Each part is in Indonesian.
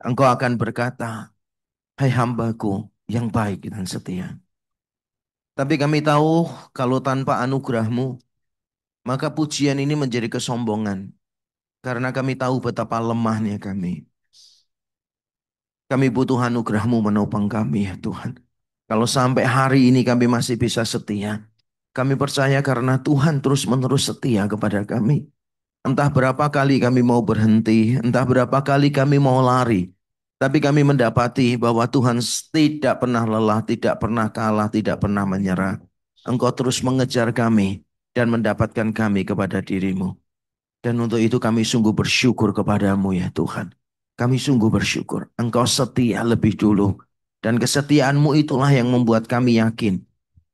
Engkau akan berkata, hai hambaku yang baik dan setia. Tapi kami tahu kalau tanpa anugerahmu, maka pujian ini menjadi kesombongan. Karena kami tahu betapa lemahnya kami. Kami butuh anugerahmu menopang kami ya Tuhan. Kalau sampai hari ini kami masih bisa setia. Kami percaya karena Tuhan terus-menerus setia kepada kami. Entah berapa kali kami mau berhenti, entah berapa kali kami mau lari. Tapi kami mendapati bahwa Tuhan tidak pernah lelah, tidak pernah kalah, tidak pernah menyerah. Engkau terus mengejar kami dan mendapatkan kami kepada dirimu. Dan untuk itu kami sungguh bersyukur kepadamu ya Tuhan. Kami sungguh bersyukur. Engkau setia lebih dulu. Dan kesetiaanmu itulah yang membuat kami yakin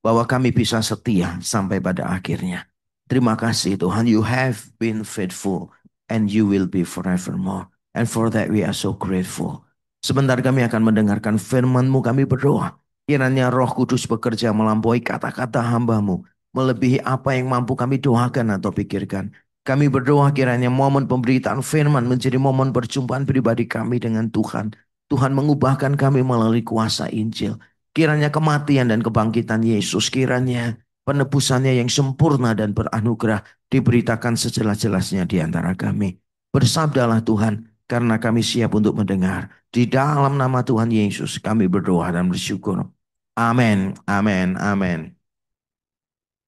bahwa kami bisa setia sampai pada akhirnya. Terima kasih Tuhan, you have been faithful and you will be forevermore. And for that we are so grateful. Sebentar kami akan mendengarkan firman-Mu, kami berdoa. Kiranya Roh Kudus bekerja melampaui kata-kata hamba-Mu. Melebihi apa yang mampu kami doakan atau pikirkan. Kami berdoa kiranya momen pemberitaan firman menjadi momen perjumpaan pribadi kami dengan Tuhan. Tuhan mengubahkan kami melalui kuasa Injil. Kiranya kematian dan kebangkitan Yesus, kiranya penebusannya yang sempurna dan beranugerah diberitakan sejelas-jelasnya di antara kami. Bersabdalah Tuhan, karena kami siap untuk mendengar. Di dalam nama Tuhan Yesus kami berdoa dan bersyukur. Amin, amin, amin.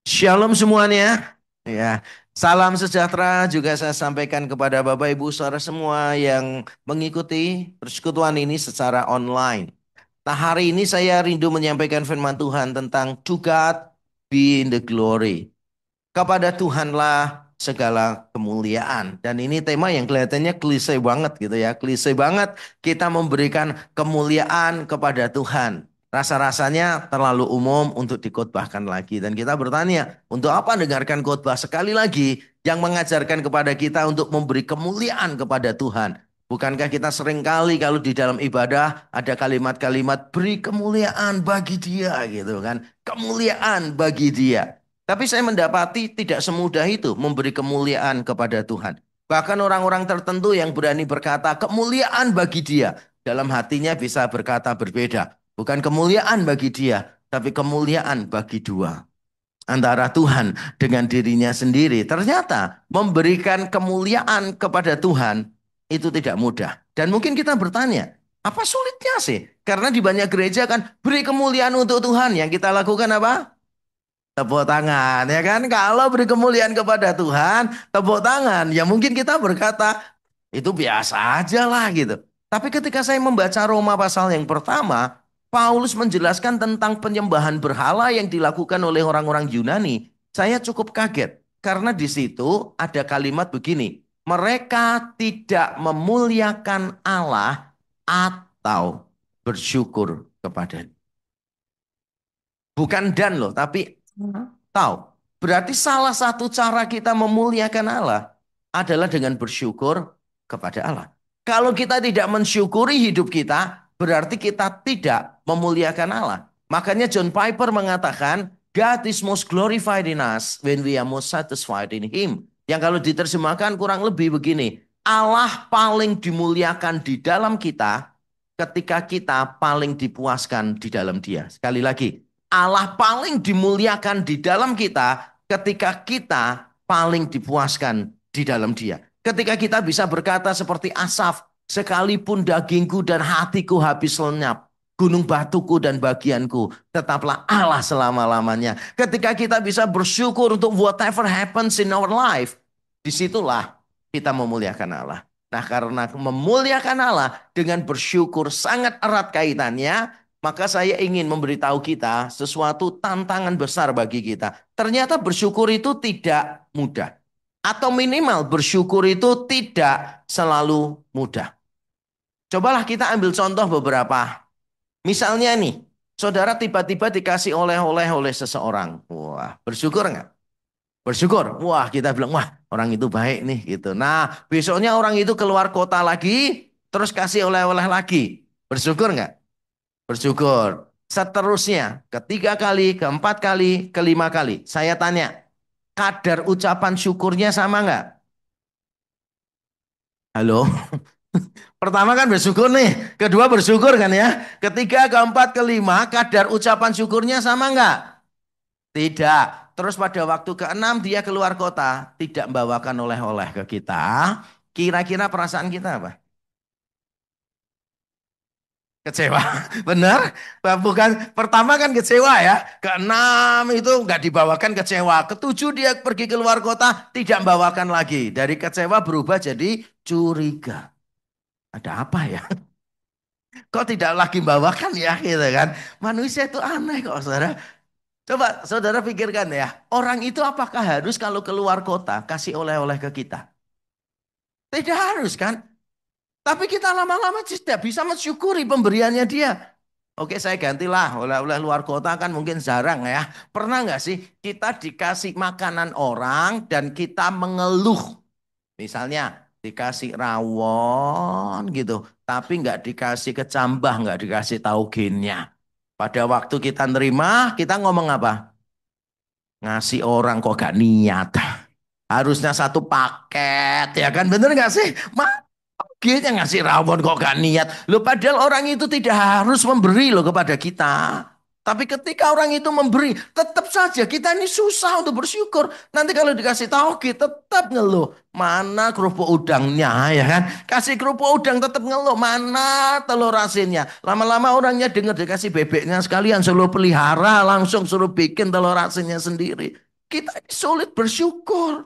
Shalom semuanya. Ya, salam sejahtera juga saya sampaikan kepada Bapak Ibu Saudara semua yang mengikuti persekutuan ini secara online. Nah, hari ini saya rindu menyampaikan firman Tuhan tentang to God be in the glory. Kepada Tuhanlah segala kemuliaan. Dan ini tema yang kelihatannya klise banget gitu ya. Klise banget kita memberikan kemuliaan kepada Tuhan. Rasa-rasanya terlalu umum untuk dikhotbahkan lagi. Dan kita bertanya, untuk apa dengarkan khotbah sekali lagi yang mengajarkan kepada kita untuk memberi kemuliaan kepada Tuhan? Bukankah kita seringkali kalau di dalam ibadah ada kalimat-kalimat beri kemuliaan bagi dia gitu kan. Kemuliaan bagi dia. Tapi saya mendapati tidak semudah itu memberi kemuliaan kepada Tuhan. Bahkan orang-orang tertentu yang berani berkata kemuliaan bagi dia. Dalam hatinya bisa berkata berbeda. Bukan kemuliaan bagi dia, tapi kemuliaan bagi dua. Antara Tuhan dengan dirinya sendiri. Ternyata memberikan kemuliaan kepada Tuhan itu tidak mudah. Dan mungkin kita bertanya, apa sulitnya sih? Karena di banyak gereja kan beri kemuliaan untuk Tuhan. Yang kita lakukan apa? Tepuk tangan, ya kan? Kalau beri kemuliaan kepada Tuhan, tepuk tangan. Ya mungkin kita berkata, itu biasa aja lah gitu. Tapi ketika saya membaca Roma pasal yang pertama, Paulus menjelaskan tentang penyembahan berhala yang dilakukan oleh orang-orang Yunani. Saya cukup kaget. Karena di situ ada kalimat begini. Mereka tidak memuliakan Allah atau bersyukur kepada. Bukan dan loh, tapi tahu. Berarti salah satu cara kita memuliakan Allah adalah dengan bersyukur kepada Allah. Kalau kita tidak mensyukuri hidup kita, berarti kita tidak memuliakan Allah. Makanya John Piper mengatakan, God is most glorified in us when we are most satisfied in Him. Yang kalau diterjemahkan kurang lebih begini, Allah paling dimuliakan di dalam kita ketika kita paling dipuaskan di dalam Dia. Sekali lagi, Allah paling dimuliakan di dalam kita ketika kita paling dipuaskan di dalam Dia. Ketika kita bisa berkata seperti Asaf, sekalipun dagingku dan hatiku habis lenyap, gunung batuku dan bagianku, tetaplah Allah selama-lamanya. Ketika kita bisa bersyukur untuk whatever happens in our life, disitulah kita memuliakan Allah. Nah, karena memuliakan Allah dengan bersyukur sangat erat kaitannya, maka saya ingin memberitahu kita sesuatu tantangan besar bagi kita. Ternyata bersyukur itu tidak mudah. Atau minimal bersyukur itu tidak selalu mudah. Cobalah kita ambil contoh beberapa. Misalnya nih, saudara tiba-tiba dikasih oleh-oleh oleh seseorang. Wah, bersyukur nggak? Bersyukur. Wah, kita bilang, wah orang itu baik nih gitu. Nah, besoknya orang itu keluar kota lagi, terus kasih oleh-oleh lagi. Bersyukur nggak? Bersyukur. Seterusnya, ketiga kali, keempat kali, kelima kali. Saya tanya, kadar ucapan syukurnya sama nggak? Halo? Pertama kan bersyukur nih, kedua bersyukur kan ya. Ketiga, keempat, kelima, kadar ucapan syukurnya sama nggak? Tidak. Terus pada waktu keenam dia keluar kota, tidak membawakan oleh-oleh ke kita. Kira-kira perasaan kita apa? Kecewa, benar? Bukan pertama kan kecewa ya. Keenam itu nggak dibawakan kecewa. Ketujuh dia pergi keluar kota tidak membawakan lagi. Dari kecewa berubah jadi curiga. Ada apa ya? Kok tidak lagi membawakan ya gitu kan? Manusia itu aneh kok saudara. Coba saudara pikirkan ya. Orang itu apakah harus kalau keluar kota kasih oleh-oleh ke kita? Tidak harus kan? Tapi kita lama-lama tidak bisa mensyukuri pemberiannya dia. Oke, saya gantilah oleh-oleh luar kota kan mungkin jarang ya. Pernah nggak sih kita dikasih makanan orang dan kita mengeluh? Misalnya dikasih rawon gitu, tapi nggak dikasih kecambah, nggak dikasih taugennya. Pada waktu kita nerima, kita ngomong apa? Ngasih orang kok gak niat. Harusnya satu paket, ya kan? Bener nggak sih? Kita ngasih rawon kok gak niat. Loh padahal orang itu tidak harus memberi loh kepada kita. Tapi ketika orang itu memberi, tetap saja kita ini susah untuk bersyukur. Nanti kalau dikasih tahu kita tetap ngeluh. Mana kerupuk udangnya ya kan? Kasih kerupuk udang tetap ngeluh. Mana telur asinnya? Lama-lama orangnya dengar dikasih bebeknya sekalian. Suruh pelihara langsung suruh bikin telur asinnya sendiri. Kita ini sulit bersyukur.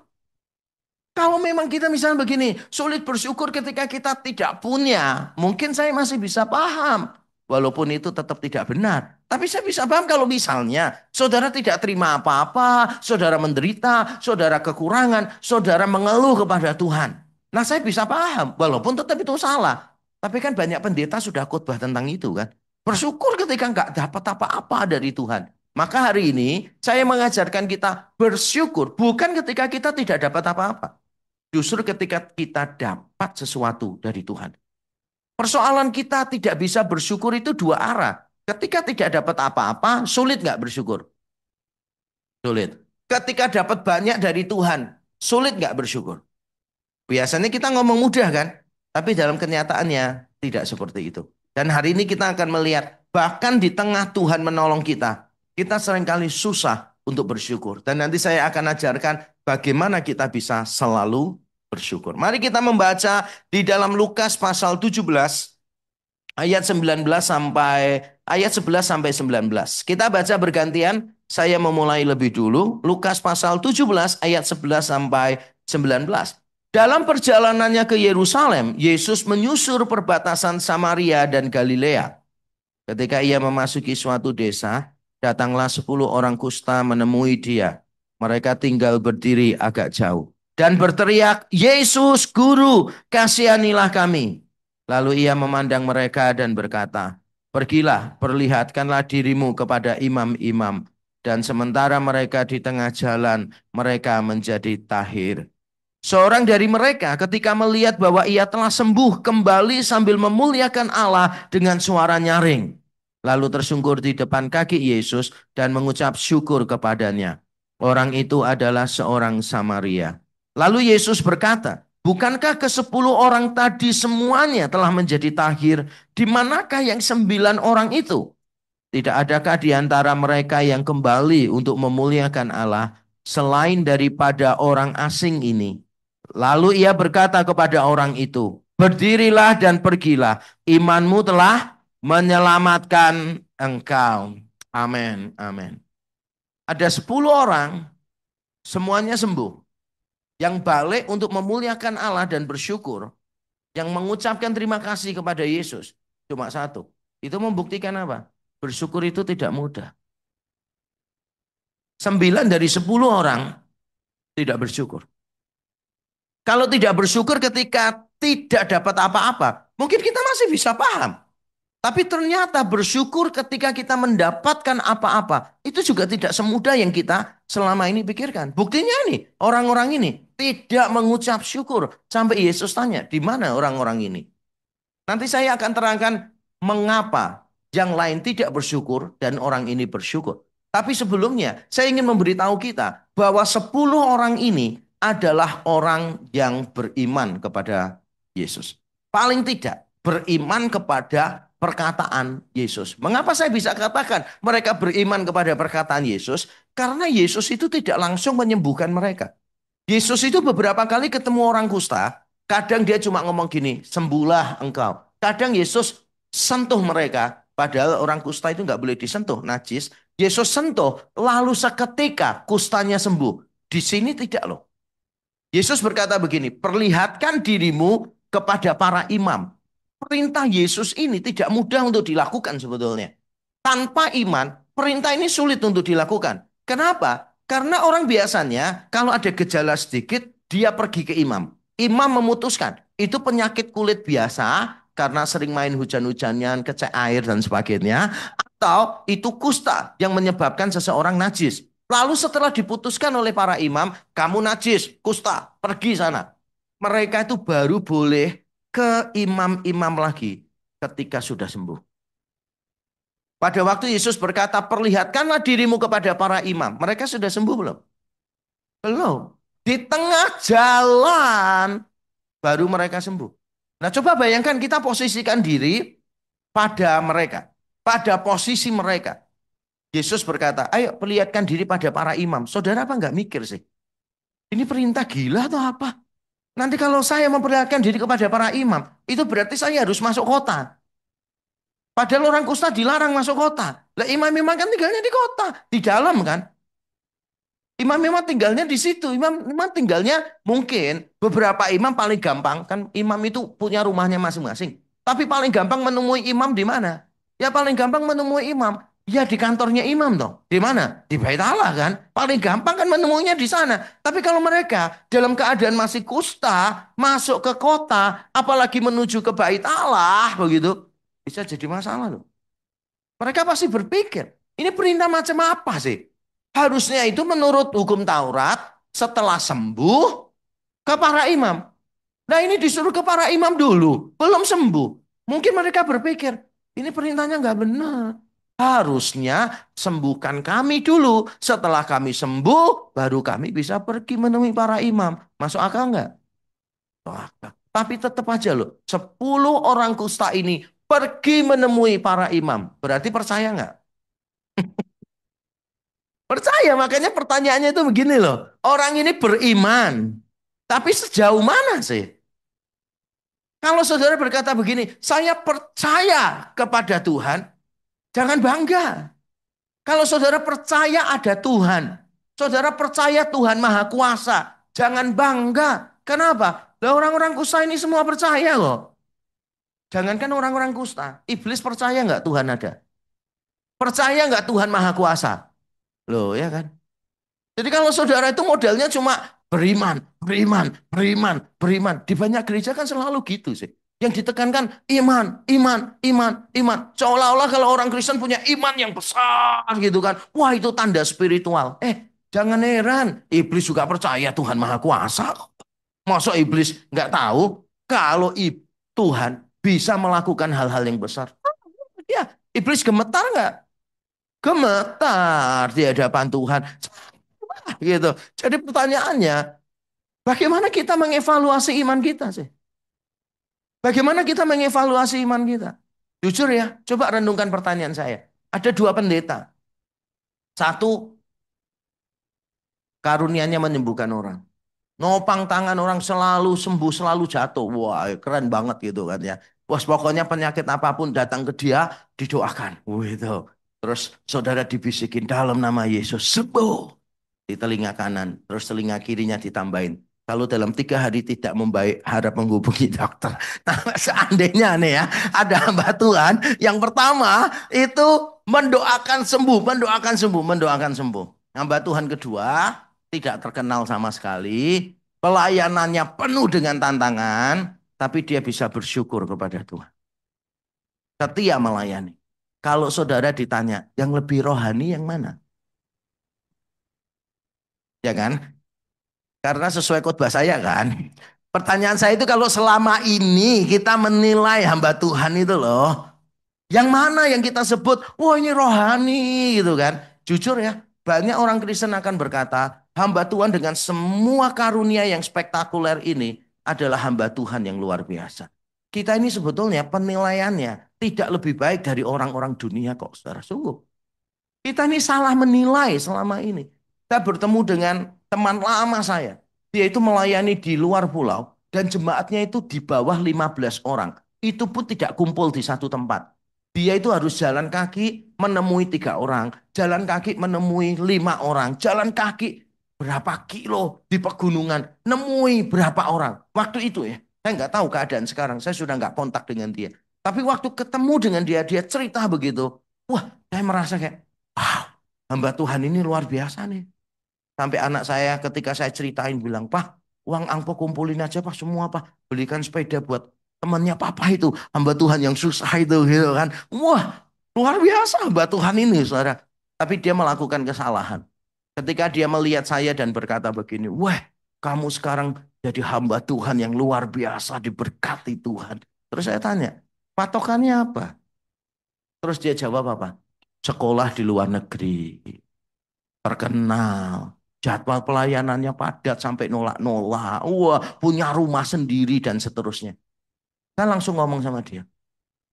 Kalau memang kita misalnya begini, sulit bersyukur ketika kita tidak punya, mungkin saya masih bisa paham. Walaupun itu tetap tidak benar. Tapi saya bisa paham kalau misalnya saudara tidak terima apa-apa, saudara menderita, saudara kekurangan, saudara mengeluh kepada Tuhan. Nah saya bisa paham, walaupun tetap itu salah. Tapi kan banyak pendeta sudah khotbah tentang itu kan. Bersyukur ketika nggak dapat apa-apa dari Tuhan. Maka hari ini saya mengajarkan kita bersyukur bukan ketika kita tidak dapat apa-apa. Justru ketika kita dapat sesuatu dari Tuhan. Persoalan kita tidak bisa bersyukur itu dua arah. Ketika tidak dapat apa-apa, sulit nggak bersyukur? Sulit. Ketika dapat banyak dari Tuhan, sulit nggak bersyukur? Biasanya kita ngomong mudah kan? Tapi dalam kenyataannya tidak seperti itu. Dan hari ini kita akan melihat, bahkan di tengah Tuhan menolong kita seringkali susah untuk bersyukur. Dan nanti saya akan ajarkan bagaimana kita bisa selalu bersyukur. Mari kita membaca di dalam Lukas pasal 17 ayat 19 sampai ayat 11 sampai 19. Kita baca bergantian. Saya memulai lebih dulu. Lukas pasal 17 ayat 11 sampai 19. Dalam perjalanannya ke Yerusalem, Yesus menyusur perbatasan Samaria dan Galilea. Ketika ia memasuki suatu desa, datanglah 10 orang kusta menemui dia. Mereka tinggal berdiri agak jauh dan berteriak, Yesus, Guru, kasihanilah kami. Lalu ia memandang mereka dan berkata, pergilah, perlihatkanlah dirimu kepada imam-imam. Dan sementara mereka di tengah jalan, mereka menjadi tahir. Seorang dari mereka ketika melihat bahwa ia telah sembuh kembali sambil memuliakan Allah dengan suara nyaring. Lalu tersungkur di depan kaki Yesus dan mengucap syukur kepadanya. Orang itu adalah seorang Samaria. Lalu Yesus berkata, bukankah ke-10 orang tadi semuanya telah menjadi tahir? Di manakah yang 9 orang itu? Tidak adakah di antara mereka yang kembali untuk memuliakan Allah selain daripada orang asing ini? Lalu ia berkata kepada orang itu, berdirilah dan pergilah, imanmu telah menyelamatkan engkau. Amin, amin. Ada 10 orang, semuanya sembuh. Yang balik untuk memuliakan Allah dan bersyukur. Yang mengucapkan terima kasih kepada Yesus. Cuma satu. Itu membuktikan apa? Bersyukur itu tidak mudah. 9 dari 10 orang tidak bersyukur. Kalau tidak bersyukur ketika tidak dapat apa-apa, mungkin kita masih bisa paham. Tapi ternyata bersyukur ketika kita mendapatkan apa-apa, itu juga tidak semudah yang kita selama ini pikirkan. Buktinya nih, orang-orang ini tidak mengucap syukur. Sampai Yesus tanya, di mana orang-orang ini? Nanti saya akan terangkan mengapa yang lain tidak bersyukur dan orang ini bersyukur. Tapi sebelumnya saya ingin memberitahu kita bahwa 10 orang ini adalah orang yang beriman kepada Yesus. Paling tidak beriman kepada perkataan Yesus. Mengapa saya bisa katakan mereka beriman kepada perkataan Yesus? Karena Yesus itu tidak langsung menyembuhkan mereka. Yesus itu beberapa kali ketemu orang kusta, kadang dia cuma ngomong gini, sembuhlah engkau. Kadang Yesus sentuh mereka, padahal orang kusta itu nggak boleh disentuh, najis. Yesus sentuh, lalu seketika kustanya sembuh. Di sini tidak loh. Yesus berkata begini, perlihatkan dirimu kepada para imam. Perintah Yesus ini tidak mudah untuk dilakukan sebetulnya. Tanpa iman, perintah ini sulit untuk dilakukan. Kenapa? Karena orang biasanya kalau ada gejala sedikit, dia pergi ke imam. Imam memutuskan, itu penyakit kulit biasa karena sering main hujan-hujanan, kecek air dan sebagainya. Atau itu kusta yang menyebabkan seseorang najis. Lalu setelah diputuskan oleh para imam, kamu najis, kusta, pergi sana. Mereka itu baru boleh ke imam-imam lagi ketika sudah sembuh. Pada waktu Yesus berkata, perlihatkanlah dirimu kepada para imam. Mereka sudah sembuh belum? Belum. Di tengah jalan baru mereka sembuh. Nah, coba bayangkan kita posisikan diri pada mereka. Pada posisi mereka. Yesus berkata, ayo perlihatkan diri pada para imam. Saudara apa nggak mikir sih? Ini perintah gila atau apa? Nanti kalau saya memperlihatkan diri kepada para imam, itu berarti saya harus masuk kota. Padahal orang kusta dilarang masuk kota. Lah imam-imam kan tinggalnya di kota, di dalam kan. Imam-imam tinggalnya di situ. Imam-imam tinggalnya mungkin beberapa imam paling gampang kan imam itu punya rumahnya masing-masing. Tapi paling gampang menemui imam di mana? Ya paling gampang menemui imam. Ya di kantornya imam toh. Di mana? Di Bait Allah kan. Paling gampang kan menemuinya di sana. Tapi kalau mereka dalam keadaan masih kusta, masuk ke kota, apalagi menuju ke Bait Allah begitu, bisa jadi masalah loh. Mereka pasti berpikir, ini perintah macam apa sih? Harusnya itu menurut hukum Taurat, setelah sembuh ke para imam. Nah ini disuruh ke para imam dulu, belum sembuh. Mungkin mereka berpikir, ini perintahnya nggak benar. Harusnya sembuhkan kami dulu. Setelah kami sembuh, baru kami bisa pergi menemui para imam. Masuk akal nggak? Masuk akal. Tapi tetap aja loh, 10 orang kusta ini pergi menemui para imam. Berarti percaya nggak? Percaya, makanya pertanyaannya itu begini loh. Orang ini beriman, tapi sejauh mana sih? Kalau saudara berkata begini, saya percaya kepada Tuhan, jangan bangga. Kalau saudara percaya ada Tuhan, saudara percaya Tuhan Maha Kuasa, jangan bangga. Kenapa? Lah orang-orang kusta ini semua percaya loh. Jangankan orang-orang kusta, iblis percaya nggak Tuhan ada? Percaya nggak Tuhan Maha Kuasa? Loh ya kan? Jadi kalau saudara itu modalnya cuma beriman, beriman, beriman, beriman. Di banyak gereja kan selalu gitu sih. Yang ditekankan iman, iman, iman, iman. Seolah-olah kalau orang Kristen punya iman yang besar gitu kan. Wah itu tanda spiritual. Jangan heran. Iblis juga percaya Tuhan Maha Kuasa. Masa iblis nggak tahu kalau Tuhan bisa melakukan hal-hal yang besar. Ya, iblis gemetar nggak? Gemetar di hadapan Tuhan gitu. Jadi pertanyaannya, bagaimana kita mengevaluasi iman kita sih? Bagaimana kita mengevaluasi iman kita? Jujur ya, coba renungkan pertanyaan saya. Ada dua pendeta. Satu, karunianya menyembuhkan orang. Nopang tangan orang selalu sembuh, selalu jatuh. Wah, keren banget gitu kan ya. Bos pokoknya penyakit apapun datang ke dia, didoakan. Gitu. Terus saudara dibisikin dalam nama Yesus, sembuh. Di telinga kanan, terus telinga kirinya ditambahin. Kalau dalam 3 hari tidak membaik, harap menghubungi dokter. Nah, seandainya nih ya, ada hamba Tuhan yang pertama itu mendoakan sembuh, mendoakan sembuh, mendoakan sembuh. Hamba Tuhan kedua tidak terkenal sama sekali, pelayanannya penuh dengan tantangan, tapi dia bisa bersyukur kepada Tuhan. Setia melayani. Kalau saudara ditanya, yang lebih rohani yang mana? Ya kan? Karena sesuai khotbah saya kan. Pertanyaan saya itu kalau selama ini kita menilai hamba Tuhan itu loh. Yang mana yang kita sebut, wah ini rohani gitu kan. Jujur ya, banyak orang Kristen akan berkata, hamba Tuhan dengan semua karunia yang spektakuler ini adalah hamba Tuhan yang luar biasa. Kita ini sebetulnya penilaiannya tidak lebih baik dari orang-orang dunia kok, saudara. Sungguh. Kita ini salah menilai selama ini. Saya bertemu dengan teman lama saya. Dia itu melayani di luar pulau dan jemaatnya itu di bawah 15 orang. Itu pun tidak kumpul di satu tempat. Dia itu harus jalan kaki menemui 3 orang. Jalan kaki menemui 5 orang. Jalan kaki berapa kilo di pegunungan. Nemui berapa orang. Waktu itu ya. Saya nggak tahu keadaan sekarang. Saya sudah nggak kontak dengan dia. Tapi waktu ketemu dengan dia, dia cerita begitu. Wah, saya merasa kayak, wow, hamba Tuhan ini luar biasa nih. Sampai anak saya ketika saya ceritain bilang, Pak, uang angpau kumpulin aja Pak semua Pak. Belikan sepeda buat temannya Papa itu. Hamba Tuhan yang susah itu gitu kan. Wah, luar biasa hamba Tuhan ini saudara. Tapi dia melakukan kesalahan. Ketika dia melihat saya dan berkata begini, wah kamu sekarang jadi hamba Tuhan yang luar biasa diberkati Tuhan. Terus saya tanya, patokannya apa? Terus dia jawab apa? Sekolah di luar negeri, terkenal, jadwal pelayanannya padat sampai nolak-nolak, wah punya rumah sendiri dan seterusnya. Saya langsung ngomong sama dia,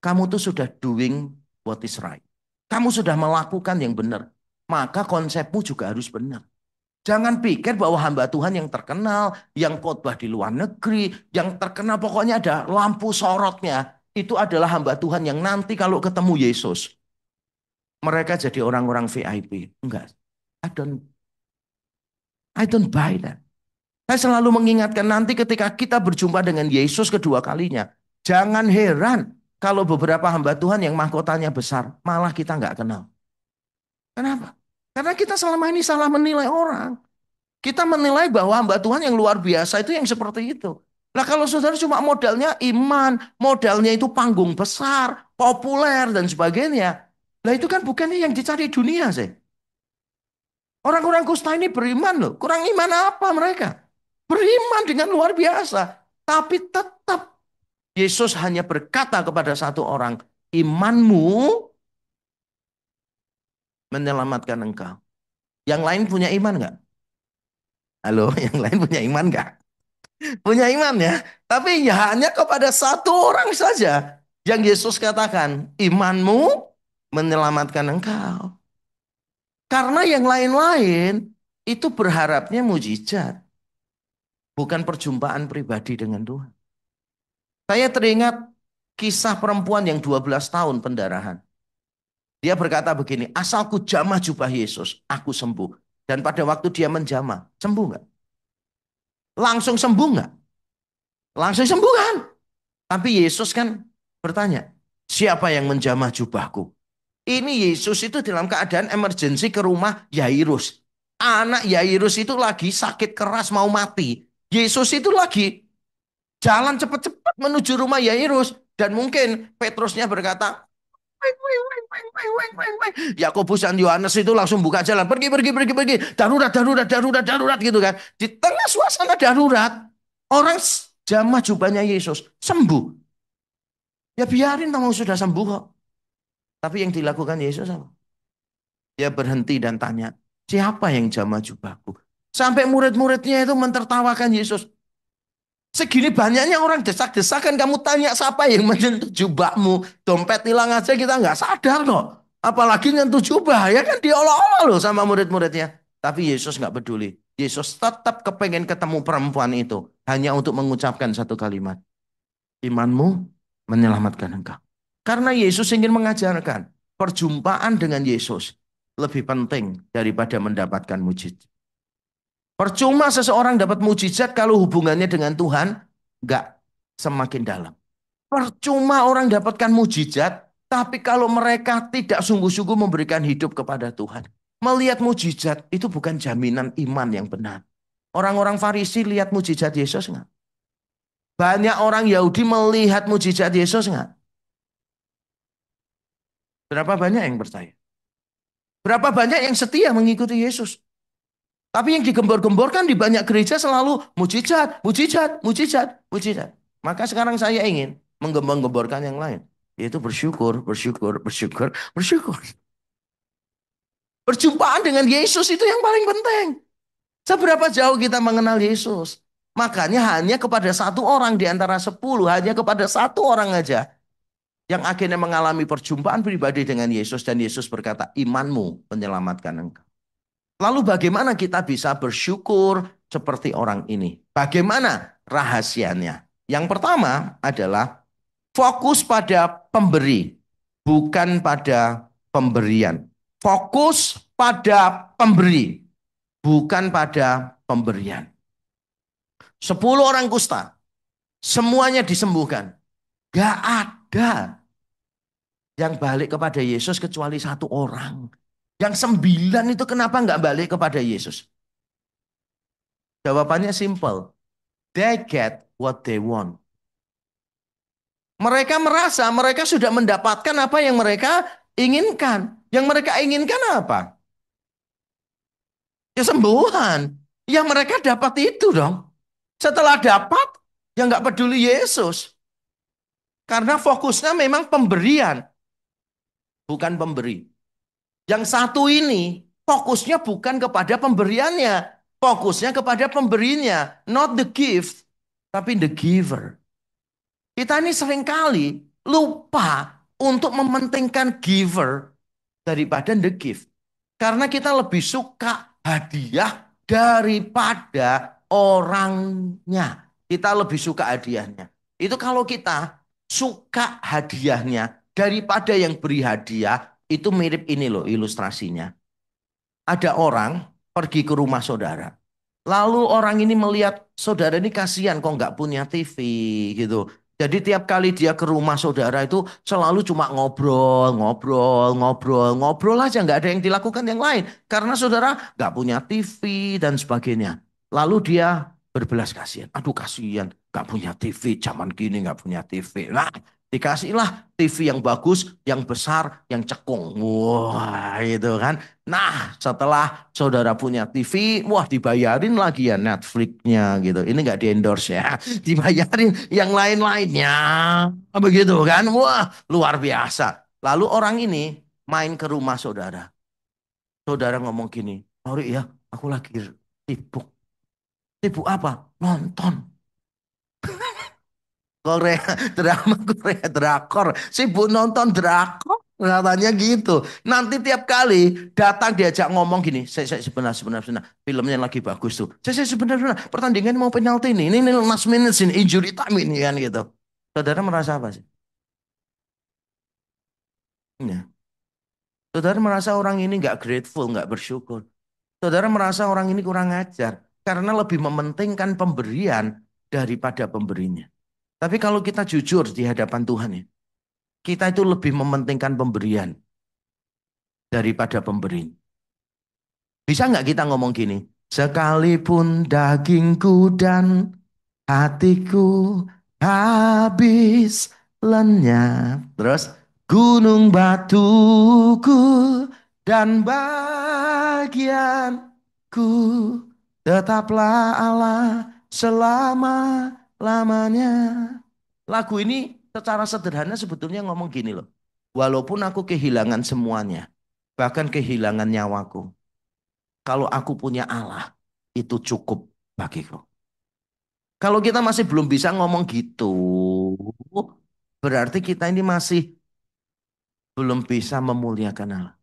kamu tuh sudah doing what is right. Kamu sudah melakukan yang benar. Maka konsepmu juga harus benar. Jangan pikir bahwa hamba Tuhan yang terkenal, yang khotbah di luar negeri, yang terkenal pokoknya ada lampu sorotnya. Itu adalah hamba Tuhan yang nanti kalau ketemu Yesus, mereka jadi orang-orang VIP. Enggak. I don't I don't buy that. Saya selalu mengingatkan nanti ketika kita berjumpa dengan Yesus kedua kalinya. Jangan heran kalau beberapa hamba Tuhan yang mahkotanya besar, malah kita nggak kenal. Kenapa? Karena kita selama ini salah menilai orang. Kita menilai bahwa hamba Tuhan yang luar biasa itu yang seperti itu. Nah kalau saudara cuma modalnya iman, modalnya itu panggung besar, populer dan sebagainya. Nah itu kan bukannya yang dicari dunia sih. Orang-orang kusta ini beriman loh. Kurang iman apa mereka? Beriman dengan luar biasa. Tapi tetap Yesus hanya berkata kepada satu orang, imanmu menyelamatkan engkau. Yang lain punya iman nggak? Halo, yang lain punya iman nggak? Punya iman ya. Tapi ya hanya kepada satu orang saja yang Yesus katakan, imanmu menyelamatkan engkau. Karena yang lain-lain itu berharapnya mujizat. Bukan perjumpaan pribadi dengan Tuhan. Saya teringat kisah perempuan yang 12 tahun pendarahan. Dia berkata begini, asalku jamah jubah Yesus, aku sembuh. Dan pada waktu dia menjamah, sembuh nggak? Langsung sembuh nggak? Langsung sembuh kan? Tapi Yesus kan bertanya, siapa yang menjamah jubahku? Ini Yesus itu dalam keadaan emergensi ke rumah Yairus. Anak Yairus itu lagi sakit keras mau mati. Yesus itu lagi jalan cepat-cepat menuju rumah Yairus. Dan mungkin Petrusnya berkata, "Weng, weng, weng, weng, weng, weng, weng, weng." Yakobus dan Yohanes itu langsung buka jalan. Pergi, pergi, pergi, pergi. Darurat, darurat, darurat, darurat gitu kan. Di tengah suasana darurat, orang jamah jubahnya Yesus. Sembuh. Ya biarin kamu sudah sembuh kok. Tapi yang dilakukan Yesus apa? Dia berhenti dan tanya, siapa yang jamah jubahku? Sampai murid-muridnya itu mentertawakan Yesus. Segini banyaknya orang desak-desakan kamu tanya siapa yang menyentuh jubahmu. Dompet hilang aja kita nggak sadar kok. Apalagi nyentuh jubah ya kan diolok-olok loh sama murid-muridnya. Tapi Yesus nggak peduli. Yesus tetap kepengen ketemu perempuan itu. Hanya untuk mengucapkan satu kalimat. Imanmu menyelamatkan engkau. Karena Yesus ingin mengajarkan. Perjumpaan dengan Yesus lebih penting daripada mendapatkan mujizat. Percuma seseorang dapat mujizat kalau hubungannya dengan Tuhan nggak semakin dalam. Percuma orang dapatkan mujizat, tapi kalau mereka tidak sungguh-sungguh memberikan hidup kepada Tuhan. Melihat mujizat itu bukan jaminan iman yang benar. Orang-orang Farisi lihat mujizat Yesus nggak? Banyak orang Yahudi melihat mujizat Yesus nggak? Berapa banyak yang percaya? Berapa banyak yang setia mengikuti Yesus? Tapi yang digembor-gemborkan di banyak gereja selalu mujizat, mujizat, mujizat, mujizat. Maka sekarang saya ingin menggembor-gemborkan yang lain. Yaitu bersyukur, bersyukur, bersyukur, bersyukur. Perjumpaan dengan Yesus itu yang paling penting. Seberapa jauh kita mengenal Yesus. Makanya hanya kepada satu orang di antara 10, hanya kepada satu orang aja yang akhirnya mengalami perjumpaan pribadi dengan Yesus dan Yesus berkata, imanmu menyelamatkan engkau. Lalu bagaimana kita bisa bersyukur seperti orang ini? Bagaimana rahasianya? Yang pertama adalah fokus pada pemberi, bukan pada pemberian. Fokus pada pemberi, bukan pada pemberian. 10 orang kusta, semuanya disembuhkan. Gak ada yang balik kepada Yesus kecuali satu orang. Yang 9 itu kenapa nggak balik kepada Yesus? Jawabannya simple. They get what they want. Mereka merasa mereka sudah mendapatkan apa yang mereka inginkan. Yang mereka inginkan apa? Kesembuhan. Yang mereka dapat itu dong. Setelah dapat, ya nggak peduli Yesus. Karena fokusnya memang pemberian, bukan pemberi. Yang satu ini fokusnya bukan kepada pemberiannya. Fokusnya kepada pemberinya. Not the gift, tapi the giver. Kita ini seringkali lupa untuk mementingkan giver daripada the gift. Karena kita lebih suka hadiah daripada orangnya. Kita lebih suka hadiahnya. Itu kalau kita suka hadiahnya daripada yang beri hadiah, itu mirip ini loh ilustrasinya. Ada orang pergi ke rumah saudara. Lalu orang ini melihat saudara ini kasihan kok nggak punya TV gitu. Jadi tiap kali dia ke rumah saudara itu selalu cuma ngobrol, ngobrol, ngobrol, ngobrol aja nggak ada yang dilakukan yang lain. Karena saudara nggak punya TV dan sebagainya. Lalu dia berbelas kasihan. Aduh kasihan nggak punya TV, zaman gini nggak punya TV. Nah dikasihlah TV yang bagus, yang besar, yang cekung. Wah itu kan. Nah, setelah saudara punya TV, wah dibayarin lagi ya Netflix-nya gitu. Ini nggak di-endorse ya. Dibayarin yang lain-lainnya. Begitu kan. Wah, luar biasa. Lalu orang ini main ke rumah saudara. Saudara ngomong gini, sorry ya, aku lagi sibuk. Sibuk apa? Nonton. Korea, drama Korea, drakor. Sibuk nonton drakor. Katanya gitu. Nanti tiap kali datang diajak ngomong gini. Saya sebenarnya. Filmnya lagi bagus tuh. Saya sebenarnya. Pertandingan mau penalti ini. Ini last minute ini. Injury time ini kan gitu. Saudara merasa apa sih? Ya. Saudara merasa orang ini nggak grateful, nggak bersyukur. Saudara merasa orang ini kurang ajar. Karena lebih mementingkan pemberian daripada pemberinya. Tapi kalau kita jujur di hadapan Tuhan ya. Kita itu lebih mementingkan pemberian daripada pemberi. Bisa nggak kita ngomong gini? Sekalipun dagingku dan hatiku habis lenyap. Terus gunung batuku dan bagianku tetaplah Allah selama-lamanya. Lagu ini secara sederhana sebetulnya ngomong gini loh. Walaupun aku kehilangan semuanya, bahkan kehilangan nyawaku. Kalau aku punya Allah, itu cukup bagiku. Kalau kita masih belum bisa ngomong gitu, berarti kita ini masih belum bisa memuliakan Allah.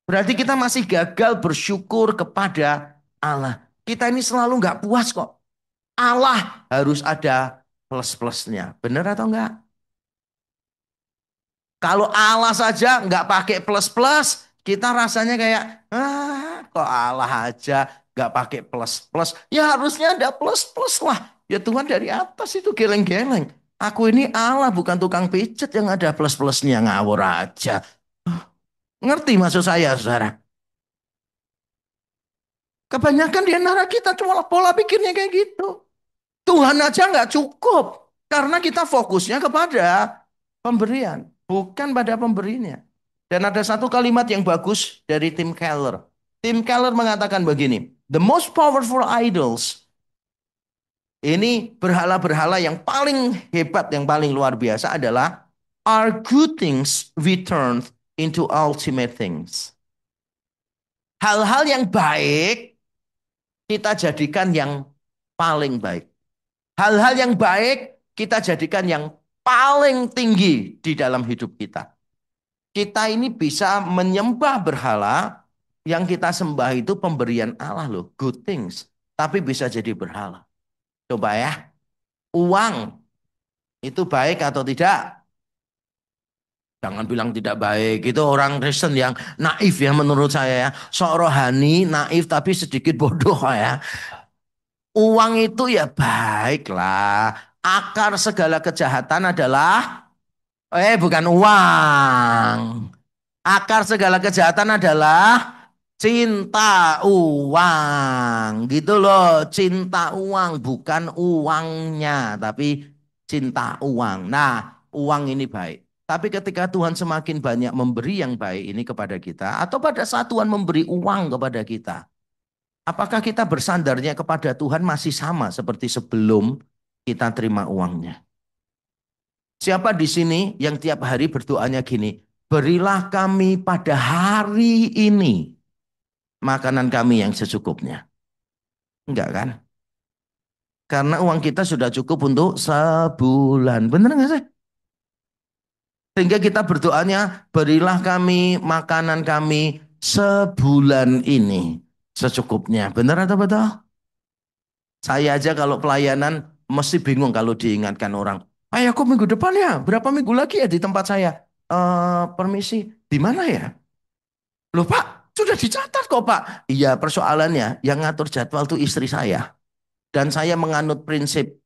Berarti kita masih gagal bersyukur kepada Allah. Kita ini selalu nggak puas kok. Allah harus ada plus-plusnya. Benar atau enggak? Kalau Allah saja nggak pakai plus-plus, kita rasanya kayak, kok Allah aja nggak pakai plus-plus. Ya harusnya ada plus-plus lah. Ya Tuhan dari atas itu geleng-geleng. Aku ini Allah bukan tukang pijet yang ada plus-plusnya ngawur aja. Ngerti maksud saya, saudara? Kebanyakan di antara kita cuma pola pikirnya kayak gitu. Tuhan aja nggak cukup. Karena kita fokusnya kepada pemberian. Bukan pada pemberinya. Dan ada satu kalimat yang bagus dari Tim Keller. Tim Keller mengatakan begini. The most powerful idols. Ini berhala-berhala yang paling hebat, yang paling luar biasa adalah are good things we turn into ultimate things. Hal-hal yang baik kita jadikan yang paling baik. Hal-hal yang baik kita jadikan yang paling tinggi di dalam hidup kita. Kita ini bisa menyembah berhala, yang kita sembah itu pemberian Allah loh, good things. Tapi bisa jadi berhala. Coba ya, uang itu baik atau tidak? Jangan bilang tidak baik. Itu orang Kristen yang naif ya menurut saya ya. Sok rohani, naif tapi sedikit bodoh ya. Uang itu ya baiklah. Akar segala kejahatan adalah bukan uang. Akar segala kejahatan adalah cinta uang. Gitu loh, cinta uang bukan uangnya, tapi cinta uang. Nah, uang ini baik. Tapi ketika Tuhan semakin banyak memberi yang baik ini kepada kita, atau pada saat Tuhan memberi uang kepada kita, apakah kita bersandarnya kepada Tuhan masih sama seperti sebelum kita terima uangnya? Siapa di sini yang tiap hari berdoanya gini, berilah kami pada hari ini makanan kami yang secukupnya. Enggak kan? Karena uang kita sudah cukup untuk sebulan. Bener nggak sih? Sehingga kita berdoanya, berilah kami makanan kami sebulan ini secukupnya. Benar atau betul? Saya aja kalau pelayanan mesti bingung kalau diingatkan orang. Ayo aku minggu depan ya, berapa minggu lagi ya di tempat saya? Permisi, di mana ya? Loh Pak, sudah dicatat kok Pak. Iya persoalannya yang ngatur jadwal tuh istri saya. Dan saya menganut prinsip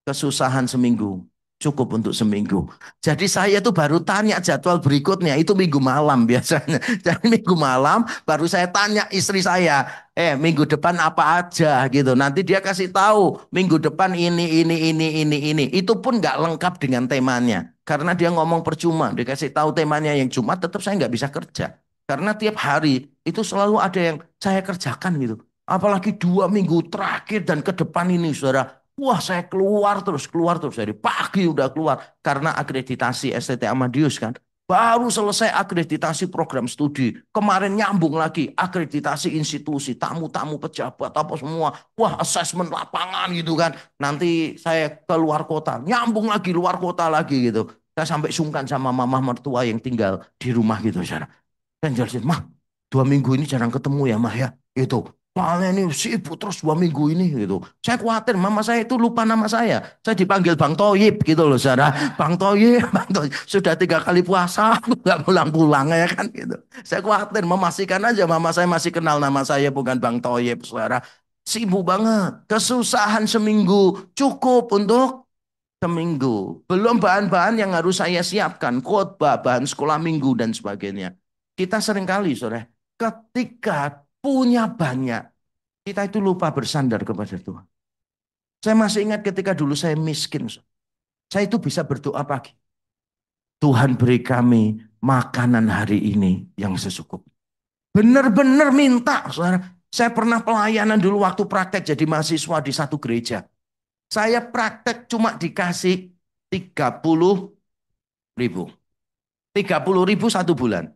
kesusahan seminggu. Cukup untuk seminggu. Jadi saya tuh baru tanya jadwal berikutnya. Itu minggu malam biasanya. Jadi minggu malam baru saya tanya istri saya. Minggu depan apa aja gitu. Nanti dia kasih tahu. Minggu depan ini. Itu pun nggak lengkap dengan temanya. Karena dia ngomong percuma. Dia kasih tahu temanya yang Jumat tetap saya nggak bisa kerja. Karena tiap hari itu selalu ada yang saya kerjakan gitu. Apalagi 2 minggu terakhir dan ke depan ini saudara. Wah saya keluar terus dari pagi udah keluar karena akreditasi STT Amadius kan. Baru selesai akreditasi program studi. Kemarin nyambung lagi akreditasi institusi, tamu-tamu pejabat apa semua. Wah asesmen lapangan gitu kan. Nanti saya keluar kota, nyambung lagi luar kota lagi gitu. Saya sampai sungkan sama mama mertua yang tinggal di rumah gitu. Dan jelasin, mah 2 minggu ini jarang ketemu ya mah ya. Itu. Soalnya ini sibuk terus 2 minggu ini gitu. Saya khawatir mama saya itu lupa nama saya. Saya dipanggil Bang Toyib gitu loh saudara. Bang Toyib, Bang Toyib. Sudah 3 kali puasa nggak pulang-pulang ya kan gitu. Saya khawatir memastikan aja mama saya masih kenal nama saya bukan Bang Toyib saudara. Sibuk banget. Kesusahan seminggu cukup untuk seminggu. Belum bahan-bahan yang harus saya siapkan. Khotbah, bahan sekolah minggu dan sebagainya. Kita seringkali, saudara, ketika punya banyak, kita itu lupa bersandar kepada Tuhan. Saya masih ingat ketika dulu saya miskin. Saya itu bisa berdoa pagi. Tuhan beri kami makanan hari ini yang secukup. Benar-benar minta, saudara. Saya pernah pelayanan dulu waktu praktek jadi mahasiswa di satu gereja. Saya praktek cuma dikasih 30.000. 30.000 satu bulan.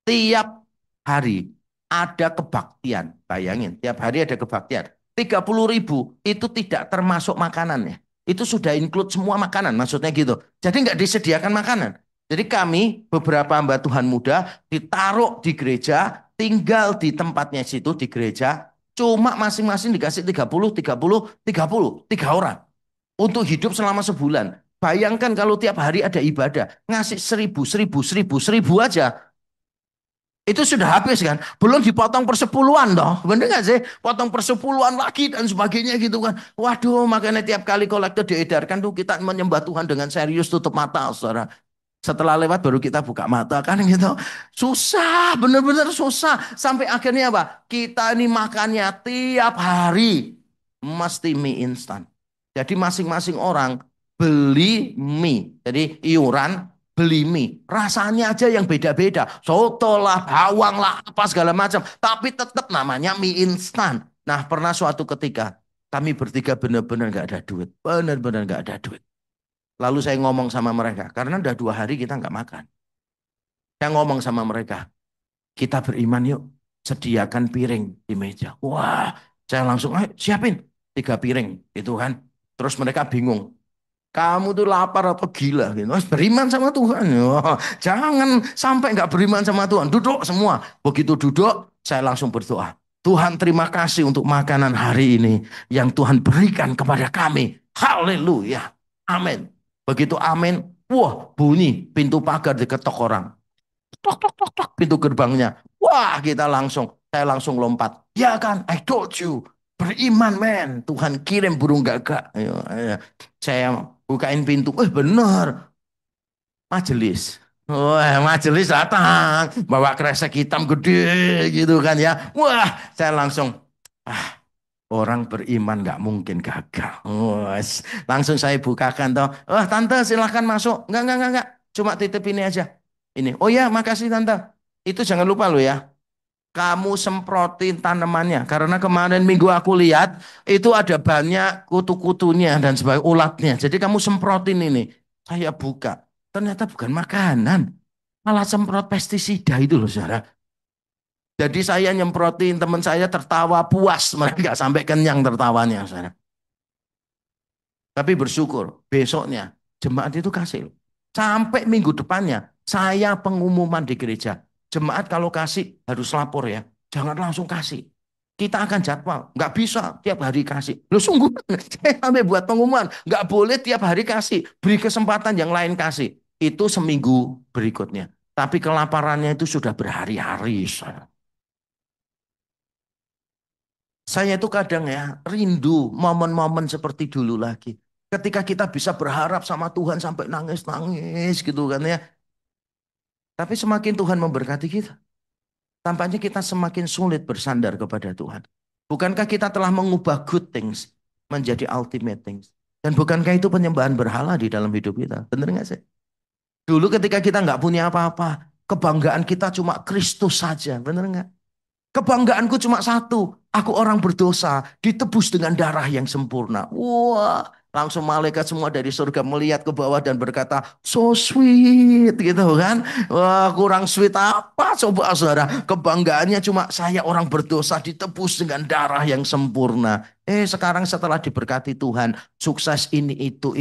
Tiap hari ada kebaktian. Bayangin, tiap hari ada kebaktian. 30.000 itu tidak termasuk makanannya. Itu sudah include semua makanan, maksudnya gitu. Jadi nggak disediakan makanan. Jadi kami beberapa hamba Tuhan muda ditaruh di gereja, tinggal di tempatnya situ di gereja, cuma masing-masing dikasih 30, 30, 30, 3 orang. Untuk hidup selama sebulan. Bayangkan kalau tiap hari ada ibadah, ngasih 1.000 aja. Itu sudah habis kan. Belum dipotong persepuluhan toh. Bener gak sih? Potong persepuluhan lagi dan sebagainya gitu kan. Waduh makanya tiap kali kolektor diedarkan tuh kita menyembah Tuhan dengan serius tutup mata saudara. Setelah lewat baru kita buka mata kan gitu. Susah, bener-bener susah. Sampai akhirnya apa? Kita ini makannya tiap hari. Mesti mie instan. Jadi masing-masing orang beli mie. Jadi iuran beli mie. Rasanya aja yang beda-beda. Soto lah, bawang lah, apa segala macam. Tapi tetap namanya mie instan. Nah pernah suatu ketika kami bertiga benar-benar gak ada duit. Benar-benar gak ada duit. Lalu saya ngomong sama mereka. Karena udah 2 hari kita gak makan. Saya ngomong sama mereka. Kita beriman yuk. Sediakan piring di meja. Wah saya langsung ayo siapin. 3 piring, itu kan. Terus mereka bingung. Kamu tuh lapar atau gila gitu. Beriman sama Tuhan. Oh, jangan sampai nggak beriman sama Tuhan. Duduk semua. Begitu duduk, saya langsung berdoa. Tuhan terima kasih untuk makanan hari ini yang Tuhan berikan kepada kami. Haleluya. Amin. Begitu amin. Wah, bunyi pintu pagar diketok orang. Tok, tok, tok, tok, pintu gerbangnya. Wah, saya langsung lompat. Ya kan, I told you. Beriman, men. Tuhan kirim burung gagak. Ayo, ayo. Saya bukain pintu. Benar. Majelis. Wah, majelis datang. Bawa kresek hitam gede gitu kan ya. Wah, saya langsung. Ah, orang beriman nggak mungkin gagal. Wah, langsung saya bukakan toh. Tante silahkan masuk. Enggak. Cuma titip ini aja. Ini. Oh ya, makasih tante. Itu jangan lupa lo ya. Kamu semprotin tanamannya. Karena kemarin minggu aku lihat itu ada banyak kutu-kutunya dan sebagai ulatnya. Jadi kamu semprotin ini. Saya buka. Ternyata bukan makanan. Malah semprot pestisida itu loh saudara. Jadi saya nyemprotin teman saya tertawa puas. Mereka nggak sampai kenyang tertawanya saudara. Tapi bersyukur besoknya jemaat itu kasih. Sampai minggu depannya saya pengumuman di gereja. Jemaat kalau kasih harus lapor ya. Jangan langsung kasih. Kita akan jadwal. Nggak bisa tiap hari kasih. Loh sungguh saya sampai buat pengumuman. Nggak boleh tiap hari kasih. Beri kesempatan yang lain kasih. Itu seminggu berikutnya. Tapi kelaparannya itu sudah berhari-hari. Saya itu kadang ya rindu momen-momen seperti dulu lagi. Ketika kita bisa berharap sama Tuhan sampai nangis-nangis gitu kan ya. Tapi semakin Tuhan memberkati kita, tampaknya kita semakin sulit bersandar kepada Tuhan. Bukankah kita telah mengubah good things menjadi ultimate things? Dan bukankah itu penyembahan berhala di dalam hidup kita? Benar nggak sih? Dulu ketika kita nggak punya apa-apa, kebanggaan kita cuma Kristus saja. Benar nggak? Kebanggaanku cuma satu. Aku orang berdosa, ditebus dengan darah yang sempurna. Wah, langsung malaikat semua dari surga melihat ke bawah dan berkata, so sweet gitu kan. Wah, kurang sweet apa coba saudara. Kebanggaannya cuma saya orang berdosa ditebus dengan darah yang sempurna. Sekarang setelah diberkati Tuhan, sukses ini itu.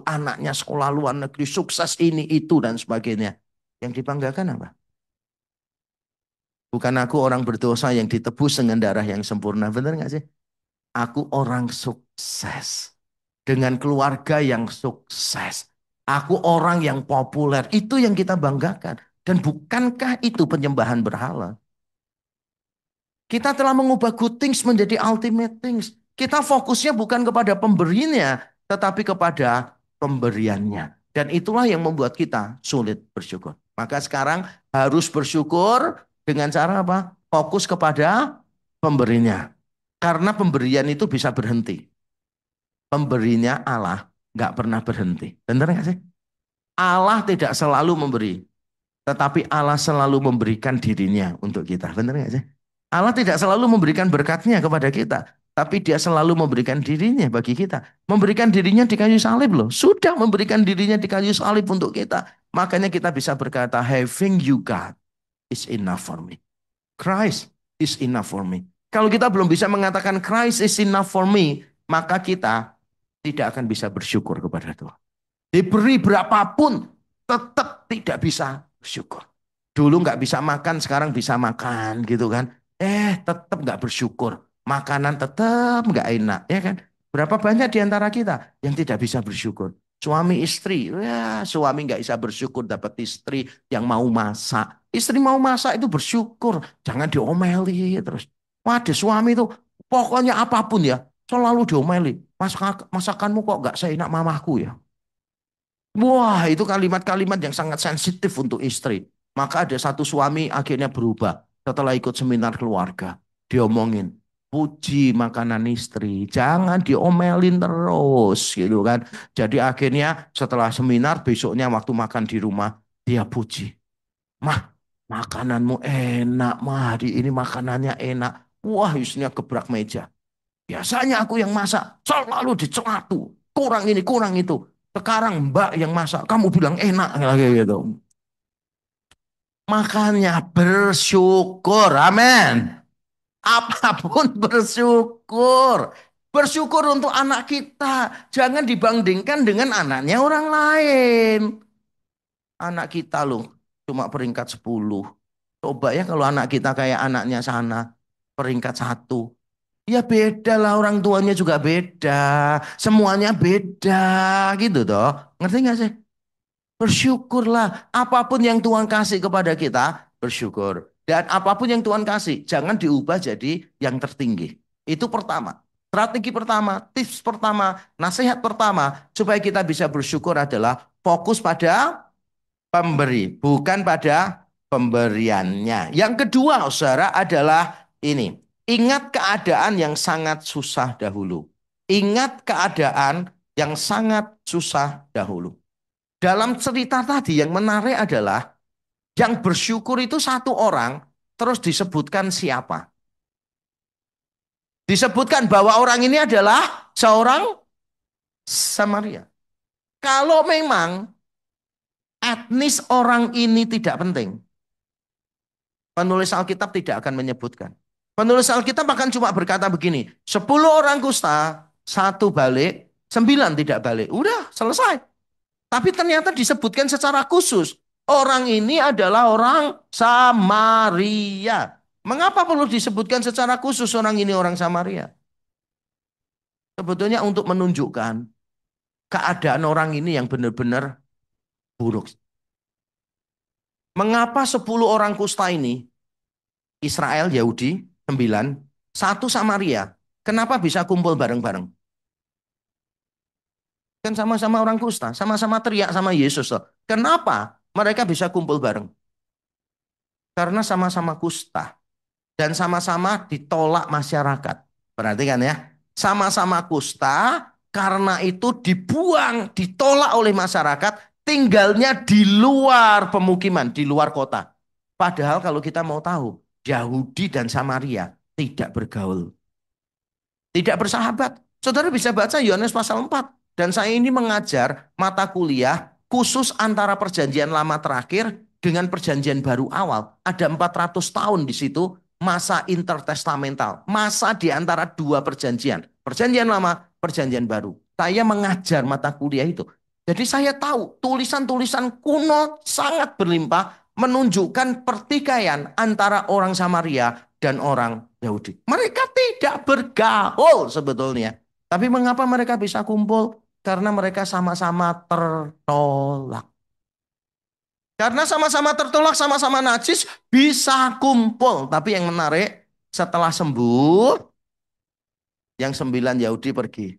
Anaknya sekolah luar negeri, sukses ini itu dan sebagainya. Yang dibanggakan apa? Bukan aku orang berdosa yang ditebus dengan darah yang sempurna. Benar nggak sih? Aku orang sukses. Dengan keluarga yang sukses. Aku orang yang populer. Itu yang kita banggakan. Dan bukankah itu penyembahan berhala? Kita telah mengubah good things menjadi ultimate things. Kita fokusnya bukan kepada pemberinya, tetapi kepada pemberiannya. Dan itulah yang membuat kita sulit bersyukur. Maka sekarang harus bersyukur dengan cara apa? Fokus kepada pemberinya. Karena pemberian itu bisa berhenti. Pemberinya Allah nggak pernah berhenti. Benar nggak sih? Allah tidak selalu memberi. Tetapi Allah selalu memberikan dirinya untuk kita. Benar nggak sih? Allah tidak selalu memberikan berkatnya kepada kita. Tapi dia selalu memberikan dirinya bagi kita. Memberikan dirinya di kayu salib loh. Sudah memberikan dirinya di kayu salib untuk kita. Makanya kita bisa berkata, having you God is enough for me. Christ is enough for me. Kalau kita belum bisa mengatakan Christ is enough for me, maka kita tidak akan bisa bersyukur kepada Tuhan. Diberi berapapun, tetap tidak bisa bersyukur. Dulu nggak bisa makan, sekarang bisa makan gitu kan. Tetap nggak bersyukur. Makanan tetap nggak enak, ya kan? Berapa banyak di antara kita yang tidak bisa bersyukur? Suami istri, ya suami nggak bisa bersyukur dapat istri yang mau masak. Istri mau masak itu bersyukur, jangan diomeli terus. Waduh suami itu pokoknya apapun ya selalu diomeli. Masakanmu kok nggak seenak mamaku ya? Wah, itu kalimat-kalimat yang sangat sensitif untuk istri. Maka ada satu suami akhirnya berubah setelah ikut seminar keluarga. Diomongin, puji makanan istri, jangan diomelin terus gitu kan. Jadi akhirnya setelah seminar besoknya waktu makan di rumah dia puji. Mah, makananmu enak, mah hari ini makanannya enak. Wah, istrinya gebrak meja. Biasanya aku yang masak, selalu dicela tuh. Kurang ini, kurang itu. Sekarang Mbak yang masak, kamu bilang enak lagi gitu. Makanya bersyukur, amin. Apapun bersyukur. Bersyukur untuk anak kita. Jangan dibandingkan dengan anaknya orang lain. Anak kita loh cuma peringkat 10. Coba ya kalau anak kita kayak anaknya sana. Peringkat 1. Ya beda lah, orang tuanya juga beda. Semuanya beda gitu toh. Ngerti gak sih? Bersyukurlah. Apapun yang Tuhan kasih kepada kita, bersyukur. Dan apapun yang Tuhan kasih, jangan diubah jadi yang tertinggi. Itu pertama. Strategi pertama, tips pertama, nasihat pertama, supaya kita bisa bersyukur adalah fokus pada pemberi, bukan pada pemberiannya. Yang kedua, saudara, adalah ini. Ingat keadaan yang sangat susah dahulu. Ingat keadaan yang sangat susah dahulu. Dalam cerita tadi yang menarik adalah yang bersyukur itu satu orang, terus disebutkan siapa? Disebutkan bahwa orang ini adalah seorang Samaria. Kalau memang etnis orang ini tidak penting, penulis Alkitab tidak akan menyebutkan. Penulis Alkitab akan cuma berkata begini, 10 orang kusta, satu balik, 9 tidak balik. Udah, selesai. Tapi ternyata disebutkan secara khusus. Orang ini adalah orang Samaria. Mengapa perlu disebutkan secara khusus orang ini orang Samaria? Sebetulnya untuk menunjukkan keadaan orang ini yang benar-benar buruk. Mengapa 10 orang kusta ini, Israel, Yahudi, 9, satu Samaria, kenapa bisa kumpul bareng-bareng? Kan sama-sama orang kusta, sama-sama teriak sama Yesus loh. Kenapa mereka bisa kumpul bareng? Karena sama-sama kusta dan sama-sama ditolak masyarakat. Perhatikan ya, sama-sama kusta, karena itu dibuang, ditolak oleh masyarakat, tinggalnya di luar pemukiman, di luar kota. Padahal kalau kita mau tahu, Yahudi dan Samaria tidak bergaul, tidak bersahabat. Saudara bisa baca Yohanes pasal 4. Dan saya ini mengajar mata kuliah khusus antara perjanjian lama terakhir dengan perjanjian baru awal. Ada 400 tahun di situ masa intertestamental. Masa di antara dua perjanjian. Perjanjian lama, perjanjian baru. Saya mengajar mata kuliah itu. Jadi saya tahu tulisan-tulisan kuno sangat berlimpah menunjukkan pertikaian antara orang Samaria dan orang Yahudi. Mereka tidak bergaul sebetulnya. Tapi mengapa mereka bisa kumpul? Karena mereka sama-sama tertolak. Karena sama-sama tertolak, sama-sama najis, bisa kumpul. Tapi yang menarik, setelah sembuh, yang 9 Yahudi pergi.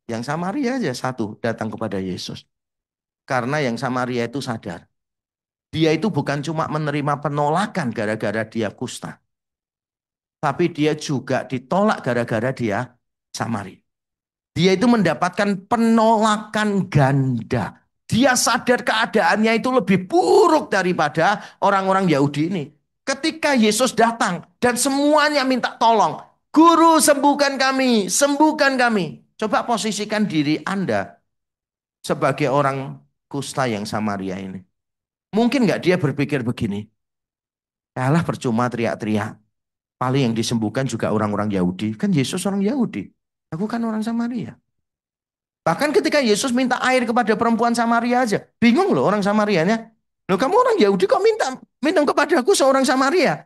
Yang Samaria aja satu datang kepada Yesus. Karena yang Samaria itu sadar. Dia itu bukan cuma menerima penolakan gara-gara dia kusta. Tapi dia juga ditolak gara-gara dia Samaria. Dia itu mendapatkan penolakan ganda. Dia sadar keadaannya itu lebih buruk daripada orang-orang Yahudi ini. Ketika Yesus datang dan semuanya minta tolong. Guru, sembuhkan kami, sembuhkan kami. Coba posisikan diri Anda sebagai orang kusta yang Samaria ini. Mungkin nggak dia berpikir begini, alah percuma teriak-teriak. Paling yang disembuhkan juga orang-orang Yahudi. Kan Yesus orang Yahudi. Aku kan orang Samaria. Bahkan ketika Yesus minta air kepada perempuan Samaria aja. Bingung loh orang Samarianya. Loh kamu orang Yahudi kok minta kepada aku seorang Samaria.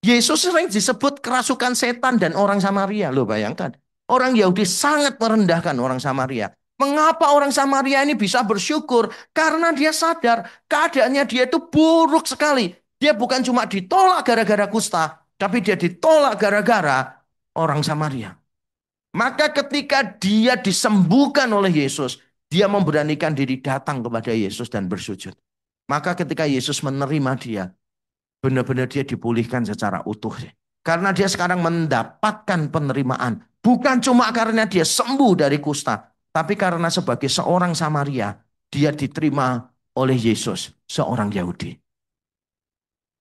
Yesus sering disebut kerasukan setan dan orang Samaria. Loh bayangkan. Orang Yahudi sangat merendahkan orang Samaria. Mengapa orang Samaria ini bisa bersyukur? Karena dia sadar keadaannya dia itu buruk sekali. Dia bukan cuma ditolak gara-gara kusta. Tapi dia ditolak gara-gara orang Samaria. Maka ketika dia disembuhkan oleh Yesus, dia memberanikan diri datang kepada Yesus dan bersujud. Maka ketika Yesus menerima dia, benar-benar dia dipulihkan secara utuh. Karena dia sekarang mendapatkan penerimaan. Bukan cuma karena dia sembuh dari kusta, tapi karena sebagai seorang Samaria, dia diterima oleh Yesus, seorang Yahudi.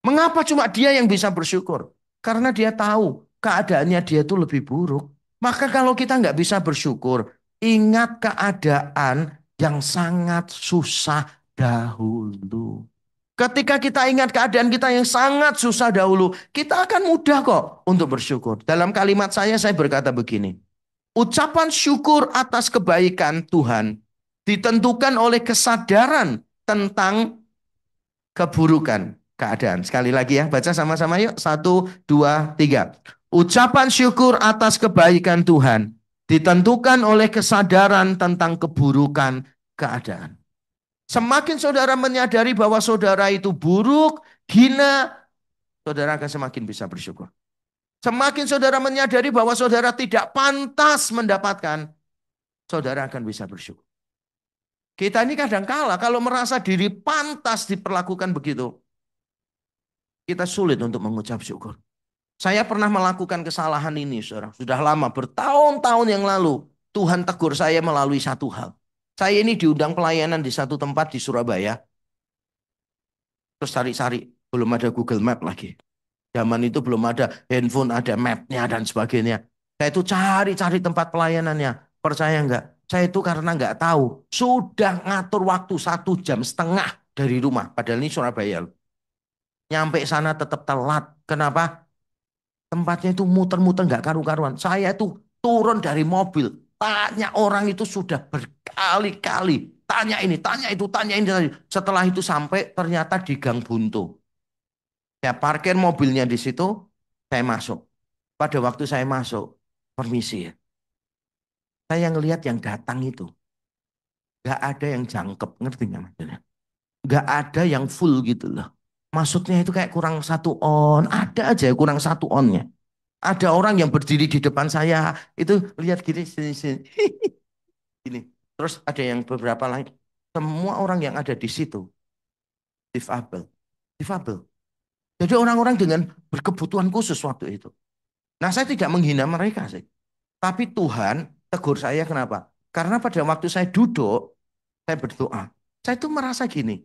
Mengapa cuma dia yang bisa bersyukur? Karena dia tahu keadaannya dia itu lebih buruk. Maka kalau kita nggak bisa bersyukur, ingat keadaan yang sangat susah dahulu. Ketika kita ingat keadaan kita yang sangat susah dahulu, kita akan mudah kok untuk bersyukur. Dalam kalimat saya berkata begini. Ucapan syukur atas kebaikan Tuhan ditentukan oleh kesadaran tentang keburukan keadaan. Sekali lagi ya, baca sama-sama yuk. Satu, dua, tiga. Ucapan syukur atas kebaikan Tuhan ditentukan oleh kesadaran tentang keburukan keadaan. Semakin saudara menyadari bahwa saudara itu buruk, hina, saudara akan semakin bisa bersyukur. Semakin saudara menyadari bahwa saudara tidak pantas mendapatkan, saudara akan bisa bersyukur. Kita ini kadang kala kalau merasa diri pantas diperlakukan begitu, kita sulit untuk mengucap syukur. Saya pernah melakukan kesalahan ini, saudara. Sudah lama, bertahun-tahun yang lalu. Tuhan tegur saya melalui satu hal. Saya ini diundang pelayanan di satu tempat di Surabaya. Terus cari-cari, belum ada Google Map lagi. Zaman itu belum ada handphone, ada mapnya dan sebagainya. Saya itu cari-cari tempat pelayanannya. Percaya nggak? Saya itu karena nggak tahu. Sudah ngatur waktu 1,5 jam dari rumah. Padahal ini Surabaya. Nyampe sana tetap telat. Kenapa? Tempatnya itu muter-muter nggak karu-karuan. Saya itu turun dari mobil. Tanya orang itu sudah berkali-kali. Tanya ini, tanya itu, tanya ini. Setelah itu sampai ternyata di Gang Buntu. Saya parkir mobilnya di situ, saya masuk. Pada waktu saya masuk, permisi ya. Saya ngelihat yang datang itu. Nggak ada yang jangkep, ngerti nggak maksudnya? Nggak ada yang full gitu loh. Maksudnya itu kayak kurang satu on. Ada aja kurang satu onnya. Ada orang yang berdiri di depan saya. Itu lihat gini, sini, sini. Gini. Terus ada yang beberapa lain. Semua orang yang ada di situ. Difabel. Difabel. Jadi orang-orang dengan berkebutuhan khusus waktu itu. Nah, saya tidak menghina mereka sih. Tapi Tuhan tegur saya kenapa? Karena pada waktu saya duduk, saya berdoa. Saya itu merasa gini,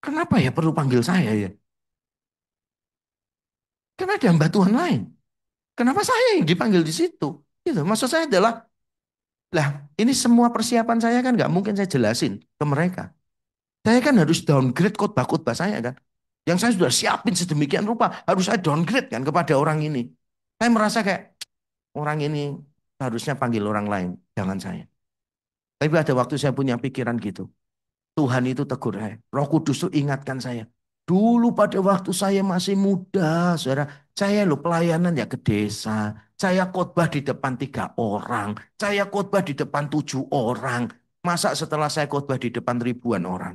kenapa ya perlu panggil saya ya? Karena ada hamba Tuhan lain. Kenapa saya yang dipanggil di situ? Gitu. Maksud saya adalah, lah ini semua persiapan saya kan nggak mungkin saya jelasin ke mereka. Saya kan harus downgrade khotbah-khotbah saya kan. Yang saya sudah siapin sedemikian rupa, harus saya downgrade kan kepada orang ini. Saya merasa kayak, orang ini harusnya panggil orang lain, jangan saya. Tapi ada waktu saya punya pikiran gitu. Tuhan itu tegur saya. Roh Kudus itu ingatkan saya. Dulu pada waktu saya masih muda, saudara, saya lo pelayanan ya ke desa. Saya khotbah di depan 3 orang. Saya khotbah di depan 7 orang. Masa setelah saya khotbah di depan ribuan orang?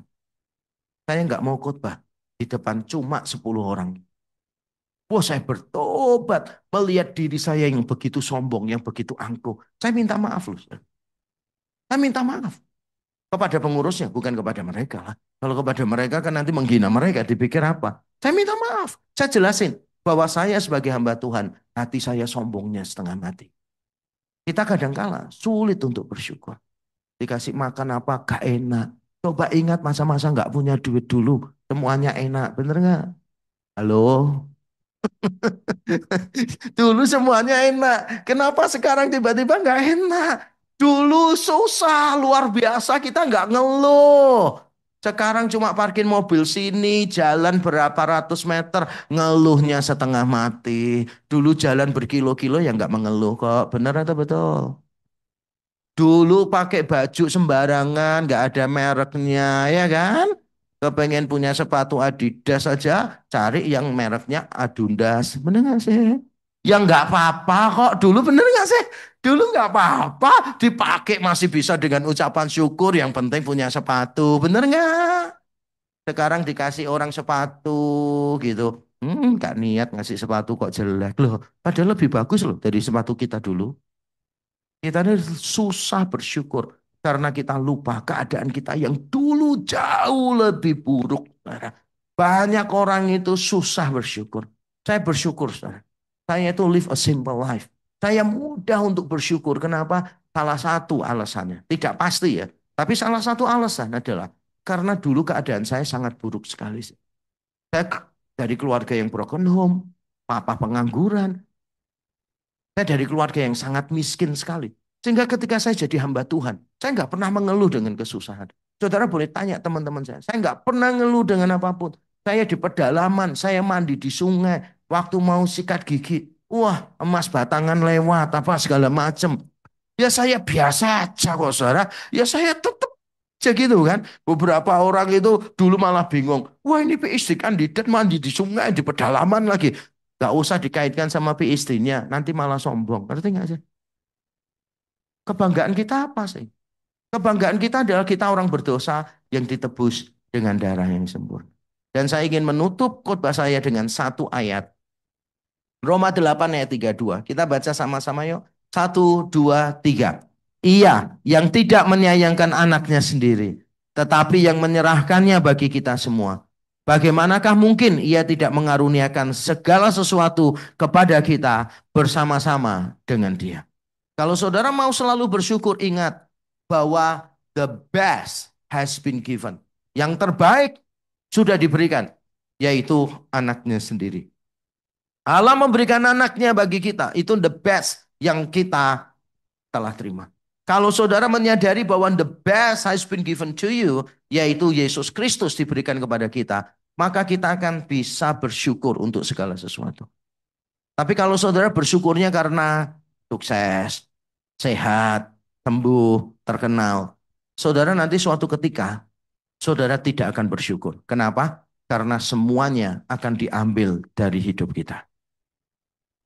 Saya nggak mau khotbah di depan cuma 10 orang. Wah, saya bertobat melihat diri saya yang begitu sombong, yang begitu angkuh. Saya minta maaf loh. Saya minta maaf kepada pengurusnya, bukan kepada mereka lah. Kalau kepada mereka kan nanti menghina mereka, dipikir apa? Saya minta maaf. Saya jelasin bahwa saya sebagai hamba Tuhan, hati saya sombongnya setengah mati. Kita kadang-kala sulit untuk bersyukur. Dikasih makan apa, gak enak. Coba ingat masa-masa gak punya duit dulu. Semuanya enak, bener gak? Halo? Dulu semuanya enak. Kenapa sekarang tiba-tiba nggak enak? Dulu susah, luar biasa. Kita nggak ngeluh. Sekarang cuma parkir mobil sini, jalan berapa ratus meter, ngeluhnya setengah mati. Dulu jalan berkilo-kilo ya nggak mengeluh kok. Bener atau betul? Dulu pakai baju sembarangan, nggak ada mereknya, ya kan? Kepengen punya sepatu Adidas saja, cari yang mereknya Adundas. Bener nggak sih? Yang nggak apa-apa kok. Dulu bener nggak sih? Dulu nggak apa-apa. Dipakai masih bisa dengan ucapan syukur. Yang penting punya sepatu. Bener nggak? Sekarang dikasih orang sepatu gitu. Nggak niat ngasih sepatu kok jelek loh. Padahal lebih bagus loh dari sepatu kita dulu. Kita ini susah bersyukur karena kita lupa keadaan kita yang dulu jauh lebih buruk. Saudara. Banyak orang itu susah bersyukur. Saya bersyukur, saudara. Saya itu live a simple life. Saya mudah untuk bersyukur. Kenapa? Salah satu alasannya. Tidak pasti ya. Tapi salah satu alasan adalah karena dulu keadaan saya sangat buruk sekali. Saya dari keluarga yang broken home, papa pengangguran, saya dari keluarga yang sangat miskin sekali. Sehingga ketika saya jadi hamba Tuhan, saya nggak pernah mengeluh dengan kesusahan. Saudara boleh tanya teman-teman saya nggak pernah ngeluh dengan apapun. Saya di pedalaman, saya mandi di sungai, waktu mau sikat gigi. Wah, emas batangan lewat, apa segala macam. Ya saya biasa aja kok saudara. Ya saya tetap aja gitu kan. Beberapa orang itu dulu malah bingung. Wah ini PhD kandidat mandi di sungai, di pedalaman lagi. Gak usah dikaitkan sama PhD-nya. Nanti malah sombong. Ngerti gak sih? Kebanggaan kita apa sih? Kebanggaan kita adalah kita orang berdosa yang ditebus dengan darah yang sempurna. Dan saya ingin menutup khotbah saya dengan satu ayat. Roma 8 ayat 32. Kita baca sama-sama yuk. Satu, dua, tiga. Ia yang tidak menyayangkan anaknya sendiri, tetapi yang menyerahkannya bagi kita semua. Bagaimanakah mungkin ia tidak mengaruniakan segala sesuatu kepada kita bersama-sama dengan dia? Kalau saudara mau selalu bersyukur, ingat bahwa the best has been given. Yang terbaik sudah diberikan, yaitu anaknya sendiri. Allah memberikan anaknya bagi kita. Itu the best yang kita telah terima. Kalau saudara menyadari bahwa the best has been given to you, yaitu Yesus Kristus diberikan kepada kita, maka kita akan bisa bersyukur untuk segala sesuatu. Tapi kalau saudara bersyukurnya karena sukses, sehat, sembuh, terkenal, saudara nanti suatu ketika, saudara tidak akan bersyukur. Kenapa? Karena semuanya akan diambil dari hidup kita.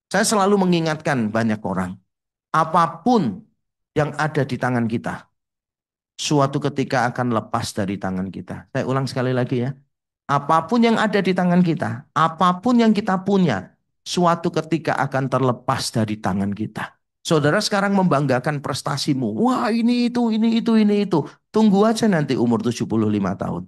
Saya selalu mengingatkan banyak orang, apapun yang ada di tangan kita, suatu ketika akan lepas dari tangan kita. Saya ulang sekali lagi ya. Apapun yang ada di tangan kita, apapun yang kita punya, suatu ketika akan terlepas dari tangan kita. Saudara sekarang membanggakan prestasimu. Wah ini itu, ini itu, ini itu. Tunggu aja nanti umur 75 tahun.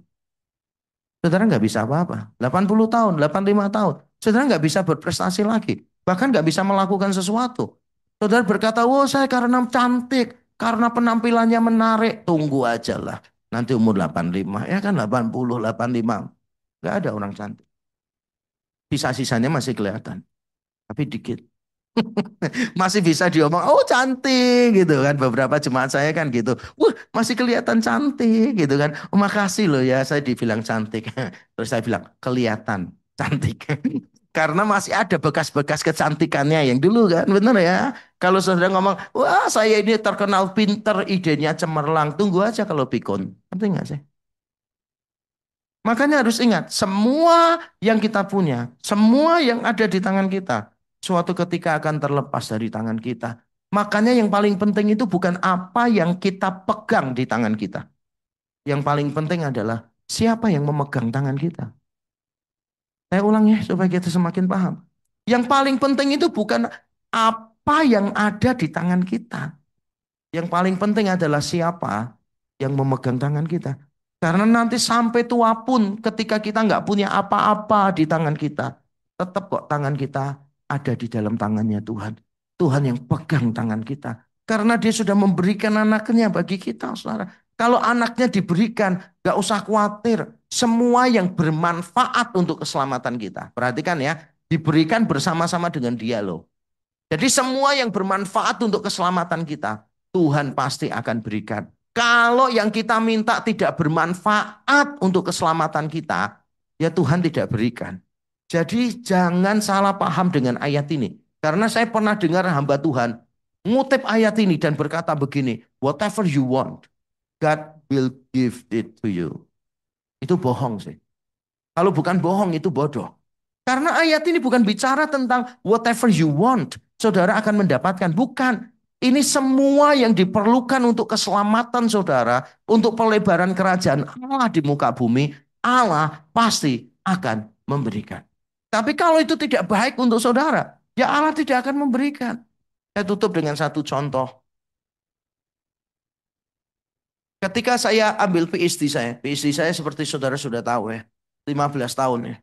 Saudara nggak bisa apa-apa. 80 tahun, 85 tahun. Saudara nggak bisa berprestasi lagi. Bahkan nggak bisa melakukan sesuatu. Saudara berkata, oh saya karena cantik, karena penampilannya menarik. Tunggu aja lah. Nanti umur 85, ya kan 80, 85. Nggak ada orang cantik. Sisa-sisanya masih kelihatan. Tapi dikit. Masih bisa diomong, oh cantik gitu kan. Beberapa jemaat saya kan gitu. Wah masih kelihatan cantik gitu kan. Oh, makasih loh ya saya dibilang cantik. Terus saya bilang, kelihatan cantik. Karena masih ada bekas-bekas kecantikannya yang dulu kan. Bener ya. Kalau saudara ngomong, wah saya ini terkenal pinter, idenya cemerlang. Tunggu aja kalau pikun. Ngerti nggak sih? Makanya harus ingat, semua yang kita punya, semua yang ada di tangan kita, suatu ketika akan terlepas dari tangan kita. Makanya yang paling penting itu bukan apa yang kita pegang di tangan kita. Yang paling penting adalah siapa yang memegang tangan kita. Saya ulang ya, supaya kita semakin paham. Yang paling penting itu bukan apa yang ada di tangan kita. Yang paling penting adalah siapa yang memegang tangan kita. Karena nanti sampai tua pun ketika kita nggak punya apa-apa di tangan kita. Tetap kok tangan kita ada di dalam tangannya Tuhan. Tuhan yang pegang tangan kita. Karena dia sudah memberikan anaknya bagi kita, saudara. Kalau anaknya diberikan, nggak usah khawatir. Semua yang bermanfaat untuk keselamatan kita. Perhatikan ya, diberikan bersama-sama dengan dia loh. Jadi semua yang bermanfaat untuk keselamatan kita, Tuhan pasti akan berikan. Kalau yang kita minta tidak bermanfaat untuk keselamatan kita, ya Tuhan tidak berikan. Jadi jangan salah paham dengan ayat ini. Karena saya pernah dengar hamba Tuhan ngutip ayat ini dan berkata begini, whatever you want, God will give it to you. Itu bohong sih. Kalau bukan bohong itu bodoh. Karena ayat ini bukan bicara tentang whatever you want, saudara akan mendapatkan. Bukan. Ini semua yang diperlukan untuk keselamatan saudara, untuk pelebaran kerajaan Allah di muka bumi, Allah pasti akan memberikan. Tapi kalau itu tidak baik untuk saudara, ya Allah tidak akan memberikan. Saya tutup dengan satu contoh. Ketika saya ambil PhD saya seperti saudara sudah tahu ya, 15 tahun ya.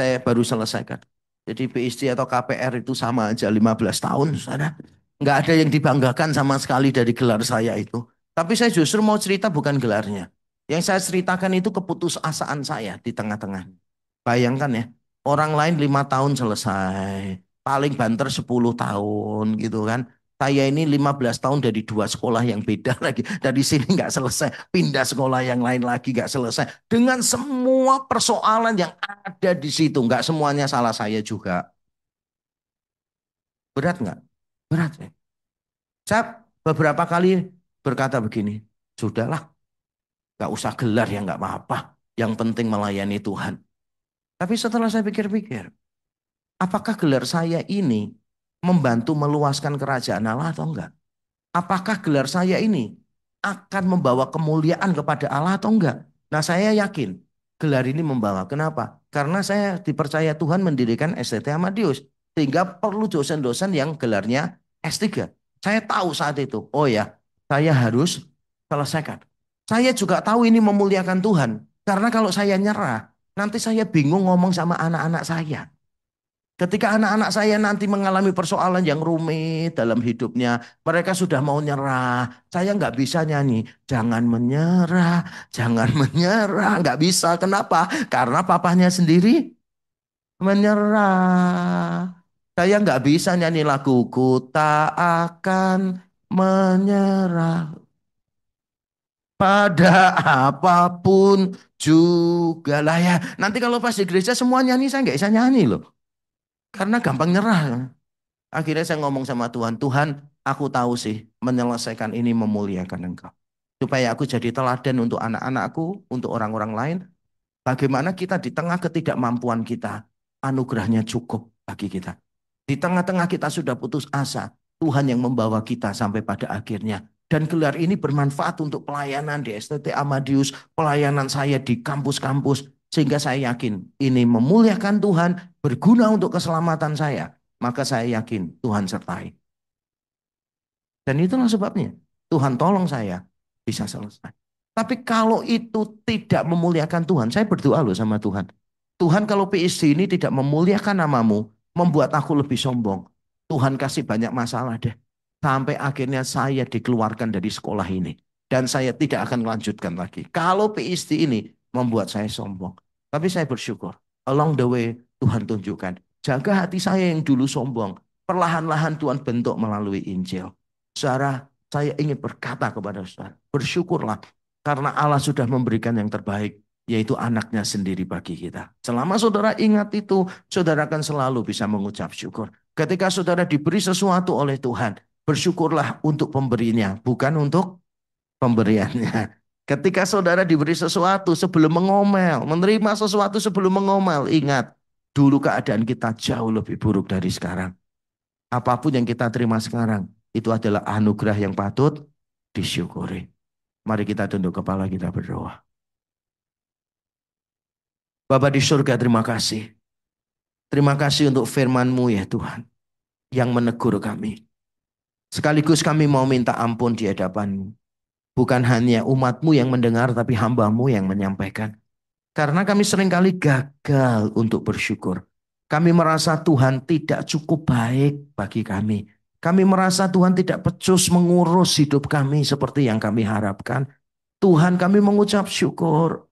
Saya baru selesaikan. Jadi PhD atau KPR itu sama aja 15 tahun, saudara. Nggak ada yang dibanggakan sama sekali dari gelar saya itu. Tapi saya justru mau cerita bukan gelarnya. Yang saya ceritakan itu keputusasaan saya di tengah-tengah. Bayangkan ya, orang lain 5 tahun selesai. Paling banter 10 tahun gitu kan. Saya ini 15 tahun dari dua sekolah yang beda lagi. Dari sini nggak selesai. Pindah sekolah yang lain lagi nggak selesai. Dengan semua persoalan yang ada di situ. Nggak semuanya salah saya juga. Berat nggak? Berat ya. Saya beberapa kali berkata begini, sudahlah, nggak usah gelar ya nggak apa-apa. Yang penting melayani Tuhan. Tapi setelah saya pikir-pikir, apakah gelar saya ini membantu meluaskan kerajaan Allah atau enggak? Apakah gelar saya ini akan membawa kemuliaan kepada Allah atau enggak? Nah, saya yakin gelar ini membawa. Kenapa? Karena saya dipercaya Tuhan mendirikan STT Amadius. Sehingga perlu dosen-dosen yang gelarnya S3. Saya tahu saat itu, oh ya, saya harus selesaikan. Saya juga tahu ini memuliakan Tuhan. Karena kalau saya nyerah, nanti saya bingung ngomong sama anak-anak saya. Ketika anak-anak saya nanti mengalami persoalan yang rumit dalam hidupnya, mereka sudah mau nyerah. Saya nggak bisa nyanyi, jangan menyerah, jangan menyerah. Nggak bisa, kenapa? Karena papahnya sendiri menyerah. Saya nggak bisa nyanyi laguku, tak akan menyerah pada apapun juga lah ya. Nanti kalau pas di gereja semua nyanyi, saya nggak bisa nyanyi loh. Karena gampang nyerah. Akhirnya saya ngomong sama Tuhan, Tuhan, aku tahu sih menyelesaikan ini memuliakan Engkau. Supaya aku jadi teladan untuk anak-anakku, untuk orang-orang lain. Bagaimana kita di tengah ketidakmampuan kita, anugerahnya cukup bagi kita. Di tengah-tengah kita sudah putus asa, Tuhan yang membawa kita sampai pada akhirnya. Dan gelar ini bermanfaat untuk pelayanan di STT Amadius, pelayanan saya di kampus-kampus. Sehingga saya yakin ini memuliakan Tuhan, berguna untuk keselamatan saya. Maka saya yakin Tuhan sertai. Dan itulah sebabnya Tuhan tolong saya bisa selesai. Tapi kalau itu tidak memuliakan Tuhan, saya berdoa loh sama Tuhan. Tuhan kalau PhD ini tidak memuliakan namamu, membuat aku lebih sombong. Tuhan kasih banyak masalah deh. Sampai akhirnya saya dikeluarkan dari sekolah ini. Dan saya tidak akan melanjutkan lagi. Kalau PhD ini membuat saya sombong. Tapi saya bersyukur. Along the way Tuhan tunjukkan. Jaga hati saya yang dulu sombong. Perlahan-lahan Tuhan bentuk melalui Injil. Saudara, saya ingin berkata kepada saudara, bersyukurlah karena Allah sudah memberikan yang terbaik, yaitu anaknya sendiri bagi kita. Selama saudara ingat itu, saudara akan selalu bisa mengucap syukur. Ketika saudara diberi sesuatu oleh Tuhan, bersyukurlah untuk pemberinya, bukan untuk pemberiannya. Ketika saudara diberi sesuatu sebelum mengomel, menerima sesuatu sebelum mengomel, ingat, dulu keadaan kita jauh lebih buruk dari sekarang. Apapun yang kita terima sekarang, itu adalah anugerah yang patut disyukuri. Mari kita tunduk kepala, kita berdoa. Bapa di surga, terima kasih. Terima kasih untuk firman-Mu ya Tuhan, yang menegur kami. Sekaligus kami mau minta ampun di hadapan-Mu. Bukan hanya umat-Mu yang mendengar, tapi hamba-Mu yang menyampaikan. Karena kami seringkali gagal untuk bersyukur. Kami merasa Tuhan tidak cukup baik bagi kami. Kami merasa Tuhan tidak becus mengurus hidup kami seperti yang kami harapkan. Tuhan, kami mengucap syukur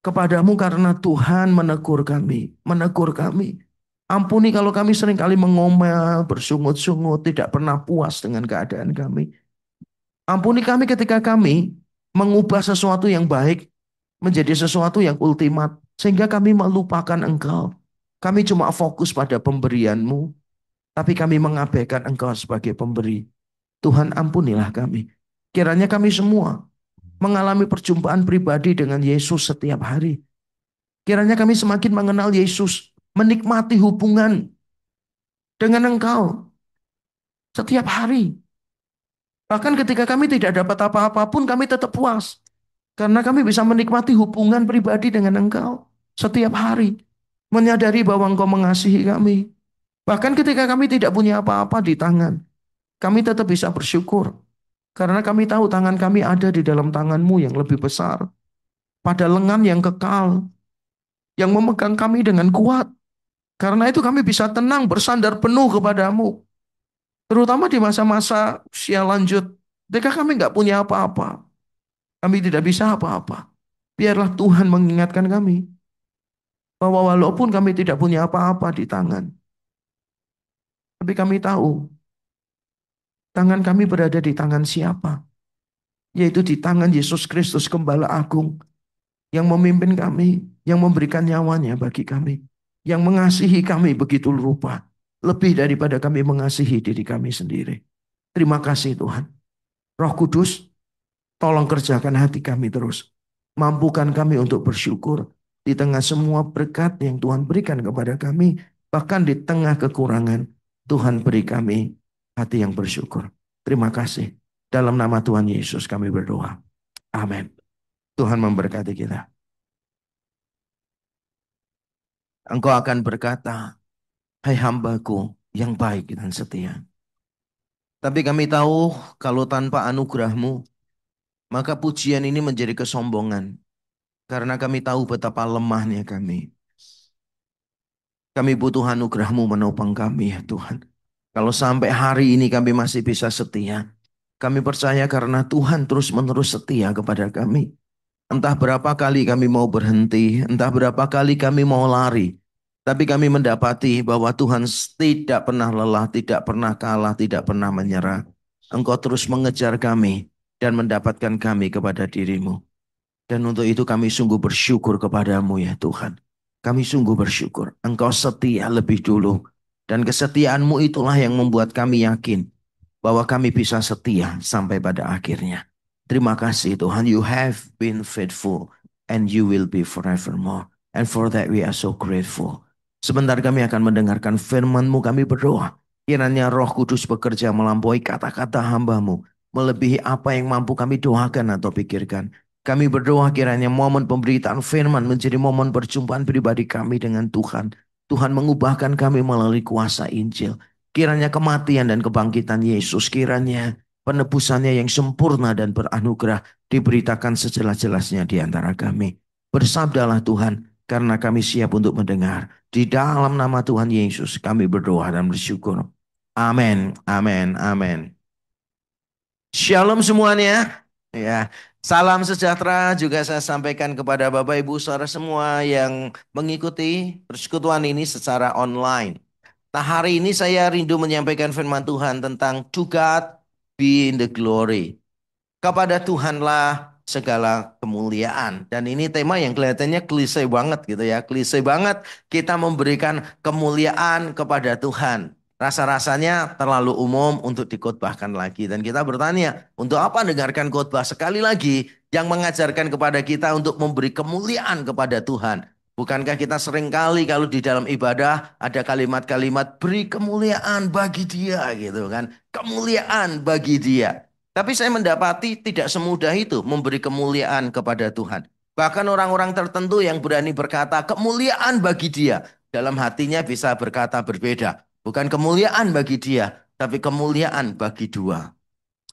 kepadamu karena Tuhan menegur kami. Menegur kami. Ampuni kalau kami seringkali mengomel, bersungut-sungut, tidak pernah puas dengan keadaan kami. Ampuni kami ketika kami mengubah sesuatu yang baik menjadi sesuatu yang ultimat. Sehingga kami melupakan Engkau. Kami cuma fokus pada pemberian-Mu. Tapi kami mengabaikan Engkau sebagai pemberi. Tuhan ampunilah kami. Kiranya kami semua mengalami perjumpaan pribadi dengan Yesus setiap hari. Kiranya kami semakin mengenal Yesus. Menikmati hubungan dengan Engkau setiap hari. Bahkan ketika kami tidak dapat apa-apa pun kami tetap puas. Karena kami bisa menikmati hubungan pribadi dengan Engkau setiap hari. Menyadari bahwa Engkau mengasihi kami. Bahkan ketika kami tidak punya apa-apa di tangan, kami tetap bisa bersyukur. Karena kami tahu tangan kami ada di dalam tangan-Mu yang lebih besar. Pada lengan yang kekal. Yang memegang kami dengan kuat. Karena itu kami bisa tenang bersandar penuh kepadamu. Terutama di masa-masa usia lanjut. Ketika kami nggak punya apa-apa. Kami tidak bisa apa-apa. Biarlah Tuhan mengingatkan kami. Bahwa walaupun kami tidak punya apa-apa di tangan. Tapi kami tahu. Tangan kami berada di tangan siapa? Yaitu di tangan Yesus Kristus Gembala Agung. Yang memimpin kami. Yang memberikan nyawanya bagi kami. Yang mengasihi kami begitu rupa. lebih daripada kami mengasihi diri kami sendiri. Terima kasih Tuhan. Roh Kudus, tolong kerjakan hati kami terus. Mampukan kami untuk bersyukur di tengah semua berkat yang Tuhan berikan kepada kami. Bahkan di tengah kekurangan, Tuhan beri kami hati yang bersyukur. Terima kasih. Dalam nama Tuhan Yesus kami berdoa. Amin. Tuhan memberkati kita. Engkau akan berkata, hai hambaku yang baik dan setia. Tapi kami tahu kalau tanpa anugerahmu, maka pujian ini menjadi kesombongan. Karena kami tahu betapa lemahnya kami. Kami butuh anugerahmu menopang kami ya Tuhan. Kalau sampai hari ini kami masih bisa setia. Kami percaya karena Tuhan terus-menerus setia kepada kami. Entah berapa kali kami mau berhenti, entah berapa kali kami mau lari. Tapi kami mendapati bahwa Tuhan tidak pernah lelah, tidak pernah kalah, tidak pernah menyerah. Engkau terus mengejar kami dan mendapatkan kami kepada dirimu. Dan untuk itu kami sungguh bersyukur kepadamu ya Tuhan. Kami sungguh bersyukur. Engkau setia lebih dulu. Dan kesetiaanmu itulah yang membuat kami yakin bahwa kami bisa setia sampai pada akhirnya. Terima kasih Tuhan. You have been faithful and you will be forevermore. And for that we are so grateful. Sebentar kami akan mendengarkan firman-Mu, kami berdoa. Kiranya Roh Kudus bekerja melampaui kata-kata hamba-Mu. Melebihi apa yang mampu kami doakan atau pikirkan. Kami berdoa kiranya momen pemberitaan firman menjadi momen perjumpaan pribadi kami dengan Tuhan. Tuhan mengubahkan kami melalui kuasa Injil. Kiranya kematian dan kebangkitan Yesus, kiranya penebusannya yang sempurna dan beranugerah diberitakan sejelas-jelasnya di antara kami. Bersabdalah Tuhan, karena kami siap untuk mendengar. Di dalam nama Tuhan Yesus kami berdoa dan bersyukur. Amin, amin, amin. Shalom semuanya. Ya, salam sejahtera juga saya sampaikan kepada Bapak Ibu Saudara semua yang mengikuti persekutuan ini secara online. Nah, hari ini saya rindu menyampaikan firman Tuhan tentang to God be in the glory. Kepada Tuhanlah segala kemuliaan. Dan ini tema yang kelihatannya klise banget gitu ya. Klise banget kita memberikan kemuliaan kepada Tuhan. Rasa-rasanya terlalu umum untuk dikhotbahkan lagi. Dan kita bertanya, untuk apa dengarkan khotbah sekali lagi yang mengajarkan kepada kita untuk memberi kemuliaan kepada Tuhan? Bukankah kita seringkali kalau di dalam ibadah ada kalimat-kalimat beri kemuliaan bagi dia gitu kan. Kemuliaan bagi dia. Tapi saya mendapati tidak semudah itu memberi kemuliaan kepada Tuhan. Bahkan orang-orang tertentu yang berani berkata kemuliaan bagi dia. Dalam hatinya bisa berkata berbeda. Bukan kemuliaan bagi dia, tapi kemuliaan bagi dua.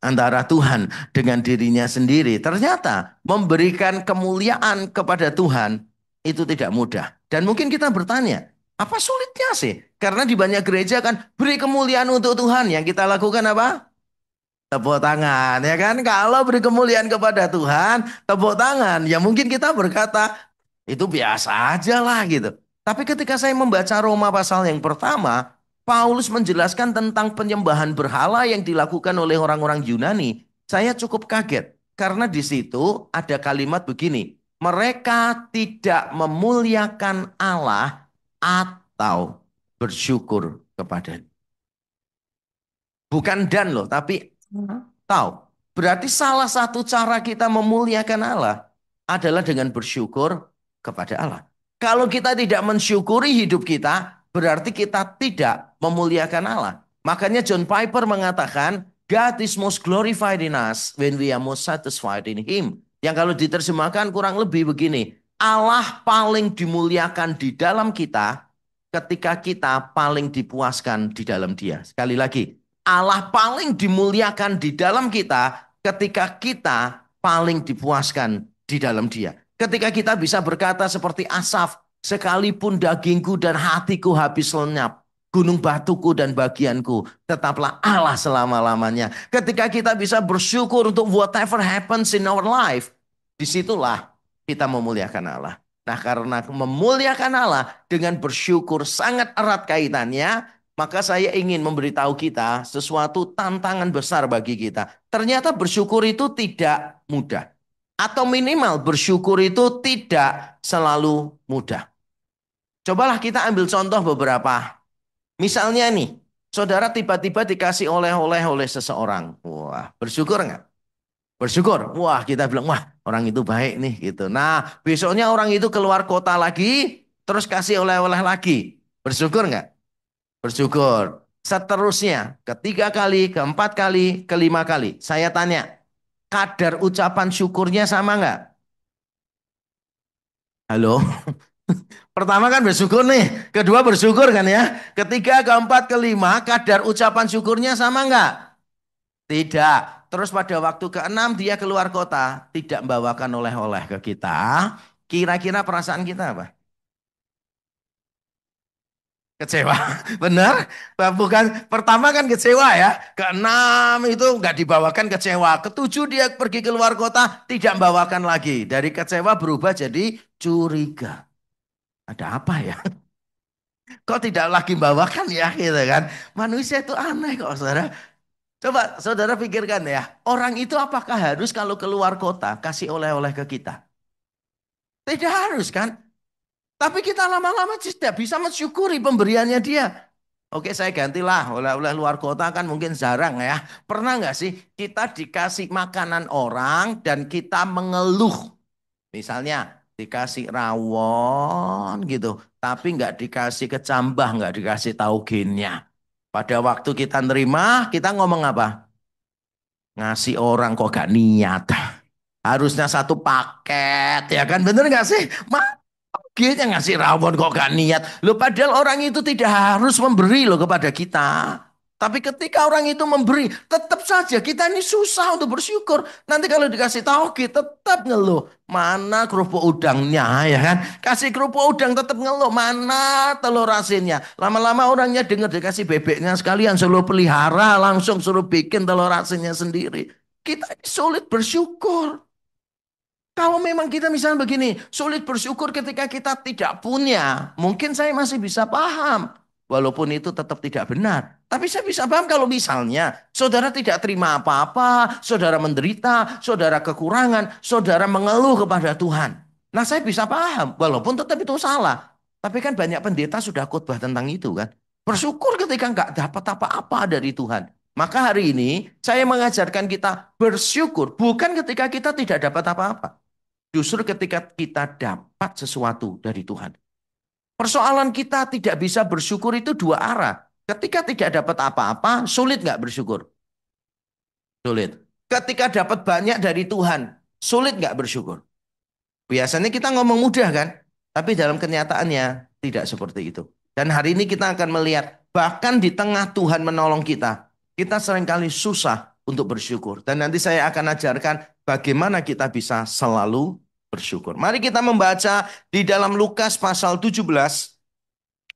Antara Tuhan dengan dirinya sendiri. Ternyata memberikan kemuliaan kepada Tuhan itu tidak mudah. Dan mungkin kita bertanya, apa sulitnya sih? Karena di banyak gereja kan beri kemuliaan untuk Tuhan. Yang kita lakukan apa? Tepuk tangan, ya kan? Kalau beri kemuliaan kepada Tuhan, tepuk tangan. Ya mungkin kita berkata, itu biasa aja lah gitu. Tapi ketika saya membaca Roma pasal yang pertama, Paulus menjelaskan tentang penyembahan berhala yang dilakukan oleh orang-orang Yunani. Saya cukup kaget. Karena di situ ada kalimat begini. Mereka tidak memuliakan Allah atau bersyukur kepada. Bukan dan loh, tapi tahu. Berarti salah satu cara kita memuliakan Allah adalah dengan bersyukur kepada Allah. Kalau kita tidak mensyukuri hidup kita, berarti kita tidak memuliakan Allah. Makanya John Piper mengatakan, God is most glorified in us when we are most satisfied in Him. Yang kalau diterjemahkan kurang lebih begini, Allah paling dimuliakan di dalam kita ketika kita paling dipuaskan di dalam Dia. Sekali lagi, Allah paling dimuliakan di dalam kita ketika kita paling dipuaskan di dalam Dia. Ketika kita bisa berkata seperti Asaf, sekalipun dagingku dan hatiku habis lenyap, gunung batuku dan bagianku, tetaplah Allah selama-lamanya. Ketika kita bisa bersyukur untuk whatever happens in our life, disitulah kita memuliakan Allah. Nah, karena memuliakan Allah dengan bersyukur sangat erat kaitannya, maka saya ingin memberitahu kita sesuatu tantangan besar bagi kita. Ternyata bersyukur itu tidak mudah. Atau minimal bersyukur itu tidak selalu mudah. Cobalah kita ambil contoh beberapa. Misalnya nih, saudara tiba-tiba dikasih oleh-oleh oleh seseorang. Wah, bersyukur nggak? Bersyukur. Wah, kita bilang, wah orang itu baik nih gitu. Nah, besoknya orang itu keluar kota lagi, terus kasih oleh-oleh lagi. Bersyukur nggak? Bersyukur. Seterusnya, ketiga kali, keempat kali, kelima kali. Saya tanya, kadar ucapan syukurnya sama nggak? Halo? Pertama kan bersyukur nih, kedua bersyukur kan ya. Ketiga, keempat, kelima, kadar ucapan syukurnya sama nggak? Tidak. Terus pada waktu keenam dia keluar kota, tidak membawakan oleh-oleh ke kita. Kira-kira perasaan kita apa? Kecewa, benar? Bukan pertama kan kecewa ya. Keenam itu nggak dibawakan kecewa. Ketujuh dia pergi keluar kota tidak membawakan lagi. Dari kecewa berubah jadi curiga. Ada apa ya? Kok tidak lagi bawakan ya gitu kan? Manusia itu aneh kok saudara. Coba saudara pikirkan ya. Orang itu apakah harus kalau keluar kota kasih oleh-oleh ke kita? Tidak harus kan? Tapi kita lama-lama tidak bisa mensyukuri pemberiannya dia. Oke, saya gantilah oleh-oleh luar kota kan mungkin jarang ya. Pernah nggak sih kita dikasih makanan orang dan kita mengeluh? Misalnya dikasih rawon gitu, tapi nggak dikasih kecambah, nggak dikasih taugennya. Pada waktu kita nerima, kita ngomong apa? Ngasih orang kok gak niat. Harusnya satu paket, ya kan? Bener nggak sih? Kita ngasih rawon kok gak niat. Loh padahal orang itu tidak harus memberi loh kepada kita. Tapi ketika orang itu memberi, tetap saja kita ini susah untuk bersyukur. Nanti kalau dikasih tahu kita tetap ngeluh. Mana kerupuk udangnya ya kan? Kasih kerupuk udang tetap ngeluh. Mana telur asinnya? Lama-lama orangnya dengar dikasih bebeknya sekalian. Suruh pelihara langsung suruh bikin telur asinnya sendiri. Kita ini sulit bersyukur. Kalau memang kita misalnya begini, sulit bersyukur ketika kita tidak punya, mungkin saya masih bisa paham. Walaupun itu tetap tidak benar. Tapi saya bisa paham kalau misalnya saudara tidak terima apa-apa, saudara menderita, saudara kekurangan, saudara mengeluh kepada Tuhan. Nah saya bisa paham, walaupun tetap itu salah. Tapi kan banyak pendeta sudah khotbah tentang itu kan. Bersyukur ketika nggak dapat apa-apa dari Tuhan. Maka hari ini saya mengajarkan kita bersyukur bukan ketika kita tidak dapat apa-apa. Justru ketika kita dapat sesuatu dari Tuhan. Persoalan kita tidak bisa bersyukur itu dua arah. Ketika tidak dapat apa-apa, sulit nggak bersyukur? Sulit. Ketika dapat banyak dari Tuhan, sulit nggak bersyukur? Biasanya kita ngomong mudah kan? Tapi dalam kenyataannya tidak seperti itu. Dan hari ini kita akan melihat, bahkan di tengah Tuhan menolong kita seringkali susah untuk bersyukur. Dan nanti saya akan ajarkan bagaimana kita bisa selalu bersyukur. Mari kita membaca di dalam Lukas pasal 17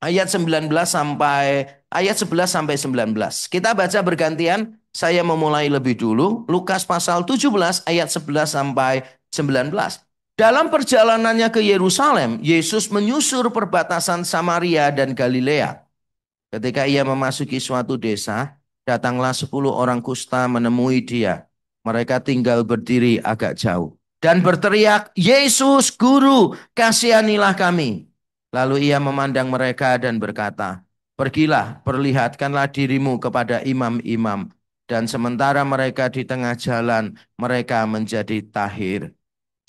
ayat 19 sampai ayat 11 sampai 19. Kita baca bergantian. Saya memulai lebih dulu. Lukas pasal 17 ayat 11 sampai 19. Dalam perjalanannya ke Yerusalem, Yesus menyusur perbatasan Samaria dan Galilea. Ketika ia memasuki suatu desa, datanglah 10 orang kusta menemui dia. Mereka tinggal berdiri agak jauh dan berteriak, Yesus, Guru, kasihanilah kami. Lalu ia memandang mereka dan berkata, pergilah, perlihatkanlah dirimu kepada imam-imam. Dan sementara mereka di tengah jalan, mereka menjadi tahir.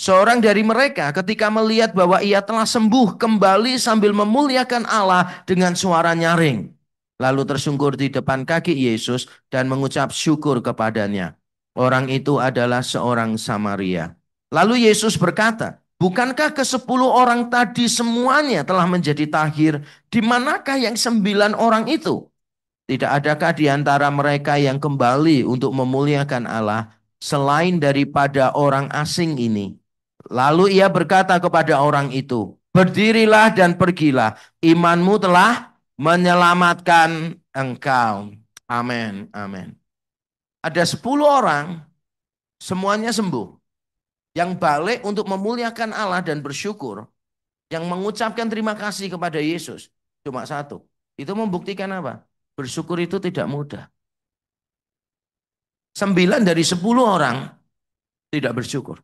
Seorang dari mereka ketika melihat bahwa ia telah sembuh kembali sambil memuliakan Allah dengan suara nyaring. Lalu tersungkur di depan kaki Yesus dan mengucap syukur kepadanya. Orang itu adalah seorang Samaria. Lalu Yesus berkata, bukankah ke-10 orang tadi semuanya telah menjadi tahir? Di manakah yang 9 orang itu? Tidak adakah di antara mereka yang kembali untuk memuliakan Allah selain daripada orang asing ini? Lalu ia berkata kepada orang itu, berdirilah dan pergilah, imanmu telah menyelamatkan engkau. Amin, amin. Ada 10 orang, semuanya sembuh. Yang balik untuk memuliakan Allah dan bersyukur, yang mengucapkan terima kasih kepada Yesus, cuma satu. Itu membuktikan apa? Bersyukur itu tidak mudah. 9 dari 10 orang tidak bersyukur.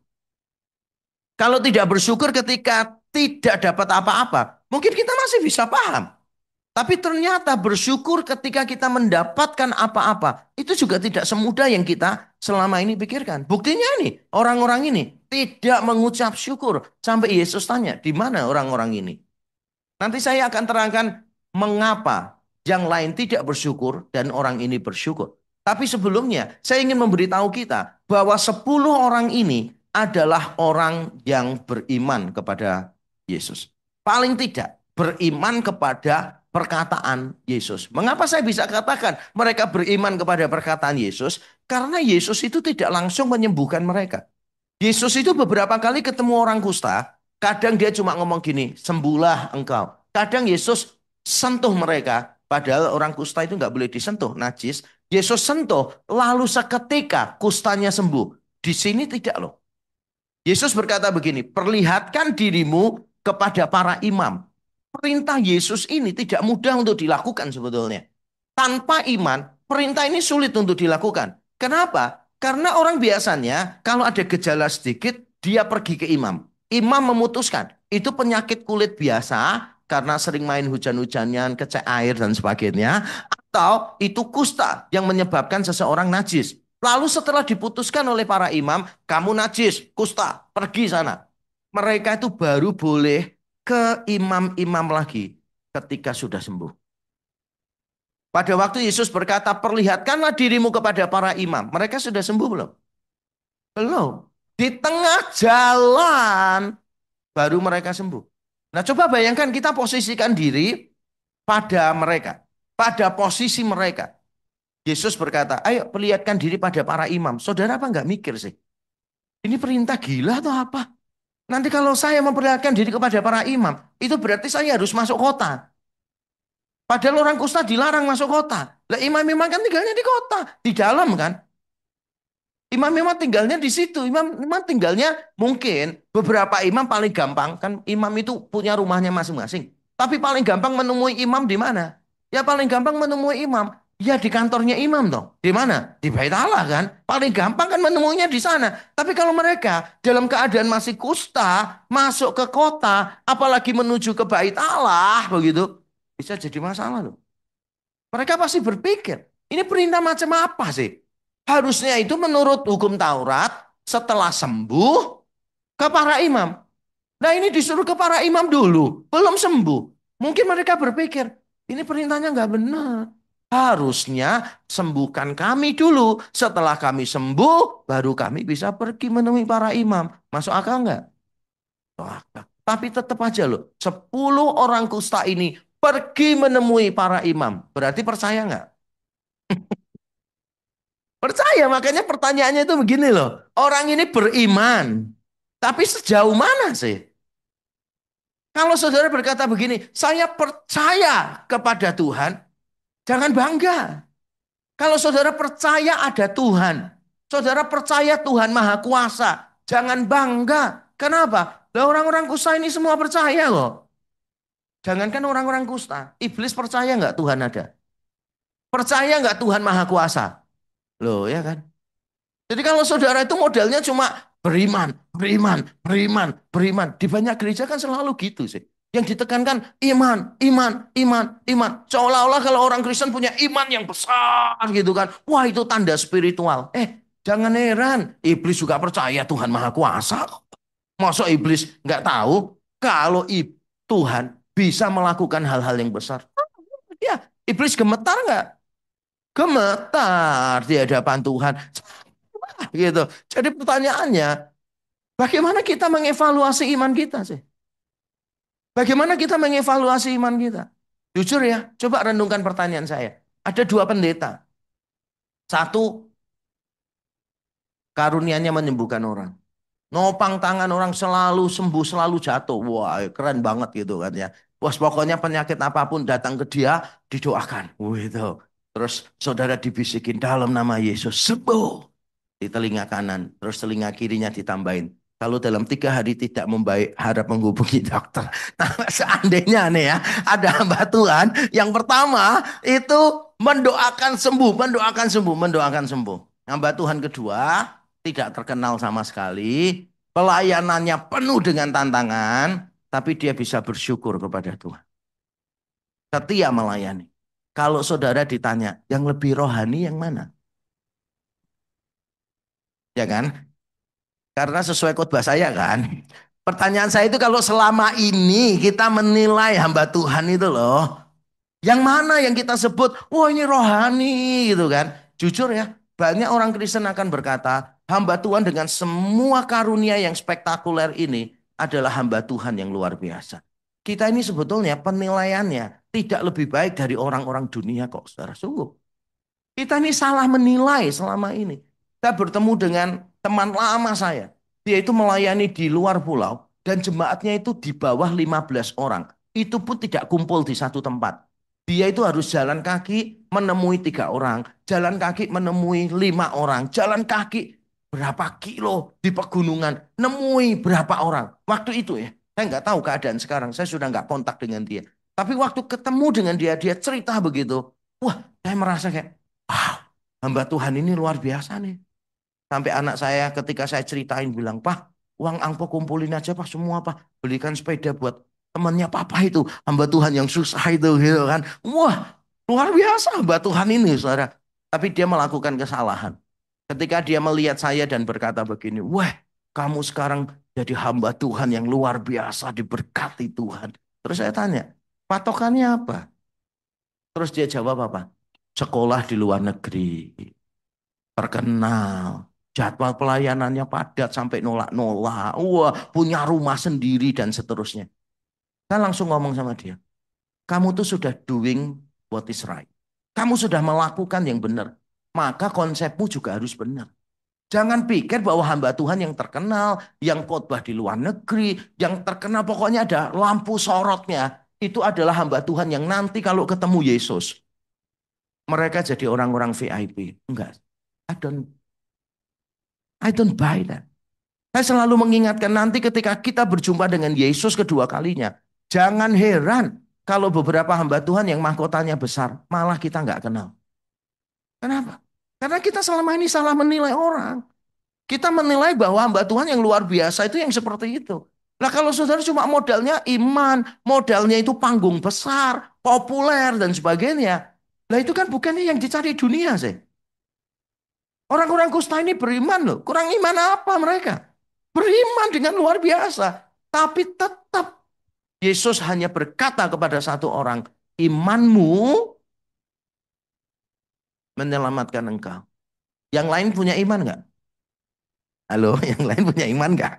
Kalau tidak bersyukur ketika tidak dapat apa-apa, mungkin kita masih bisa paham. Tapi ternyata bersyukur ketika kita mendapatkan apa-apa, itu juga tidak semudah yang kita selama ini pikirkan. Buktinya nih, orang-orang ini tidak mengucap syukur. Sampai Yesus tanya, di mana orang-orang ini? Nanti saya akan terangkan mengapa yang lain tidak bersyukur dan orang ini bersyukur. Tapi sebelumnya, saya ingin memberitahu kita bahwa 10 orang ini adalah orang yang beriman kepada Yesus. Paling tidak beriman kepada perkataan Yesus. Mengapa saya bisa katakan mereka beriman kepada perkataan Yesus? Karena Yesus itu tidak langsung menyembuhkan mereka. Yesus itu beberapa kali ketemu orang kusta, kadang dia cuma ngomong gini, sembuhlah engkau. Kadang Yesus sentuh mereka, padahal orang kusta itu nggak boleh disentuh, najis. Yesus sentuh, lalu seketika kustanya sembuh. Di sini tidak loh. Yesus berkata begini, perlihatkan dirimu kepada para imam. Perintah Yesus ini tidak mudah untuk dilakukan sebetulnya. Tanpa iman, perintah ini sulit untuk dilakukan. Kenapa? Karena orang biasanya kalau ada gejala sedikit, dia pergi ke imam. Imam memutuskan, itu penyakit kulit biasa karena sering main hujan-hujanan, kecek air dan sebagainya. Atau itu kusta yang menyebabkan seseorang najis. Lalu setelah diputuskan oleh para imam, kamu najis, kusta, pergi sana. Mereka itu baru boleh ke imam-imam lagi ketika sudah sembuh. Pada waktu Yesus berkata, perlihatkanlah dirimu kepada para imam. Mereka sudah sembuh belum? Belum. Di tengah jalan baru mereka sembuh. Nah, coba bayangkan kita posisikan diri pada mereka. Pada posisi mereka. Yesus berkata, ayo perlihatkan diri pada para imam. Saudara apa nggak mikir sih? Ini perintah gila atau apa? Nanti kalau saya memperlihatkan diri kepada para imam, itu berarti saya harus masuk kota. Padahal orang kusta dilarang masuk kota. Lah imam-imam kan tinggalnya di kota, di dalam kan. Imam-imam tinggalnya di situ. Imam-imam tinggalnya mungkin beberapa imam paling gampang kan imam itu punya rumahnya masing-masing. Tapi paling gampang menemui imam di mana? Ya paling gampang menemui imam. Ya di kantornya imam dong. Di mana? Di Bait Allah kan. Paling gampang kan menemuinya di sana. Tapi kalau mereka dalam keadaan masih kusta, masuk ke kota, apalagi menuju ke Bait Allah begitu, bisa jadi masalah loh. Mereka pasti berpikir, ini perintah macam apa sih? Harusnya itu menurut hukum Taurat, setelah sembuh ke para imam. Nah ini disuruh ke para imam dulu, belum sembuh. Mungkin mereka berpikir, ini perintahnya nggak benar. Harusnya sembuhkan kami dulu. Setelah kami sembuh, baru kami bisa pergi menemui para imam. Masuk akal nggak? Masuk akal. Tapi tetap aja loh, 10 orang kusta ini pergi menemui para imam. Berarti percaya nggak? Percaya, makanya pertanyaannya itu begini loh. Orang ini beriman, tapi sejauh mana sih? Kalau saudara berkata begini, saya percaya kepada Tuhan, jangan bangga. Kalau saudara percaya ada Tuhan, saudara percaya Tuhan Maha Kuasa, jangan bangga. Kenapa? Lah orang-orang kusta ini semua percaya loh. Jangankan orang-orang kusta, iblis percaya nggak Tuhan ada? Percaya nggak Tuhan Maha Kuasa? Loh ya kan? Jadi kalau saudara itu modelnya cuma beriman, beriman, beriman, beriman. Di banyak gereja kan selalu gitu sih. Yang ditekankan iman, iman, iman, iman. Seolah-olah kalau orang Kristen punya iman yang besar gitu kan. Wah itu tanda spiritual. Jangan heran. Iblis juga percaya Tuhan Maha Kuasa. Masa iblis nggak tahu kalau Tuhan bisa melakukan hal-hal yang besar. Ya, iblis gemetar nggak? Gemetar di hadapan Tuhan gitu. Jadi pertanyaannya, bagaimana kita mengevaluasi iman kita sih? Bagaimana kita mengevaluasi iman kita? Jujur ya, coba renungkan pertanyaan saya. Ada dua pendeta. Satu, karunianya menyembuhkan orang. Nopang tangan orang selalu sembuh, selalu jatuh. Wah, keren banget gitu kan ya. Bos pokoknya penyakit apapun datang ke dia, didoakan. Gitu. Terus saudara dibisikin dalam nama Yesus, sembuh. Di telinga kanan, terus telinga kirinya ditambahin. Kalau dalam 3 hari tidak membaik, harap menghubungi dokter. Nah, seandainya nih ya, ada hamba Tuhan yang pertama itu mendoakan sembuh, mendoakan sembuh, mendoakan sembuh. Hamba Tuhan kedua tidak terkenal sama sekali, pelayanannya penuh dengan tantangan, tapi dia bisa bersyukur kepada Tuhan. setia melayani. Kalau saudara ditanya, yang lebih rohani yang mana? Ya kan? Karena sesuai khotbah saya kan. Pertanyaan saya itu kalau selama ini kita menilai hamba Tuhan itu loh. Yang mana yang kita sebut, wah ini rohani gitu kan. Jujur ya, banyak orang Kristen akan berkata, hamba Tuhan dengan semua karunia yang spektakuler ini adalah hamba Tuhan yang luar biasa. Kita ini sebetulnya penilaiannya tidak lebih baik dari orang-orang dunia kok, saudara. Sungguh. Kita ini salah menilai selama ini. Saya bertemu dengan teman lama saya. Dia itu melayani di luar pulau dan jemaatnya itu di bawah 15 orang. Itu pun tidak kumpul di satu tempat. Dia itu harus jalan kaki menemui 3 orang. Jalan kaki menemui 5 orang. Jalan kaki berapa kilo di pegunungan. Nemui berapa orang. Waktu itu ya. Saya nggak tahu keadaan sekarang. Saya sudah nggak kontak dengan dia. Tapi waktu ketemu dengan dia, dia cerita begitu. Wah, saya merasa kayak, wow, hamba Tuhan ini luar biasa nih. Sampai anak saya ketika saya ceritain bilang, Pak, uang angpau kumpulin aja Pak semua Pak. Belikan sepeda buat temannya Papa itu. Hamba Tuhan yang susah itu gitu kan. Wah, luar biasa hamba Tuhan ini saudara. Tapi dia melakukan kesalahan. Ketika dia melihat saya dan berkata begini, wah kamu sekarang jadi hamba Tuhan yang luar biasa diberkati Tuhan. Terus saya tanya, patokannya apa? Terus dia jawab apa? Sekolah di luar negeri, terkenal, jadwal pelayanannya padat sampai nolak-nolak, wah punya rumah sendiri dan seterusnya. Saya langsung ngomong sama dia, kamu tuh sudah doing what is right. Kamu sudah melakukan yang benar. Maka konsepmu juga harus benar. Jangan pikir bahwa hamba Tuhan yang terkenal, yang khotbah di luar negeri, yang terkenal pokoknya ada lampu sorotnya. Itu adalah hamba Tuhan yang nanti kalau ketemu Yesus, mereka jadi orang-orang VIP. Enggak. I don't I don't buy that. Saya selalu mengingatkan nanti ketika kita berjumpa dengan Yesus kedua kalinya. Jangan heran kalau beberapa hamba Tuhan yang mahkotanya besar, malah kita nggak kenal. Kenapa? Karena kita selama ini salah menilai orang. Kita menilai bahwa hamba Tuhan yang luar biasa itu yang seperti itu. Nah kalau saudara cuma modalnya iman, modalnya itu panggung besar, populer dan sebagainya. Nah itu kan bukannya yang dicari dunia sih. Orang-orang kusta ini beriman loh. Kurang iman apa mereka? Beriman dengan luar biasa. Tapi tetap Yesus hanya berkata kepada satu orang, imanmu menyelamatkan engkau. Yang lain punya iman nggak? Halo, yang lain punya iman nggak?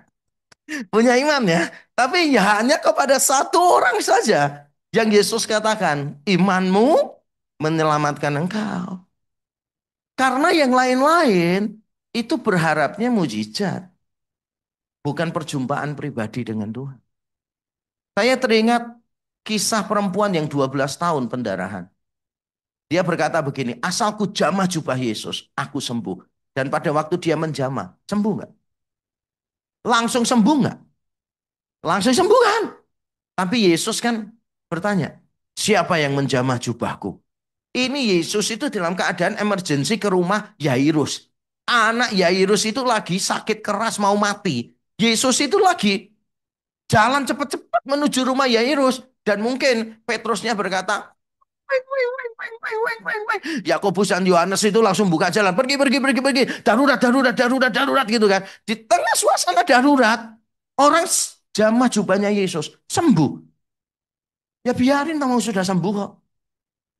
Punya iman ya. Tapi ya hanya kepada satu orang saja yang Yesus katakan, imanmu menyelamatkan engkau. Karena yang lain-lain itu berharapnya mujizat, bukan perjumpaan pribadi dengan Tuhan. Saya teringat kisah perempuan yang 12 tahun pendarahan. Dia berkata begini, asalku jamah jubah Yesus, aku sembuh. Dan pada waktu dia menjamah, sembuh nggak? Langsung sembuh nggak? Langsung sembuh kan? Tapi Yesus kan bertanya, siapa yang menjamah jubahku? Ini Yesus itu dalam keadaan emergensi ke rumah Yairus. Anak Yairus itu lagi sakit keras mau mati. Yesus itu lagi jalan cepat-cepat menuju rumah Yairus. Dan mungkin Petrusnya berkata, "Weng, weng, weng, weng, weng, weng, weng, weng." Yakobus dan Yohanes itu langsung buka jalan. Pergi, pergi, pergi, pergi. Darurat, darurat, darurat, darurat gitu kan. Di tengah suasana darurat, orang jamah jubahnya Yesus. Sembuh. Ya biarin kamu sudah sembuh kok.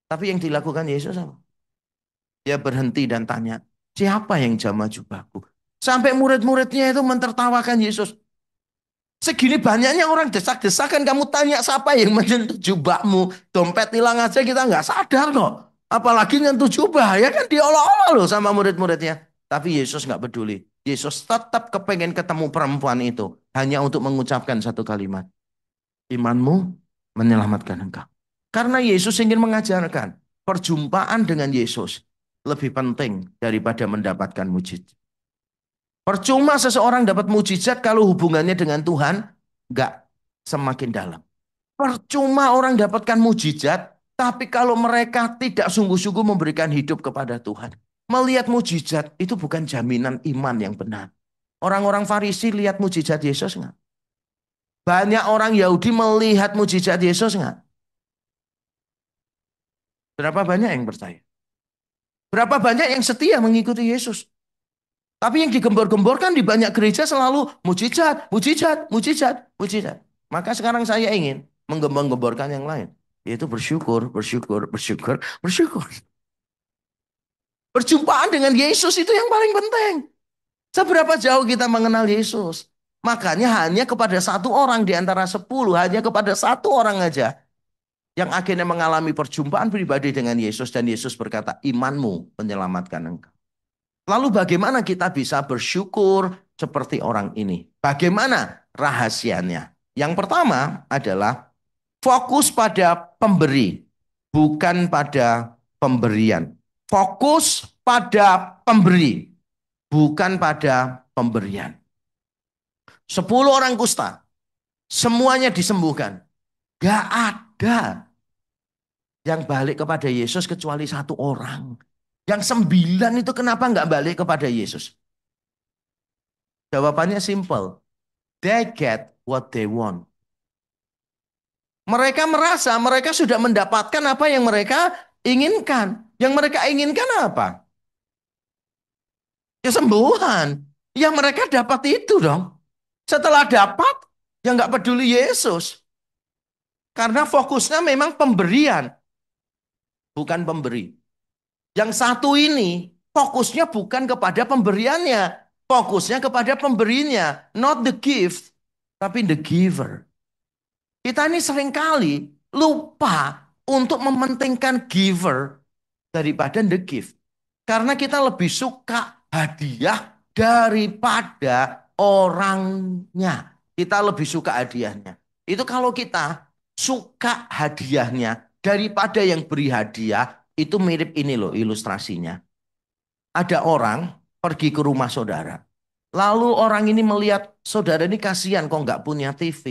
Tapi yang dilakukan Yesus apa? Dia berhenti dan tanya, siapa yang jamah jubahku? Sampai murid-muridnya itu mentertawakan Yesus. Segini banyaknya orang desak-desakan kamu tanya siapa yang menyentuh jubahmu. Dompet hilang aja kita nggak sadar kok. Apalagi nyentuh jubah ya kan diolok-olok loh sama murid-muridnya. Tapi Yesus nggak peduli. Yesus tetap kepengen ketemu perempuan itu. Hanya untuk mengucapkan satu kalimat. Imanmu menyelamatkan engkau. Karena Yesus ingin mengajarkan. Perjumpaan dengan Yesus lebih penting daripada mendapatkan mujizat. Percuma seseorang dapat mujizat kalau hubungannya dengan Tuhan nggak semakin dalam. Percuma orang dapatkan mujizat, tapi kalau mereka tidak sungguh-sungguh memberikan hidup kepada Tuhan. Melihat mujizat itu bukan jaminan iman yang benar. Orang-orang Farisi lihat mujizat Yesus nggak? Banyak orang Yahudi melihat mujizat Yesus nggak? Berapa banyak yang percaya? Berapa banyak yang setia mengikuti Yesus? Tapi yang digembor-gemborkan di banyak gereja selalu mujizat, mujizat, mujizat, mujizat. Maka sekarang saya ingin menggembor-gemborkan yang lain. Yaitu bersyukur, bersyukur, bersyukur, bersyukur. Perjumpaan dengan Yesus itu yang paling penting. Seberapa jauh kita mengenal Yesus. Makanya hanya kepada satu orang di antara 10, hanya kepada satu orang aja yang akhirnya mengalami perjumpaan pribadi dengan Yesus. Dan Yesus berkata, imanmu menyelamatkan engkau. Lalu bagaimana kita bisa bersyukur seperti orang ini? Bagaimana rahasianya? Yang pertama adalah fokus pada pemberi, bukan pada pemberian. Fokus pada pemberi, bukan pada pemberian. 10 orang kusta, semuanya disembuhkan. Gak ada yang balik kepada Yesus kecuali satu orang. Yang 9 itu kenapa nggak balik kepada Yesus? Jawabannya simple. They get what they want. Mereka merasa mereka sudah mendapatkan apa yang mereka inginkan. Yang mereka inginkan apa? Ya sembuhan. Yang mereka dapat itu dong. Setelah dapat, ya nggak peduli Yesus. Karena fokusnya memang pemberian, bukan pemberi. Yang satu ini fokusnya bukan kepada pemberiannya. Fokusnya kepada pemberinya. Not the gift, tapi the giver. Kita ini seringkali lupa untuk mementingkan giver daripada the gift. Karena kita lebih suka hadiah daripada orangnya. Kita lebih suka hadiahnya. Itu kalau kita suka hadiahnya daripada yang beri hadiah, itu mirip ini loh ilustrasinya. Ada orang pergi ke rumah saudara. Lalu orang ini melihat saudara ini kasihan kok nggak punya TV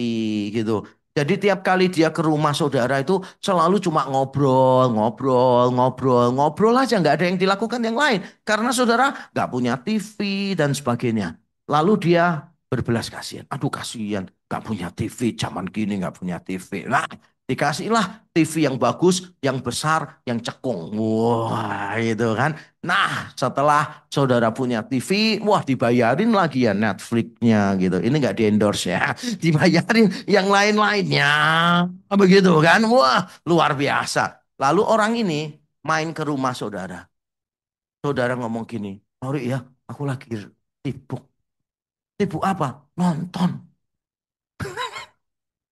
gitu. Jadi tiap kali dia ke rumah saudara itu selalu cuma ngobrol, ngobrol, ngobrol, ngobrol aja nggak ada yang dilakukan yang lain. Karena saudara nggak punya TV dan sebagainya. Lalu dia berbelas kasihan. Aduh kasihan nggak punya TV, zaman gini nggak punya TV. Nah dikasihlah TV yang bagus, yang besar, yang cekung. Wah itu kan. Nah, setelah saudara punya TV, wah dibayarin lagi ya Netflix-nya gitu. Ini nggak di-endorse ya. Dibayarin yang lain-lainnya. Begitu kan. Wah, luar biasa. Lalu orang ini main ke rumah saudara. Saudara ngomong gini, sorry ya, aku lagi sibuk. Sibuk apa? Nonton.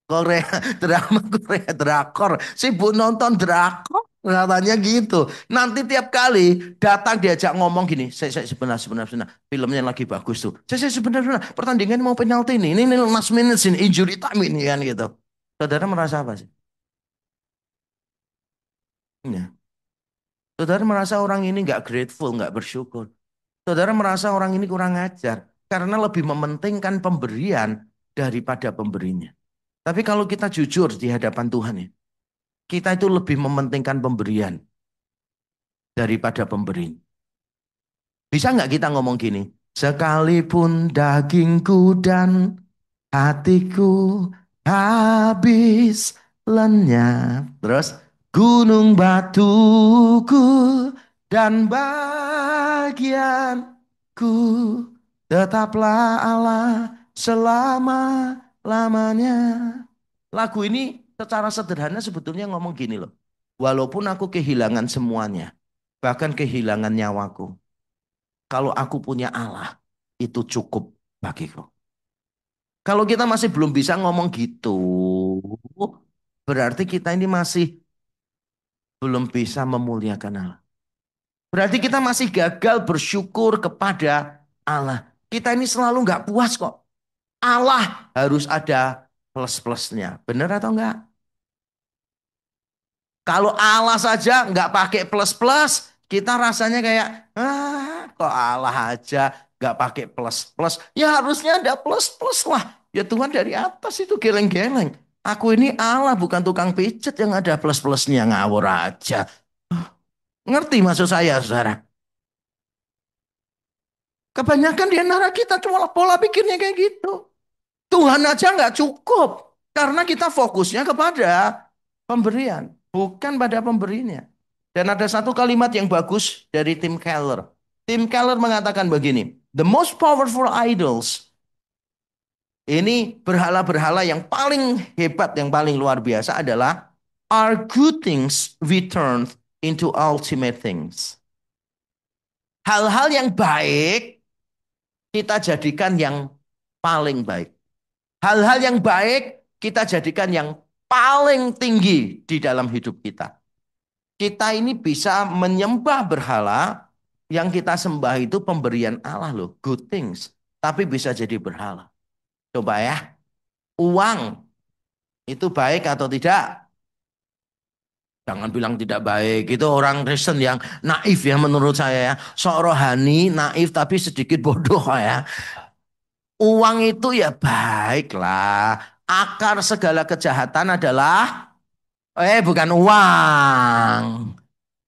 Korea, drama Korea, drakor. Sibuk nonton drakor. Katanya gitu. Nanti tiap kali datang diajak ngomong gini. Saya sebentar, sebentar, sebentar. Filmnya lagi bagus tuh. Saya sebentar, sebentar. Pertandingan mau penalti ini. Ini last minute ini. Injury time ini kan gitu. Saudara merasa apa sih? Ya. Saudara merasa orang ini nggak grateful, nggak bersyukur. Saudara merasa orang ini kurang ajar. Karena lebih mementingkan pemberian daripada pemberinya. Tapi kalau kita jujur di hadapan Tuhan ya. Kita itu lebih mementingkan pemberian daripada pemberi. Bisa nggak kita ngomong gini? Sekalipun dagingku dan hatiku habis lenyap. Terus gunung batuku dan bagianku tetaplah Allah selama-lamanya. Lagu ini secara sederhana sebetulnya ngomong gini loh. Walaupun aku kehilangan semuanya, bahkan kehilangan nyawaku. Kalau aku punya Allah, itu cukup bagiku. Kalau kita masih belum bisa ngomong gitu, berarti kita ini masih belum bisa memuliakan Allah. Berarti kita masih gagal bersyukur kepada Allah. Kita ini selalu nggak puas kok. Allah harus ada plus-plusnya. Benar atau enggak? Kalau Allah saja nggak pakai plus-plus, kita rasanya kayak, kok Allah aja nggak pakai plus-plus. Ya harusnya ada plus-plus lah. Ya Tuhan dari atas itu geleng-geleng. Aku ini Allah bukan tukang pijet yang ada plus-plusnya ngawur aja. Ngerti maksud saya, saudara? Kebanyakan di antara kita cuma pola pikirnya kayak gitu. Tuhan aja nggak cukup. Karena kita fokusnya kepada pemberian. Bukan pada pemberinya. Dan ada satu kalimat yang bagus dari Tim Keller. Tim Keller mengatakan begini, the most powerful idols, ini berhala-berhala yang paling hebat, yang paling luar biasa adalah are good things we turn into ultimate things. Hal-hal yang baik kita jadikan yang paling baik. Hal-hal yang baik kita jadikan yang paling tinggi di dalam hidup kita. Kita ini bisa menyembah berhala, yang kita sembah itu pemberian Allah loh, good things. Tapi bisa jadi berhala. Coba ya, uang itu baik atau tidak? Jangan bilang tidak baik. Itu orang Kristen yang naif ya menurut saya ya. Sok rohani, naif tapi sedikit bodoh ya. Uang itu ya baiklah. Akar segala kejahatan adalah bukan uang.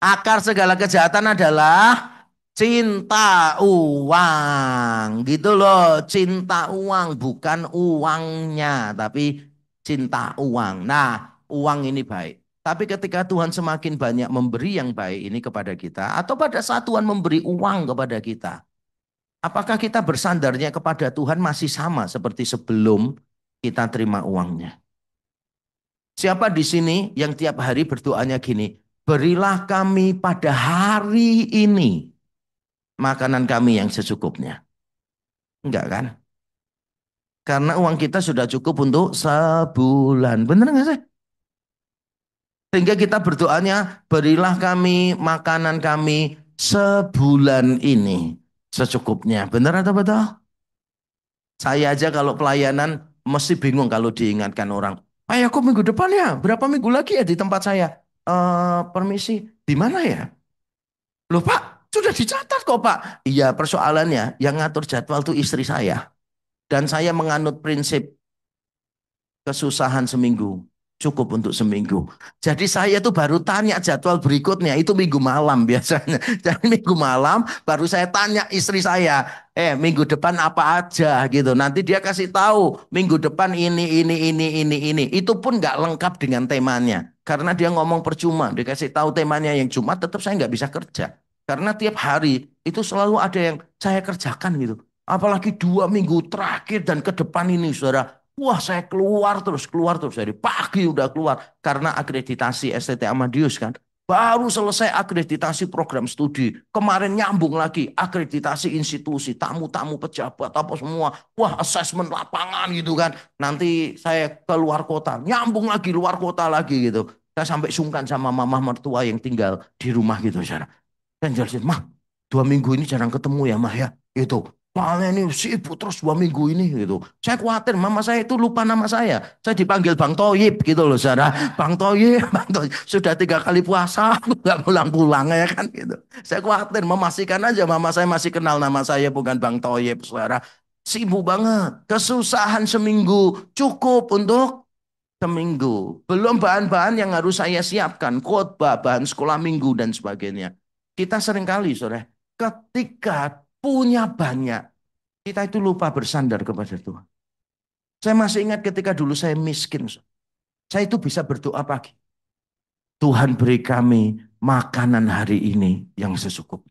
Akar segala kejahatan adalah cinta uang. Gitu loh, cinta uang bukan uangnya, tapi cinta uang. Nah, uang ini baik. Tapi ketika Tuhan semakin banyak memberi yang baik ini kepada kita, atau pada saat Tuhan memberi uang kepada kita, apakah kita bersandarnya kepada Tuhan masih sama seperti sebelum kita terima uangnya? Siapa di sini yang tiap hari berdoanya gini, berilah kami pada hari ini makanan kami yang secukupnya. Enggak kan? Karena uang kita sudah cukup untuk sebulan. Bener nggak sih? Sehingga kita berdoanya, berilah kami makanan kami sebulan ini secukupnya. Bener atau betul? Saya aja kalau pelayanan mesti bingung kalau diingatkan orang. Ayo aku minggu depan ya, berapa minggu lagi ya di tempat saya? Permisi, di mana ya? Loh Pak, sudah dicatat kok Pak. Iya, persoalannya yang ngatur jadwal itu istri saya. Dan saya menganut prinsip kesusahan seminggu, cukup untuk seminggu. Jadi saya tuh baru tanya jadwal berikutnya, itu minggu malam biasanya. Jadi minggu malam baru saya tanya istri saya, minggu depan apa aja gitu. Nanti dia kasih tahu, minggu depan ini. Itu pun nggak lengkap dengan temanya. Karena dia ngomong percuma, dia kasih tahu temanya yang cuma tetap saya nggak bisa kerja. Karena tiap hari itu selalu ada yang saya kerjakan gitu. Apalagi 2 minggu terakhir dan ke depan ini, saudara. Wah, saya keluar terus dari pagi udah keluar karena akreditasi STT Amadius kan. Baru selesai akreditasi program studi. Kemarin nyambung lagi akreditasi institusi, tamu-tamu pejabat apa semua. Wah, asesmen lapangan gitu kan. Nanti saya keluar kota, nyambung lagi luar kota lagi gitu. Saya sampai sungkan sama mama mertua yang tinggal di rumah gitu, saudara. Dan jelasin, mah 2 minggu ini jarang ketemu ya mah ya. Itu. Soalnya ini sibuk terus 2 minggu ini gitu. Saya khawatir mama saya itu lupa nama saya. Saya dipanggil Bang Toyib gitu loh saudara. Bang Toyib, Bang Toyib. Sudah 3 kali puasa, aku nggak pulang-pulang ya kan gitu. Saya khawatir memastikan aja mama saya masih kenal nama saya bukan Bang Toyib saudara. Sibuk banget. Kesusahan seminggu cukup untuk seminggu. Belum bahan-bahan yang harus saya siapkan. Khotbah, bahan sekolah minggu dan sebagainya. Kita seringkali saudara, ketika punya banyak, kita itu lupa bersandar kepada Tuhan. Saya masih ingat ketika dulu saya miskin. Saya itu bisa berdoa pagi. Tuhan beri kami makanan hari ini yang secukup.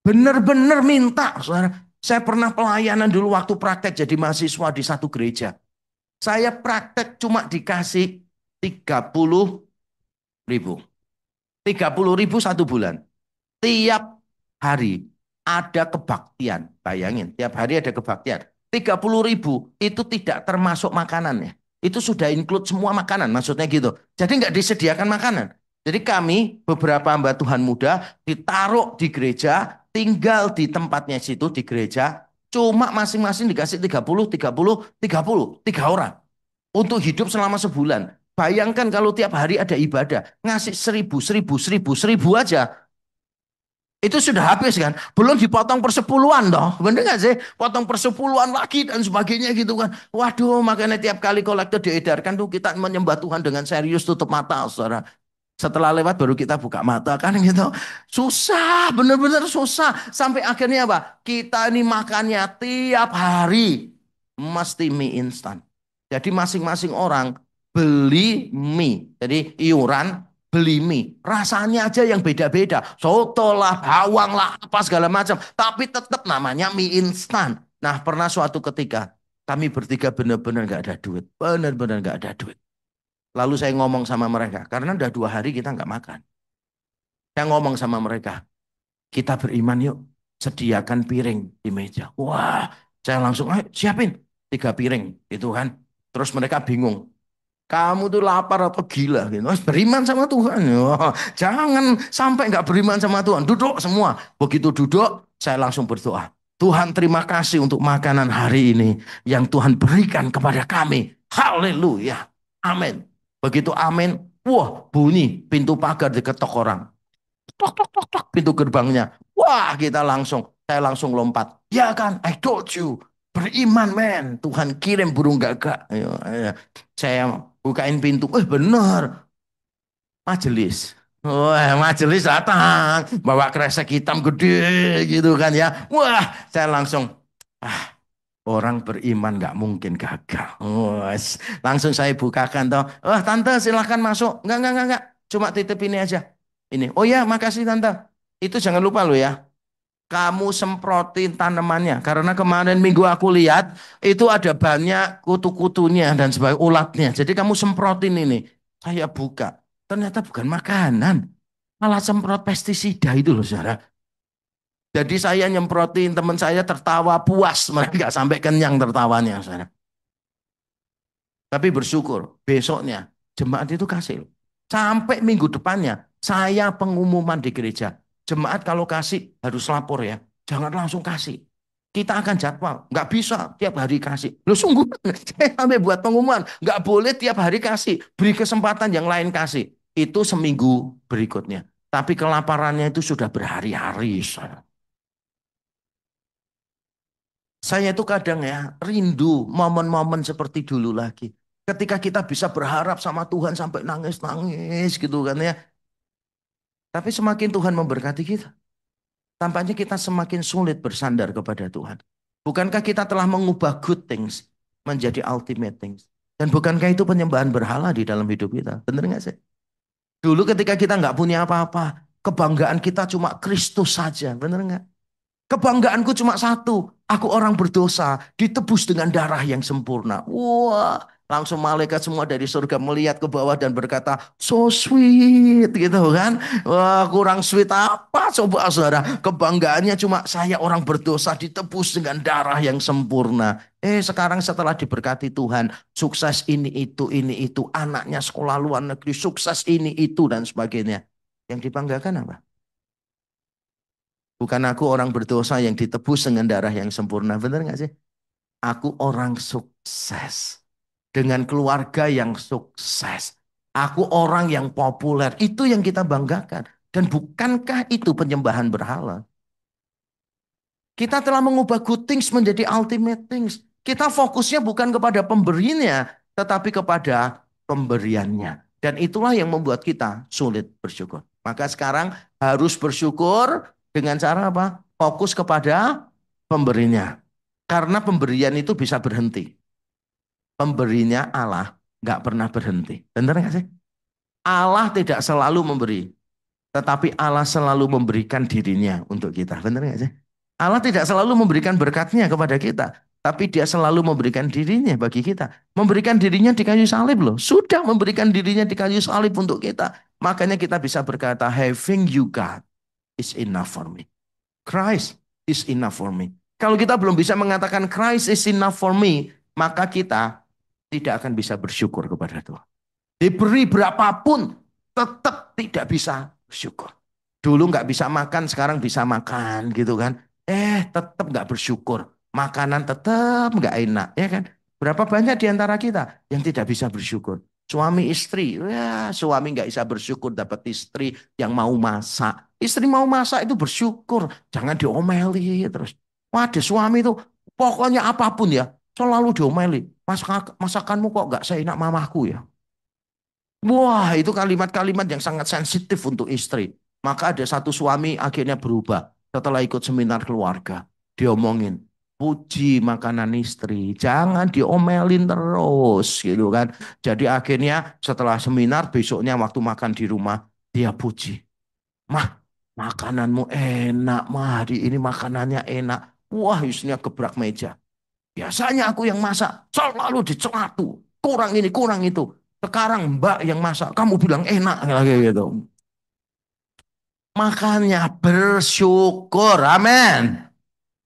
Benar-benar minta, saudara. Saya pernah pelayanan dulu waktu praktek jadi mahasiswa di satu gereja. Saya praktek cuma dikasih 30.000. 30.000 satu bulan. Tiap hari ada kebaktian. Bayangin, tiap hari ada kebaktian. 30.000 itu tidak termasuk makanannya. Itu sudah include semua makanan, maksudnya gitu. Jadi nggak disediakan makanan. Jadi kami beberapa hamba Tuhan muda ditaruh di gereja, tinggal di tempatnya situ di gereja, cuma masing-masing dikasih 30, 30, 30, 3 orang. Untuk hidup selama sebulan. Bayangkan kalau tiap hari ada ibadah, ngasih 1.000 aja. Itu sudah habis kan. Belum dipotong persepuluhan toh. Bener gak sih? Potong persepuluhan lagi dan sebagainya gitu kan. Waduh, makanya tiap kali kolektor diedarkan tuh kita menyembah Tuhan dengan serius tutup mata, saudara. Setelah lewat baru kita buka mata kan gitu. Susah, bener-bener susah. Sampai akhirnya apa? Kita ini makannya tiap hari. Mesti mie instan. Jadi masing-masing orang beli mie. Jadi iuran beli mie. Rasanya aja yang beda-beda. Soto lah, bawang lah, apa segala macam. Tapi tetap namanya mie instan. Nah, pernah suatu ketika kami bertiga benar-benar nggak ada duit. Benar-benar nggak ada duit. Lalu saya ngomong sama mereka. Karena udah 2 hari kita nggak makan. Saya ngomong sama mereka. Kita beriman yuk. Sediakan piring di meja. Wah, saya langsung, ayo siapin. 3 piring. Itu kan. Terus mereka bingung. Kamu tuh lapar atau gila gitu. Beriman sama Tuhan. Wah, jangan sampai nggak beriman sama Tuhan. Duduk semua. Begitu duduk, saya langsung berdoa. Tuhan terima kasih untuk makanan hari ini yang Tuhan berikan kepada kami. Haleluya. Amin. Begitu amin. Wah, bunyi pintu pagar diketok orang. Tok, tok, tok, tok, pintu gerbangnya. Wah, saya langsung lompat. Ya kan, I told you. Beriman, men. Tuhan kirim burung gagak. Ayo, ayo. Saya bukain pintu. Bener. Majelis. Wah, majelis datang. Bawa kresek hitam gede gitu kan ya. Wah, saya langsung. Ah, orang beriman nggak mungkin gagal. Wah, langsung saya bukakan toh. Wah, tante silahkan masuk. Enggak. Cuma titip ini aja. Ini. Oh ya, makasih tante. Itu jangan lupa lo ya. Kamu semprotin tanamannya. Karena kemarin minggu aku lihat itu ada banyak kutu-kutunya dan sebagainya, ulatnya. Jadi kamu semprotin ini. Saya buka. Ternyata bukan makanan. Malah semprot pestisida itu loh saudara. Jadi saya nyemprotin teman saya tertawa puas. Mereka nggak sampai kenyang tertawanya saudara. Tapi bersyukur besoknya jemaat itu kasih. Sampai minggu depannya saya pengumuman di gereja. Jemaat kalau kasih harus lapor ya. Jangan langsung kasih. Kita akan jadwal. Nggak bisa tiap hari kasih. Loh sungguh saya sampai buat pengumuman. Nggak boleh tiap hari kasih. Beri kesempatan yang lain kasih. Itu seminggu berikutnya. Tapi kelaparannya itu sudah berhari-hari. Saya itu kadang ya rindu momen-momen seperti dulu lagi. Ketika kita bisa berharap sama Tuhan sampai nangis-nangis gitu kan ya. Tapi semakin Tuhan memberkati kita, tampaknya kita semakin sulit bersandar kepada Tuhan. Bukankah kita telah mengubah good things menjadi ultimate things? Dan bukankah itu penyembahan berhala di dalam hidup kita? Benar nggak sih? Dulu ketika kita nggak punya apa-apa, kebanggaan kita cuma Kristus saja. Benar nggak? Kebanggaanku cuma satu. Aku orang berdosa, ditebus dengan darah yang sempurna. Wah, langsung malaikat semua dari surga melihat ke bawah dan berkata, so sweet gitu kan. Wah, kurang sweet apa coba saudara. Kebanggaannya cuma saya orang berdosa ditebus dengan darah yang sempurna. Sekarang setelah diberkati Tuhan, sukses ini itu. Anaknya sekolah luar negeri, sukses ini itu dan sebagainya. Yang dibanggakan apa? Bukan aku orang berdosa yang ditebus dengan darah yang sempurna. Benar nggak sih? Aku orang sukses. Dengan keluarga yang sukses. Aku orang yang populer. Itu yang kita banggakan. Dan bukankah itu penyembahan berhala? Kita telah mengubah good things menjadi ultimate things. Kita fokusnya bukan kepada pemberinya. Tetapi kepada pemberiannya. Dan itulah yang membuat kita sulit bersyukur. Maka sekarang harus bersyukur dengan cara apa? Fokus kepada pemberinya. Karena pemberian itu bisa berhenti. Pemberinya Allah nggak pernah berhenti. Benar nggak sih? Allah tidak selalu memberi. Tetapi Allah selalu memberikan dirinya untuk kita. Benar nggak sih? Allah tidak selalu memberikan berkatnya kepada kita. Tapi dia selalu memberikan dirinya bagi kita. Memberikan dirinya di kayu salib loh. Sudah memberikan dirinya di kayu salib untuk kita. Makanya kita bisa berkata, having you God is enough for me. Christ is enough for me. Kalau kita belum bisa mengatakan Christ is enough for me, maka kita tidak akan bisa bersyukur kepada Tuhan. Diberi berapapun, tetap tidak bisa bersyukur. Dulu nggak bisa makan, sekarang bisa makan gitu kan. Tetap nggak bersyukur. Makanan tetap nggak enak, ya kan? Berapa banyak di antara kita yang tidak bisa bersyukur? Suami istri, ya suami nggak bisa bersyukur dapat istri yang mau masak. Istri mau masak itu bersyukur, jangan diomeli terus. Waduh suami itu pokoknya apapun ya selalu diomeli. Masakanmu kok nggak seenak mamaku ya? Wah, itu kalimat-kalimat yang sangat sensitif untuk istri. Maka ada satu suami akhirnya berubah setelah ikut seminar keluarga. Diomongin, puji makanan istri, jangan diomelin terus gitu kan. Jadi akhirnya setelah seminar besoknya waktu makan di rumah dia puji, mah makananmu enak, mah hari ini makanannya enak. Wah isinya gebrak meja. Biasanya aku yang masak selalu dicela tuh, kurang ini kurang itu. Sekarang Mbak yang masak, kamu bilang enak lagi gitu. Makanya bersyukur, amin.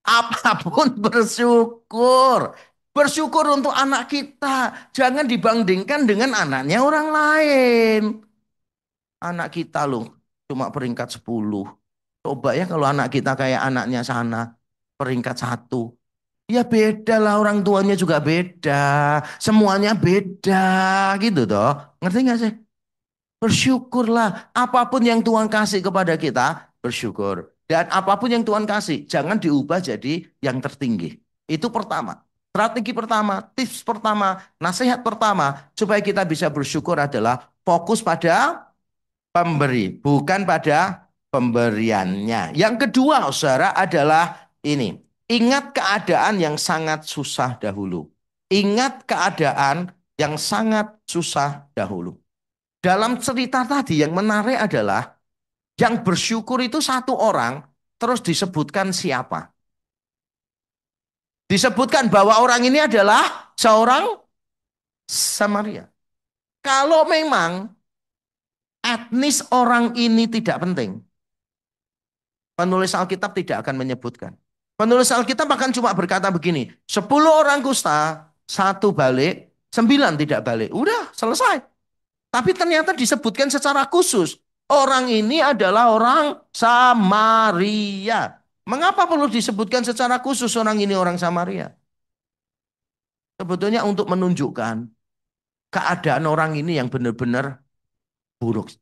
Apapun bersyukur. Bersyukur untuk anak kita. Jangan dibandingkan dengan anaknya orang lain. Anak kita loh cuma peringkat 10. Coba ya kalau anak kita kayak anaknya sana. Peringkat 1. Ya beda lah orang tuanya juga beda. Semuanya beda gitu toh. Ngerti gak sih? Bersyukurlah. Apapun yang Tuhan kasih kepada kita, bersyukur. Dan apapun yang Tuhan kasih, jangan diubah jadi yang tertinggi. Itu pertama. Strategi pertama, tips pertama, nasihat pertama, supaya kita bisa bersyukur adalah fokus pada pemberi, bukan pada pemberiannya. Yang kedua, saudara, adalah ini. Ingat keadaan yang sangat susah dahulu. Ingat keadaan yang sangat susah dahulu. Dalam cerita tadi yang menarik adalah yang bersyukur itu satu orang, terus disebutkan siapa? Disebutkan bahwa orang ini adalah seorang Samaria. Kalau memang etnis orang ini tidak penting, penulis Alkitab tidak akan menyebutkan. Penulis Alkitab akan cuma berkata begini, 10 orang kusta, satu balik, 9 tidak balik. Udah selesai. Tapi ternyata disebutkan secara khusus. Orang ini adalah orang Samaria. Mengapa perlu disebutkan secara khusus orang ini orang Samaria? Sebetulnya untuk menunjukkan keadaan orang ini yang benar-benar buruk.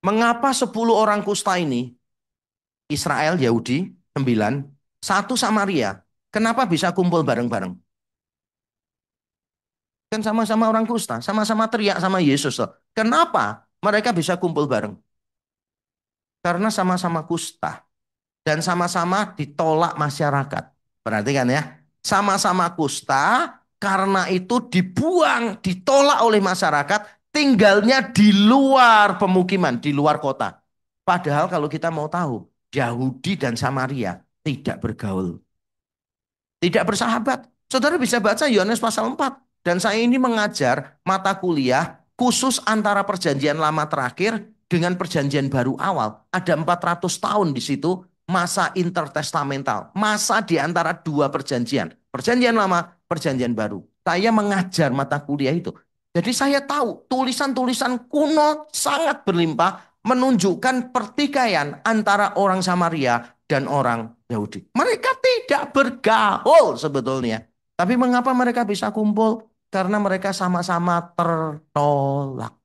Mengapa 10 orang kusta ini, Israel, Yahudi, 9, satu Samaria, kenapa bisa kumpul bareng-bareng? Kan sama-sama orang kusta, sama-sama teriak sama Yesus loh. Kenapa mereka bisa kumpul bareng? Karena sama-sama kusta dan sama-sama ditolak masyarakat. Perhatikan ya, sama-sama kusta, karena itu dibuang, ditolak oleh masyarakat, tinggalnya di luar pemukiman, di luar kota. Padahal kalau kita mau tahu, Yahudi dan Samaria tidak bergaul, tidak bersahabat. Saudara bisa baca Yohanes pasal 4. Dan saya ini mengajar mata kuliah khusus antara perjanjian lama terakhir dengan perjanjian baru awal. Ada 400 tahun di situ masa intertestamental. Masa di antara dua perjanjian. Perjanjian lama, perjanjian baru. Saya mengajar mata kuliah itu. Jadi saya tahu tulisan-tulisan kuno sangat berlimpah menunjukkan pertikaian antara orang Samaria dan orang Yahudi. Mereka tidak bergaul sebetulnya. Tapi mengapa mereka bisa kumpul? Karena mereka sama-sama tertolak.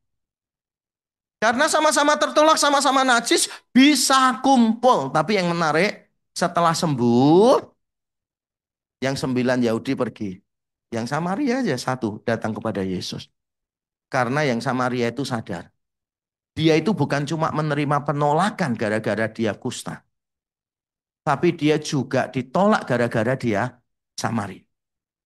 Karena sama-sama tertolak, sama-sama najis, bisa kumpul. Tapi yang menarik, setelah sembuh, yang 9 Yahudi pergi. Yang Samaria aja satu datang kepada Yesus. Karena yang Samaria itu sadar. Dia itu bukan cuma menerima penolakan gara-gara dia kusta. Tapi dia juga ditolak gara-gara dia Samaria.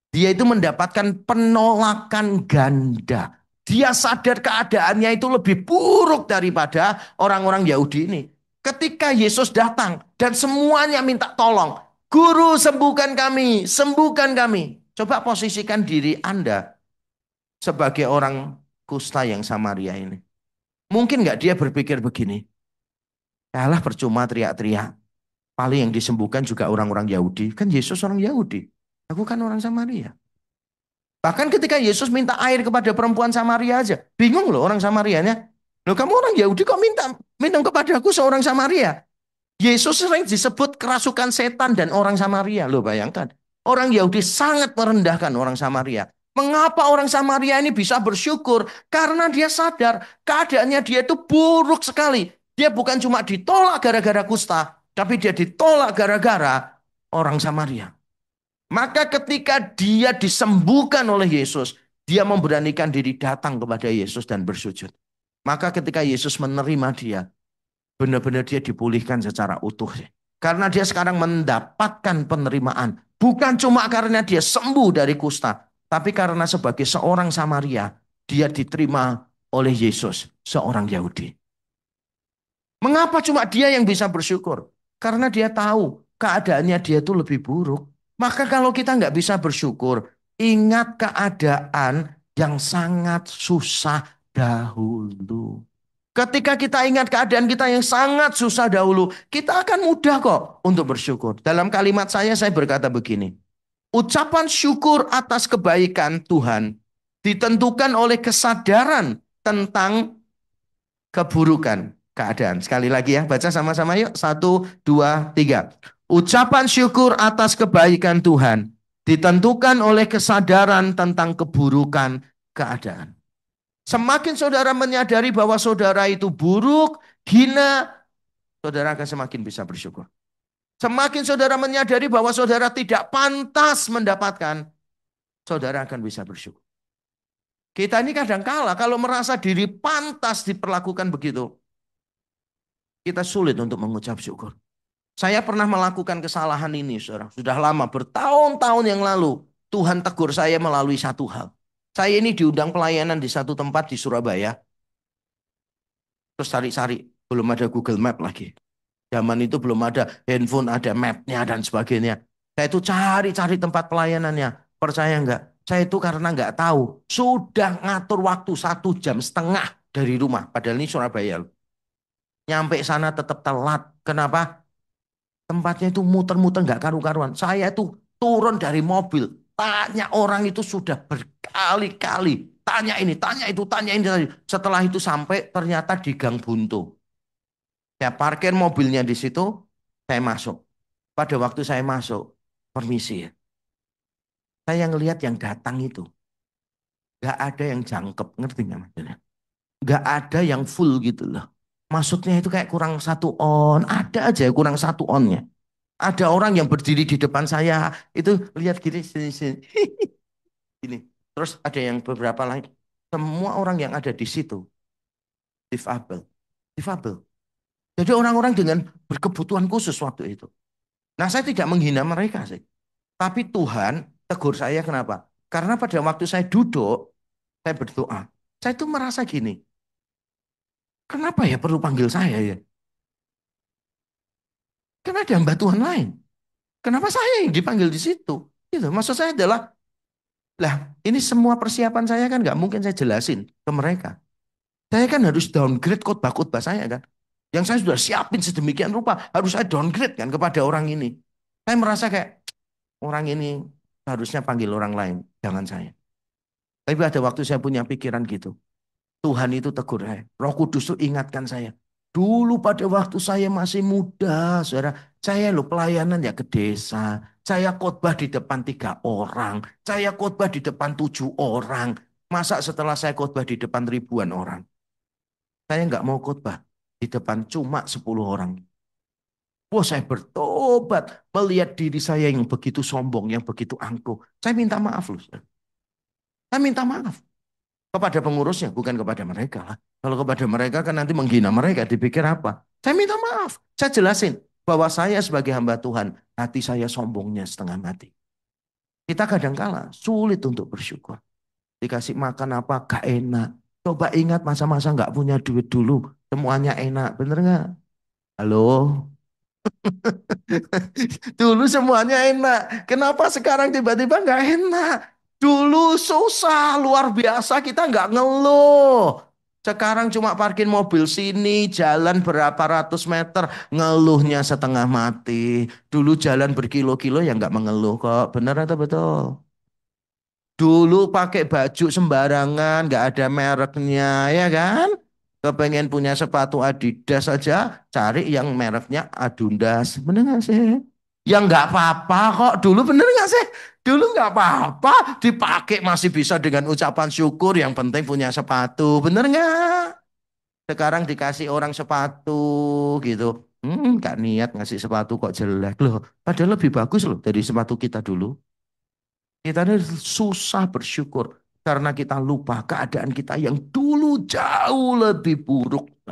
Dia itu mendapatkan penolakan ganda. Dia sadar keadaannya itu lebih buruk daripada orang-orang Yahudi ini. Ketika Yesus datang dan semuanya minta tolong. Guru sembuhkan kami, sembuhkan kami. Coba posisikan diri Anda sebagai orang kusta yang Samaria ini. Mungkin nggak dia berpikir begini. Alah percuma teriak-teriak. Paling yang disembuhkan juga orang-orang Yahudi. Kan Yesus orang Yahudi. Aku kan orang Samaria. Bahkan ketika Yesus minta air kepada perempuan Samaria aja. Bingung loh orang Samarianya. Loh kamu orang Yahudi kok minum kepada aku seorang Samaria. Yesus sering disebut kerasukan setan dan orang Samaria. Loh bayangkan. Orang Yahudi sangat merendahkan orang Samaria. Mengapa orang Samaria ini bisa bersyukur? Karena dia sadar keadaannya dia itu buruk sekali. Dia bukan cuma ditolak gara-gara kusta. Tapi dia ditolak gara-gara orang Samaria. Maka ketika dia disembuhkan oleh Yesus, dia memberanikan diri datang kepada Yesus dan bersujud. Maka ketika Yesus menerima dia, benar-benar dia dipulihkan secara utuh. Karena dia sekarang mendapatkan penerimaan. Bukan cuma karena dia sembuh dari kusta. Tapi karena sebagai seorang Samaria, dia diterima oleh Yesus, seorang Yahudi. Mengapa cuma dia yang bisa bersyukur? Karena dia tahu keadaannya dia itu lebih buruk. Maka kalau kita nggak bisa bersyukur, ingat keadaan yang sangat susah dahulu. Ketika kita ingat keadaan kita yang sangat susah dahulu, kita akan mudah kok untuk bersyukur. Dalam kalimat saya berkata begini. Ucapan syukur atas kebaikan Tuhan ditentukan oleh kesadaran tentang keburukan keadaan. Sekali lagi ya, baca sama-sama yuk. Satu, dua, tiga. Ucapan syukur atas kebaikan Tuhan ditentukan oleh kesadaran tentang keburukan keadaan. Semakin saudara menyadari bahwa saudara itu buruk, hina, saudara akan semakin bisa bersyukur. Semakin saudara menyadari bahwa saudara tidak pantas mendapatkan, saudara akan bisa bersyukur. Kita ini kadang kala kalau merasa diri pantas diperlakukan begitu, kita sulit untuk mengucap syukur. Saya pernah melakukan kesalahan ini, saudara. Sudah lama, bertahun-tahun yang lalu. Tuhan tegur saya melalui satu hal. Saya ini diundang pelayanan di satu tempat di Surabaya. Terus cari-cari, belum ada Google Map lagi. Zaman itu belum ada handphone, ada mapnya dan sebagainya. Saya itu cari-cari tempat pelayanannya. Percaya nggak? Saya itu karena nggak tahu. Sudah ngatur waktu 1,5 jam dari rumah. Padahal ini Surabaya. Nyampe sana tetap telat. Kenapa? Tempatnya itu muter-muter nggak karu-karuan. Saya itu turun dari mobil. Tanya orang itu sudah berkali-kali. Tanya ini, tanya itu, tanya ini. Setelah itu sampai ternyata di Gang Buntu. Saya parkir mobilnya di situ, saya masuk. Pada waktu saya masuk, permisi ya. Saya ngelihat yang datang itu. Gak ada yang jangkep, ngerti nggak maksudnya? Gak ada yang full gitu loh. Maksudnya itu kayak kurang satu on, ada aja kurang satu onnya. Ada orang yang berdiri di depan saya, itu lihat gini, sini, sini. Gini. Terus ada yang beberapa lain. Semua orang yang ada di situ, difabel. Difabel. Jadi orang-orang dengan berkebutuhan khusus waktu itu. Nah, saya tidak menghina mereka sih. Tapi Tuhan tegur saya kenapa? Karena pada waktu saya duduk, saya berdoa. Saya itu merasa gini, kenapa ya perlu panggil saya ya? Karena ada hamba Tuhan lain. Kenapa saya yang dipanggil di situ? Gitu. Maksud saya adalah, lah ini semua persiapan saya kan nggak mungkin saya jelasin ke mereka. Saya kan harus downgrade khotbah-khotbah saya kan. Yang saya sudah siapin sedemikian rupa, harus saya downgrade kan kepada orang ini. Saya merasa kayak, orang ini harusnya panggil orang lain, jangan saya. Tapi ada waktu saya punya pikiran gitu. Tuhan itu tegur saya. Roh Kudus itu ingatkan saya. Dulu pada waktu saya masih muda, saudara, saya lo pelayanan ya ke desa. Saya khotbah di depan 3 orang. Saya khotbah di depan 7 orang. Masa setelah saya khotbah di depan ribuan orang? Saya nggak mau khotbah di depan cuma 10 orang. Wah, saya bertobat melihat diri saya yang begitu sombong, yang begitu angkuh. Saya minta maaf loh, saudara. Saya minta maaf kepada pengurusnya, bukan kepada mereka lah. Kalau kepada mereka kan nanti menghina mereka, dipikir apa? Saya minta maaf. Saya jelasin bahwa saya sebagai hamba Tuhan, hati saya sombongnya setengah mati. Kita kadang-kala sulit untuk bersyukur. Dikasih makan apa, gak enak. Coba ingat masa-masa gak punya duit dulu. Semuanya enak, bener gak? Halo? Dulu semuanya enak. Kenapa sekarang tiba-tiba nggak enak? Dulu susah, luar biasa. Kita nggak ngeluh. Sekarang cuma parkir mobil sini, jalan berapa ratus meter, ngeluhnya setengah mati. Dulu jalan berkilo-kilo ya nggak mengeluh kok. Bener atau betul? Dulu pakai baju sembarangan, nggak ada mereknya, ya kan? Kepengen punya sepatu Adidas saja, cari yang mereknya Adundas. Bener nggak sih? Yang nggak apa-apa kok. Dulu bener nggak sih? Dulu nggak apa-apa. Dipakai masih bisa dengan ucapan syukur. Yang penting punya sepatu. Bener nggak? Sekarang dikasih orang sepatu gitu. Nggak niat ngasih sepatu kok jelek loh. Padahal lebih bagus loh dari sepatu kita dulu. Kita ini susah bersyukur karena kita lupa keadaan kita yang dulu jauh lebih buruk.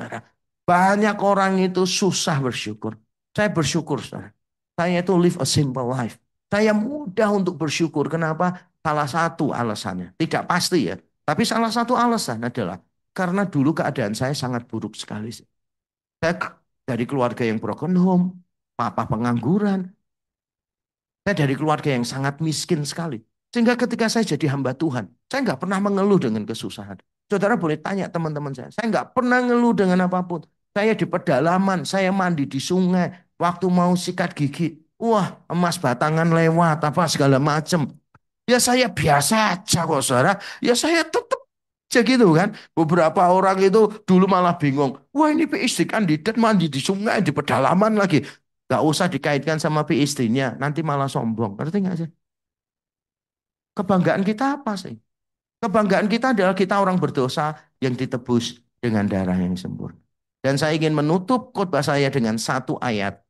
Banyak orang itu susah bersyukur. Saya bersyukur, saudara. Saya itu live a simple life. Saya mudah untuk bersyukur. Kenapa? Salah satu alasannya. Tidak pasti ya. Tapi salah satu alasan adalah karena dulu keadaan saya sangat buruk sekali. Saya dari keluarga yang broken home, papa pengangguran. Saya dari keluarga yang sangat miskin sekali. Sehingga ketika saya jadi hamba Tuhan, saya nggak pernah mengeluh dengan kesusahan. Saudara boleh tanya teman-teman saya nggak pernah ngeluh dengan apapun. Saya di pedalaman, saya mandi di sungai, waktu mau sikat gigi, wah emas batangan lewat, apa segala macam. Ya saya biasa aja kok saudara, ya saya tetap aja gitu kan. Beberapa orang itu dulu malah bingung, wah ini PhD kandidat mandi di sungai, di pedalaman lagi. Gak usah dikaitkan sama PhD-nya, nanti malah sombong. Ngerti gak sih? Kebanggaan kita apa sih? Kebanggaan kita adalah kita orang berdosa yang ditebus dengan darah yang sempurna. Dan saya ingin menutup khotbah saya dengan satu ayat.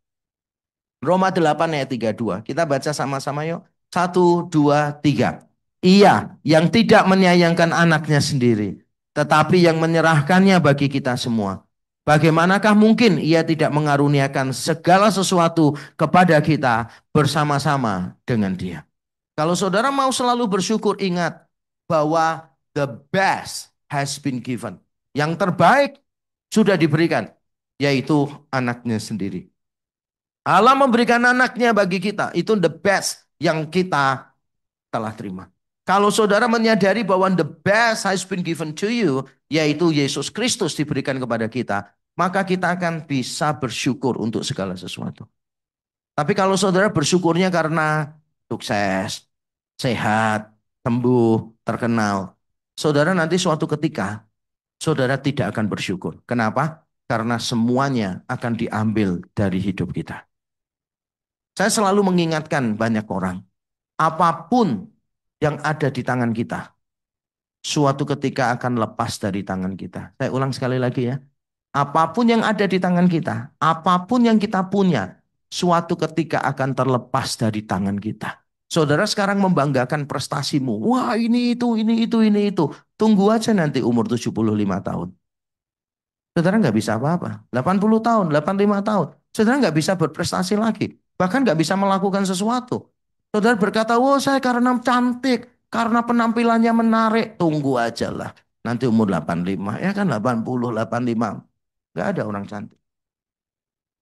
Roma 8 ayat 32. Kita baca sama-sama yuk. Satu, dua, tiga. Ia yang tidak menyayangkan anaknya sendiri, tetapi yang menyerahkannya bagi kita semua. Bagaimanakah mungkin ia tidak mengaruniakan segala sesuatu kepada kita bersama-sama dengan dia? Kalau saudara mau selalu bersyukur, ingat bahwa the best has been given. Yang terbaik sudah diberikan, yaitu anaknya sendiri. Allah memberikan anaknya bagi kita. Itu the best yang kita telah terima. Kalau saudara menyadari bahwa the best has been given to you, yaitu Yesus Kristus diberikan kepada kita, maka kita akan bisa bersyukur untuk segala sesuatu. Tapi kalau saudara bersyukurnya karena sukses, sehat, sembuh, terkenal, saudara nanti suatu ketika, saudara tidak akan bersyukur. Kenapa? Karena semuanya akan diambil dari hidup kita. Saya selalu mengingatkan banyak orang, apapun yang ada di tangan kita, suatu ketika akan lepas dari tangan kita. Saya ulang sekali lagi ya. Apapun yang ada di tangan kita, apapun yang kita punya, suatu ketika akan terlepas dari tangan kita. Saudara sekarang membanggakan prestasimu. Wah ini itu, ini itu, ini itu. Tunggu aja nanti umur 75 tahun. Saudara nggak bisa apa-apa. 80 tahun, 85 tahun. Saudara nggak bisa berprestasi lagi. Bahkan nggak bisa melakukan sesuatu. Saudara berkata, wah saya karena cantik, karena penampilannya menarik. Tunggu aja lah. Nanti umur 85, ya kan 80, 85. Nggak ada orang cantik.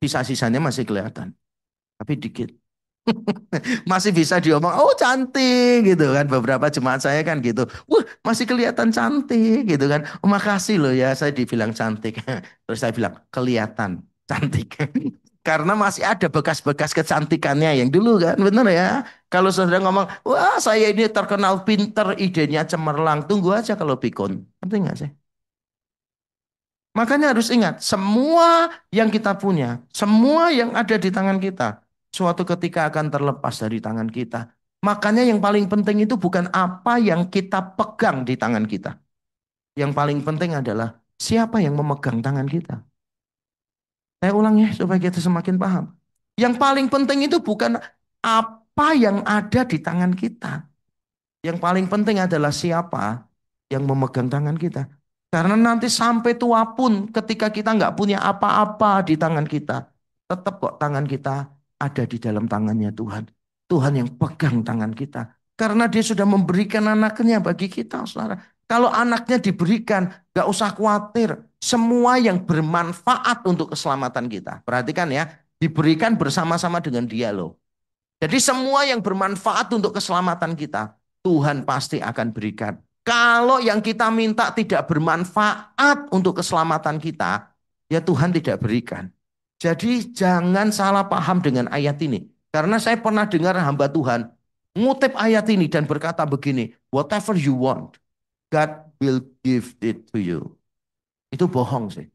Sisa-sisanya masih kelihatan. Tapi dikit. Masih bisa diomong, oh cantik gitu kan. Beberapa jemaat saya kan gitu. Wah masih kelihatan cantik gitu kan. Oh, makasih loh ya saya dibilang cantik. Terus saya bilang kelihatan cantik. Karena masih ada bekas-bekas kecantikannya yang dulu kan. Bener ya. Kalau saudara ngomong, wah saya ini terkenal pinter, idenya cemerlang. Tunggu aja kalau pikun. Ngerti nggak sih? Makanya harus ingat, semua yang kita punya, semua yang ada di tangan kita, suatu ketika akan terlepas dari tangan kita. Makanya yang paling penting itu bukan apa yang kita pegang di tangan kita. Yang paling penting adalah siapa yang memegang tangan kita. Saya ulang ya, supaya kita semakin paham. Yang paling penting itu bukan apa yang ada di tangan kita. Yang paling penting adalah siapa yang memegang tangan kita. Karena nanti sampai tua pun ketika kita nggak punya apa-apa di tangan kita, tetap kok tangan kita ada di dalam tangannya Tuhan. Tuhan yang pegang tangan kita. Karena dia sudah memberikan anaknya bagi kita, saudara. Kalau anaknya diberikan, nggak usah khawatir. Semua yang bermanfaat untuk keselamatan kita. Perhatikan ya, diberikan bersama-sama dengan dia loh. Jadi semua yang bermanfaat untuk keselamatan kita, Tuhan pasti akan berikan. Kalau yang kita minta tidak bermanfaat untuk keselamatan kita, ya Tuhan tidak berikan. Jadi jangan salah paham dengan ayat ini. Karena saya pernah dengar hamba Tuhan ngutip ayat ini dan berkata begini, whatever you want, God will give it to you. Itu bohong sih.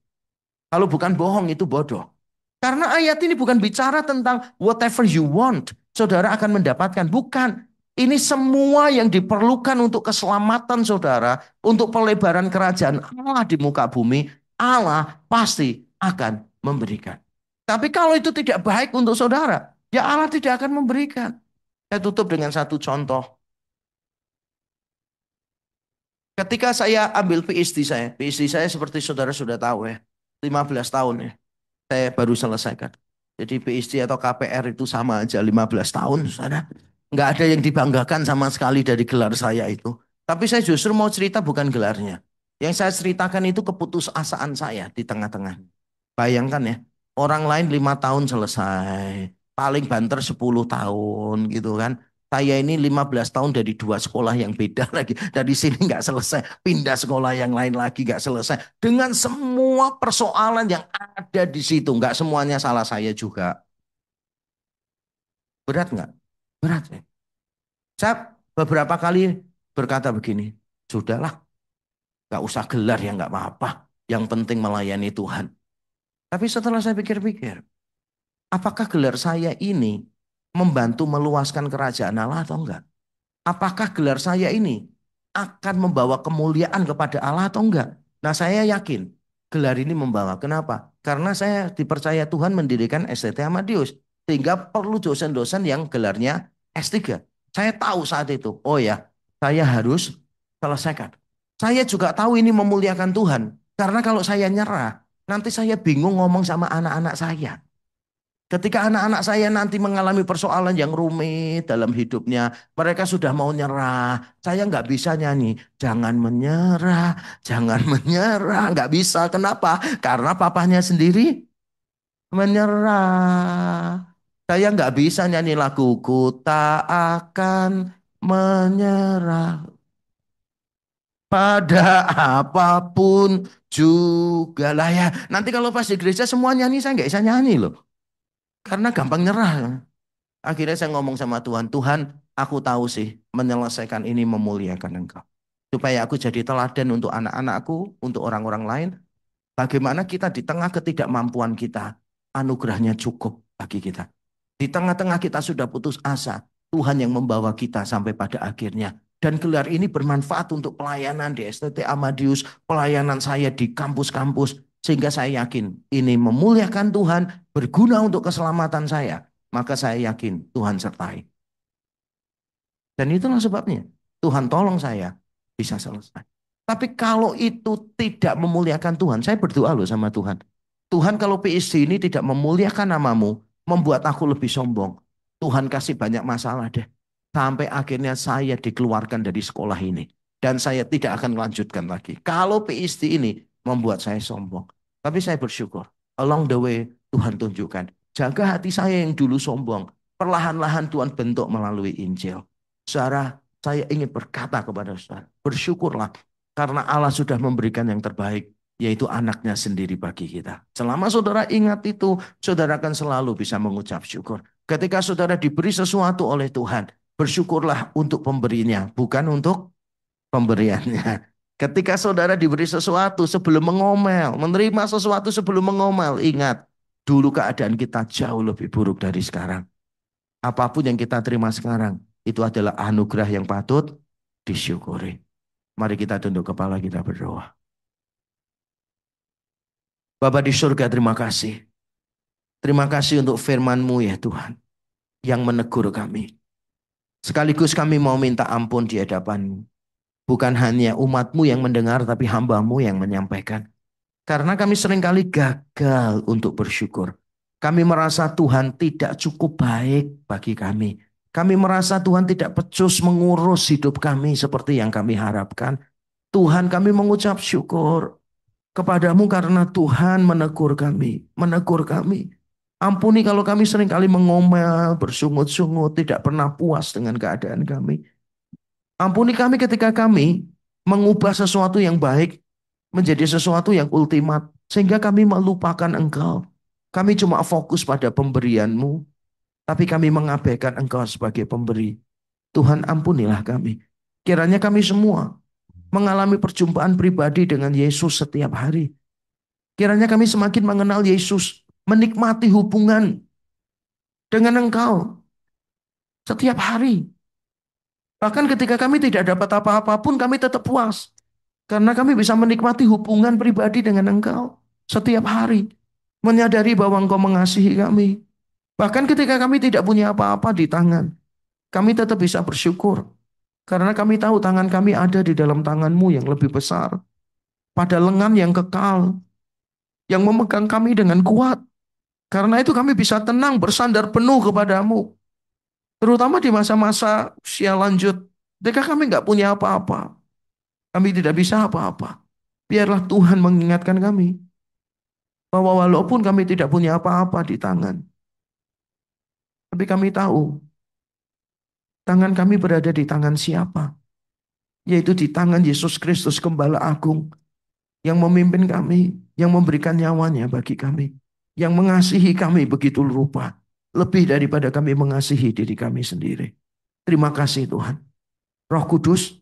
Kalau bukan bohong itu bodoh. Karena ayat ini bukan bicara tentang whatever you want, saudara akan mendapatkan. Bukan. Ini semua yang diperlukan untuk keselamatan saudara, untuk pelebaran kerajaan Allah di muka bumi, Allah pasti akan memberikan. Tapi kalau itu tidak baik untuk saudara, ya Allah tidak akan memberikan. Saya tutup dengan satu contoh. Ketika saya ambil PhD saya seperti saudara sudah tahu ya, 15 tahun ya, saya baru selesaikan. Jadi PhD atau KPR itu sama aja 15 tahun, saudara. Nggak ada yang dibanggakan sama sekali dari gelar saya itu. Tapi saya justru mau cerita bukan gelarnya. Yang saya ceritakan itu keputusasaan saya di tengah-tengah. Bayangkan ya, orang lain 5 tahun selesai, paling banter 10 tahun gitu kan. Saya ini 15 tahun dari dua sekolah yang beda lagi. Dari sini nggak selesai, pindah sekolah yang lain lagi nggak selesai. Dengan semua persoalan yang ada di situ, nggak semuanya salah saya juga. Berat nggak? Berat ya. Saya beberapa kali berkata begini, sudahlah, nggak usah gelar ya nggak apa-apa. Yang penting melayani Tuhan. Tapi setelah saya pikir-pikir, apakah gelar saya ini membantu meluaskan kerajaan Allah atau enggak? Apakah gelar saya ini akan membawa kemuliaan kepada Allah atau enggak? Nah, saya yakin gelar ini membawa. Kenapa? Karena saya dipercaya Tuhan mendirikan STT Amadius. Sehingga perlu dosen-dosen yang gelarnya S3. Saya tahu saat itu, oh ya, saya harus selesaikan. Saya juga tahu ini memuliakan Tuhan. Karena kalau saya nyerah, nanti saya bingung ngomong sama anak-anak saya. Ketika anak-anak saya nanti mengalami persoalan yang rumit dalam hidupnya, mereka sudah mau nyerah. Saya nggak bisa nyanyi, jangan menyerah, jangan menyerah. Nggak bisa, kenapa? Karena papahnya sendiri menyerah. Saya nggak bisa nyanyi laguku, tak akan menyerah pada apapun juga lah ya. Nanti kalau pas di gereja semua nyanyi, saya nggak bisa nyanyi loh. Karena gampang nyerah. Akhirnya saya ngomong sama Tuhan, Tuhan, aku tahu sih menyelesaikan ini memuliakan Engkau. Supaya aku jadi teladan untuk anak-anakku, untuk orang-orang lain. Bagaimana kita di tengah ketidakmampuan kita, anugerahnya cukup bagi kita. Di tengah-tengah kita sudah putus asa, Tuhan yang membawa kita sampai pada akhirnya. Dan gelar ini bermanfaat untuk pelayanan di STT Amadius, pelayanan saya di kampus-kampus. Sehingga saya yakin ini memuliakan Tuhan, berguna untuk keselamatan saya. Maka saya yakin Tuhan sertai. Dan itulah sebabnya Tuhan tolong saya bisa selesai. Tapi kalau itu tidak memuliakan Tuhan, saya berdoa loh sama Tuhan. Tuhan kalau PhD ini tidak memuliakan namamu, membuat aku lebih sombong. Tuhan kasih banyak masalah deh. Sampai akhirnya saya dikeluarkan dari sekolah ini. Dan saya tidak akan melanjutkan lagi. Kalau PhD ini membuat saya sombong. Tapi saya bersyukur. Along the way Tuhan tunjukkan. Jaga hati saya yang dulu sombong. Perlahan-lahan Tuhan bentuk melalui Injil. Saudara, saya ingin berkata kepada saudara, bersyukurlah karena Allah sudah memberikan yang terbaik, yaitu anaknya sendiri bagi kita. Selama saudara ingat itu, saudara akan selalu bisa mengucap syukur. Ketika saudara diberi sesuatu oleh Tuhan, bersyukurlah untuk pemberinya, bukan untuk pemberiannya. Ketika saudara diberi sesuatu sebelum mengomel, menerima sesuatu sebelum mengomel, ingat, dulu keadaan kita jauh lebih buruk dari sekarang. Apapun yang kita terima sekarang, itu adalah anugerah yang patut disyukuri. Mari kita tunduk kepala, kita berdoa. Bapa di surga, terima kasih. Terima kasih untuk firman-Mu ya Tuhan, yang menegur kami. Sekaligus kami mau minta ampun di hadapan-Mu. Bukan hanya umat-Mu yang mendengar, tapi hamba-Mu yang menyampaikan. Karena kami seringkali gagal untuk bersyukur. Kami merasa Tuhan tidak cukup baik bagi kami. Kami merasa Tuhan tidak becus mengurus hidup kami seperti yang kami harapkan. Tuhan, kami mengucap syukur kepadamu karena Tuhan menegur kami. Menegur kami. Ampuni kalau kami seringkali mengomel, bersungut-sungut, tidak pernah puas dengan keadaan kami. Ampuni kami ketika kami mengubah sesuatu yang baik menjadi sesuatu yang ultimat. Sehingga kami melupakan Engkau. Kami cuma fokus pada pemberian-Mu. Tapi kami mengabaikan Engkau sebagai pemberi. Tuhan ampunilah kami. Kiranya kami semua mengalami perjumpaan pribadi dengan Yesus setiap hari. Kiranya kami semakin mengenal Yesus. Menikmati hubungan dengan Engkau setiap hari. Bahkan ketika kami tidak dapat apa-apa pun kami tetap puas. Karena kami bisa menikmati hubungan pribadi dengan Engkau setiap hari. Menyadari bahwa Engkau mengasihi kami. Bahkan ketika kami tidak punya apa-apa di tangan. Kami tetap bisa bersyukur. Karena kami tahu tangan kami ada di dalam tangan-Mu yang lebih besar. Pada lengan yang kekal. Yang memegang kami dengan kuat. Karena itu kami bisa tenang bersandar penuh kepadamu. Terutama di masa-masa usia lanjut. Ketika kami nggak punya apa-apa. Kami tidak bisa apa-apa. Biarlah Tuhan mengingatkan kami. Bahwa walaupun kami tidak punya apa-apa di tangan. Tapi kami tahu. Tangan kami berada di tangan siapa? Yaitu di tangan Yesus Kristus Gembala Agung. Yang memimpin kami. Yang memberikan nyawanya bagi kami. Yang mengasihi kami begitu rupa. Lebih daripada kami mengasihi diri kami sendiri. Terima kasih Tuhan. Roh Kudus,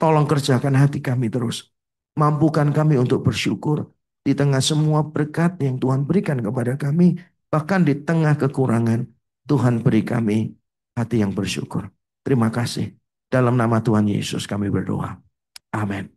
tolong kerjakan hati kami terus. Mampukan kami untuk bersyukur. Di tengah semua berkat yang Tuhan berikan kepada kami. Bahkan di tengah kekurangan. Tuhan beri kami hati yang bersyukur. Terima kasih. Dalam nama Tuhan Yesus kami berdoa. Amin.